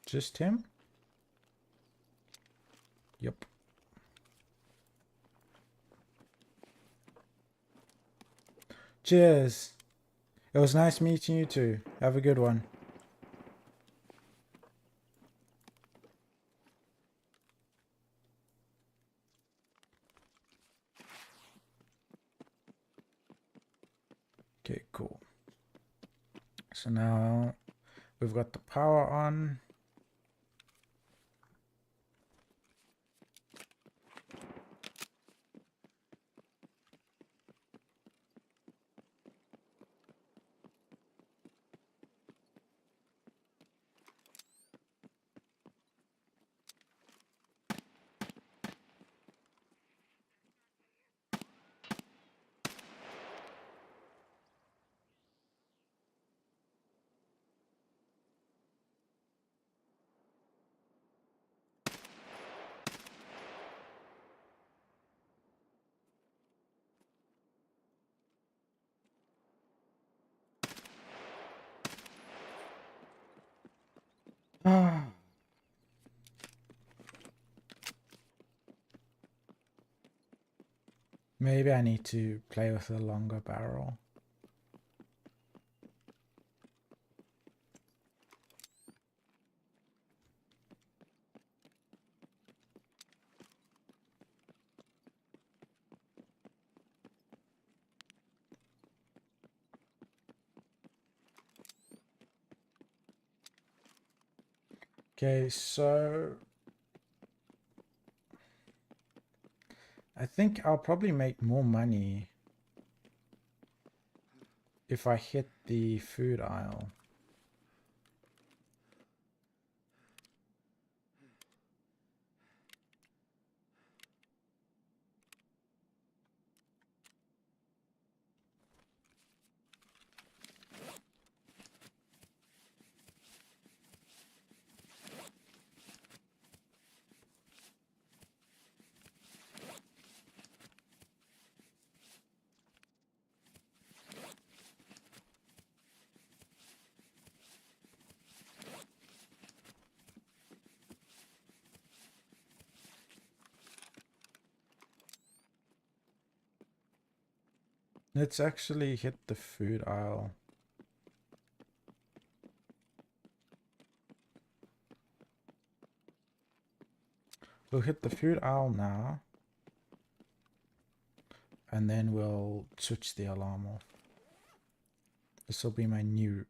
Just him? Yep. Cheers. It was nice meeting you too. Have a good one. Okay, cool. So now we've got the power on. Maybe I need to play with a longer barrel. Okay, so I think I'll probably make more money if I hit the food aisle. Let's actually hit the food aisle. We'll hit the food aisle now. And then we'll switch the alarm off. This will be my new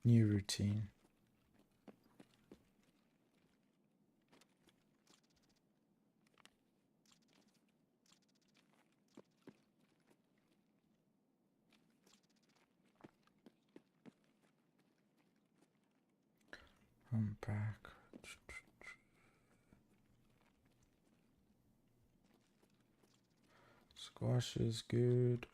routine. I'm back. Squash is good.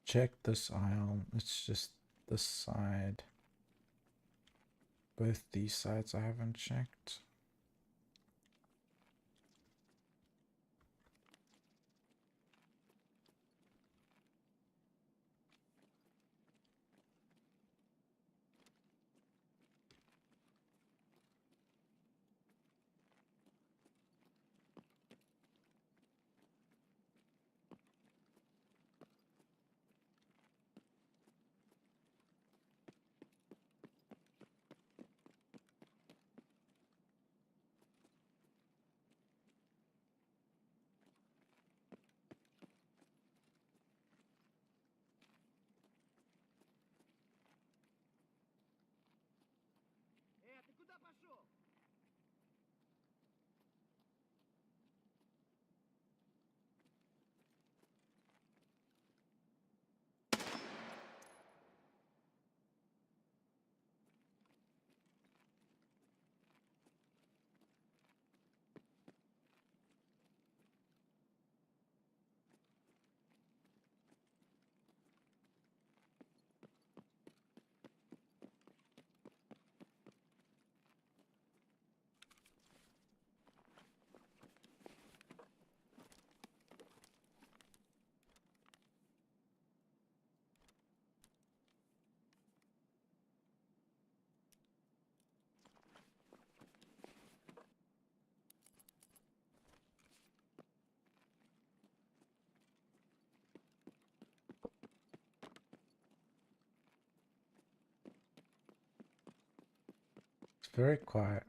check this aisle. It's just this side. Both these sides I haven't checked. It's very quiet.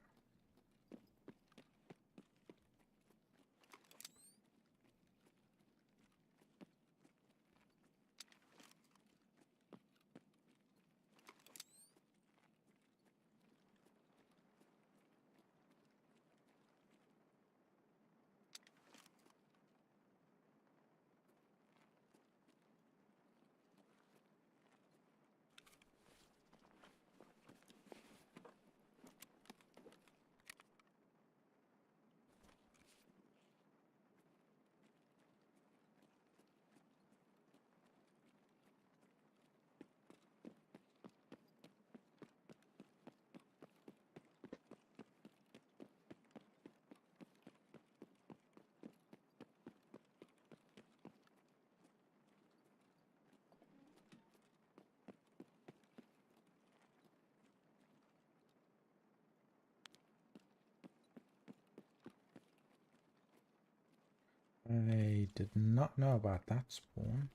I did not know about that spawn.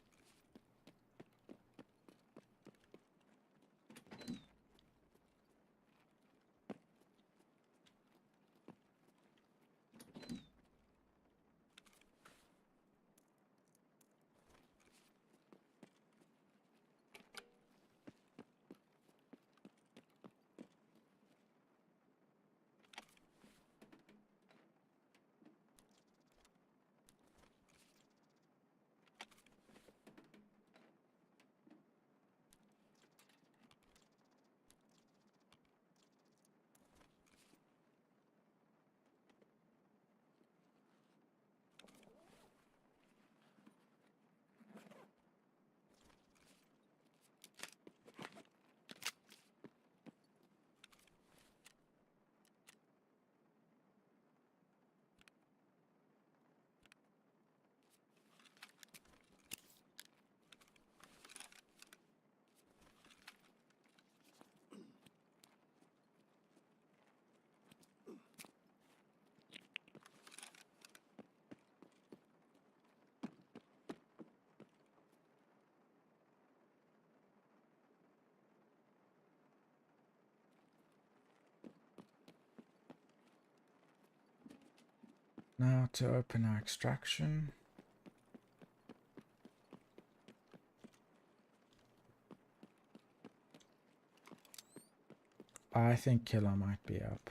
Now to open our extraction. I think Killer might be up.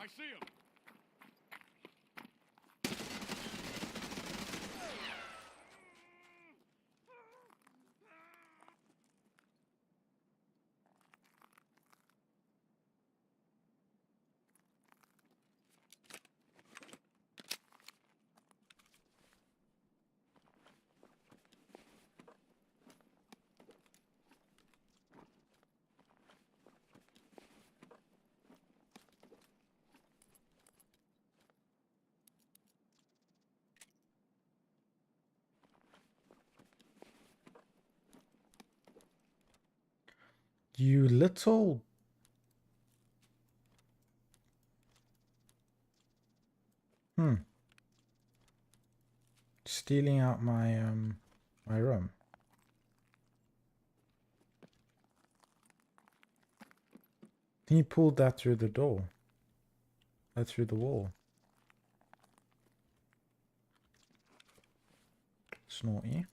I see him. You little... Stealing out my my room. He pulled that through the door. Through the wall. Snorty.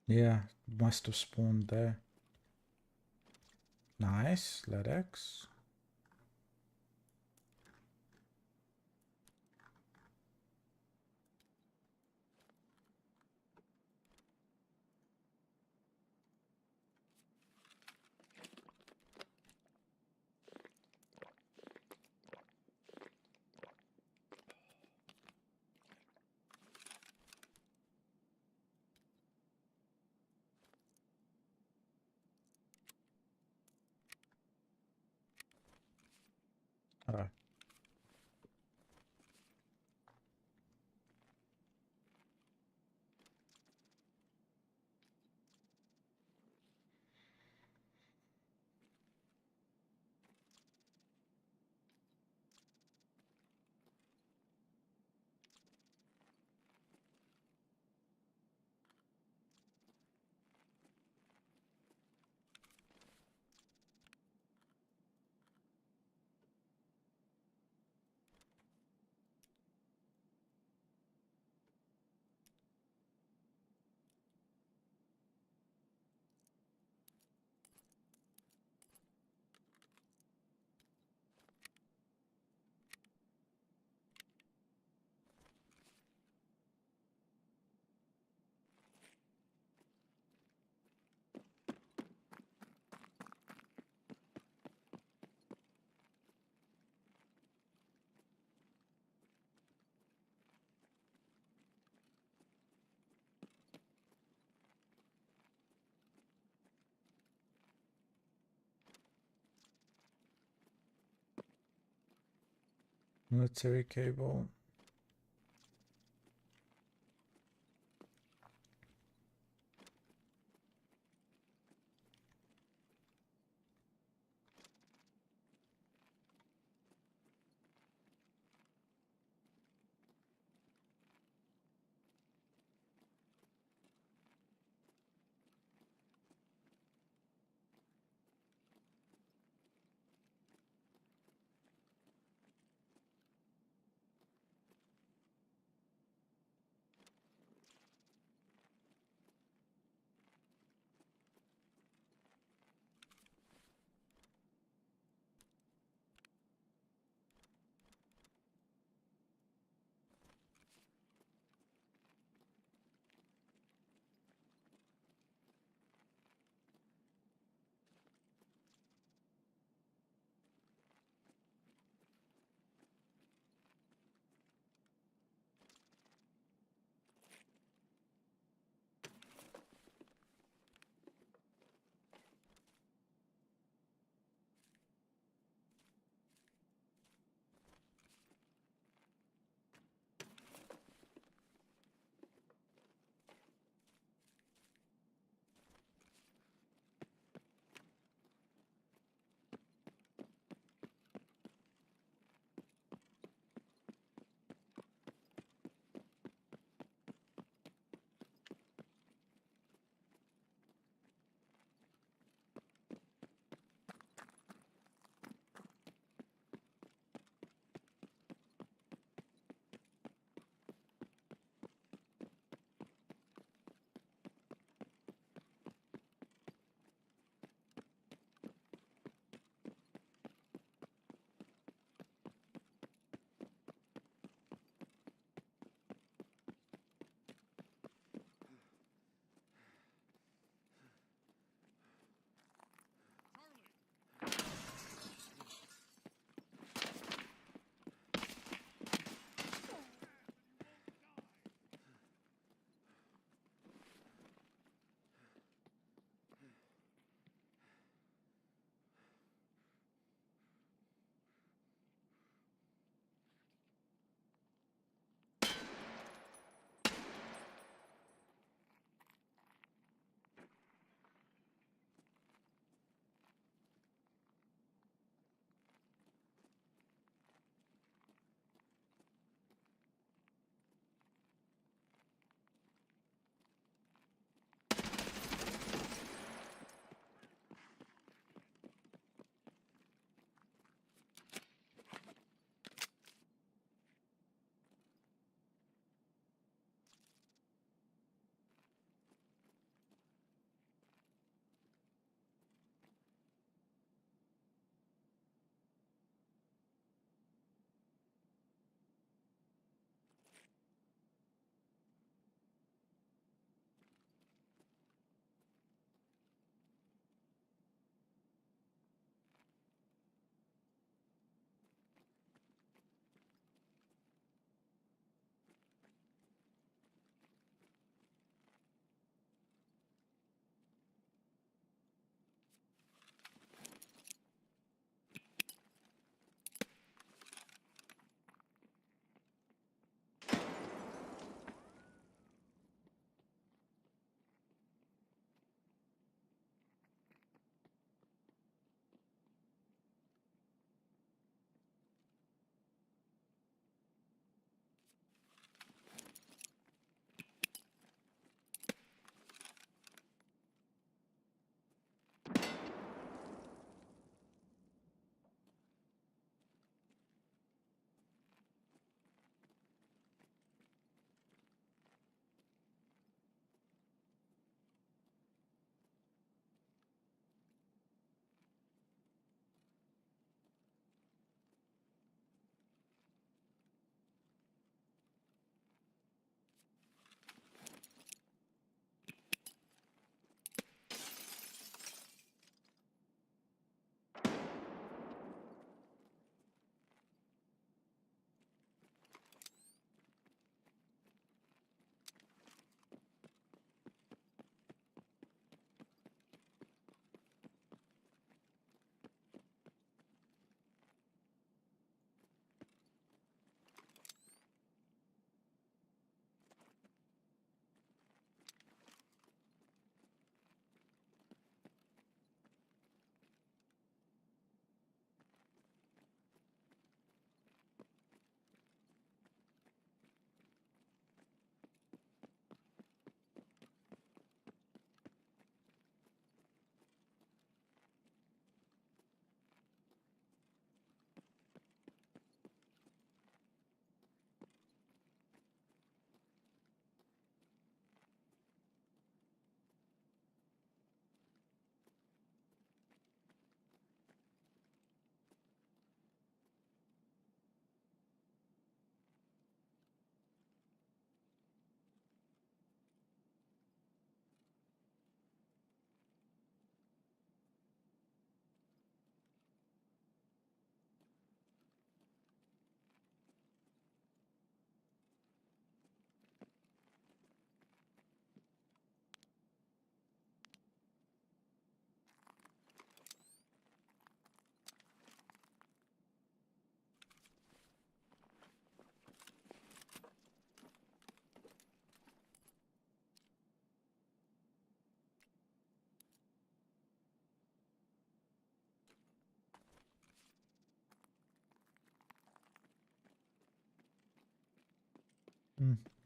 Yeah, must have spawned there. Nice, LEDX. Oh. Military cable.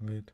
Wait.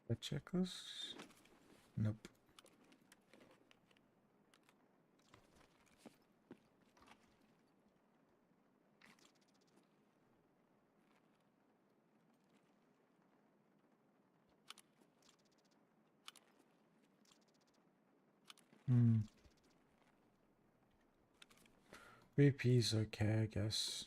Let's check this. Nope. VP's okay, I guess.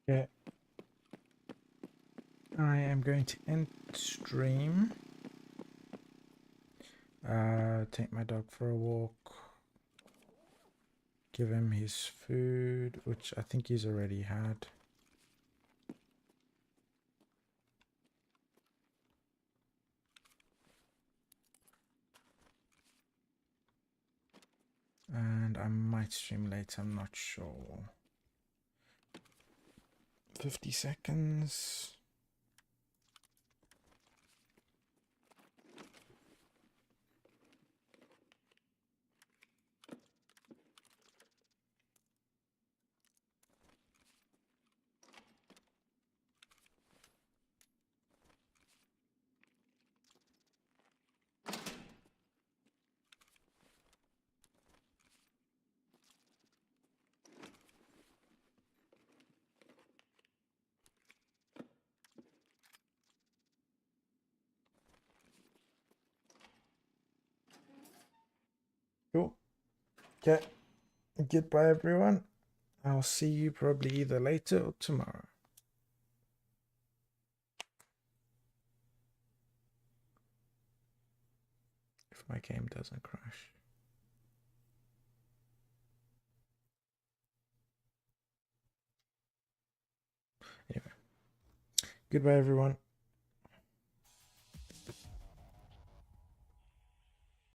Yeah. I am going to end stream. Take my dog for a walk. Give him his food, which I think he's already had. And I might stream later, I'm not sure. 50 seconds. Okay. Goodbye, everyone. I'll see you probably either later or tomorrow. If my game doesn't crash. Anyway. Goodbye, everyone.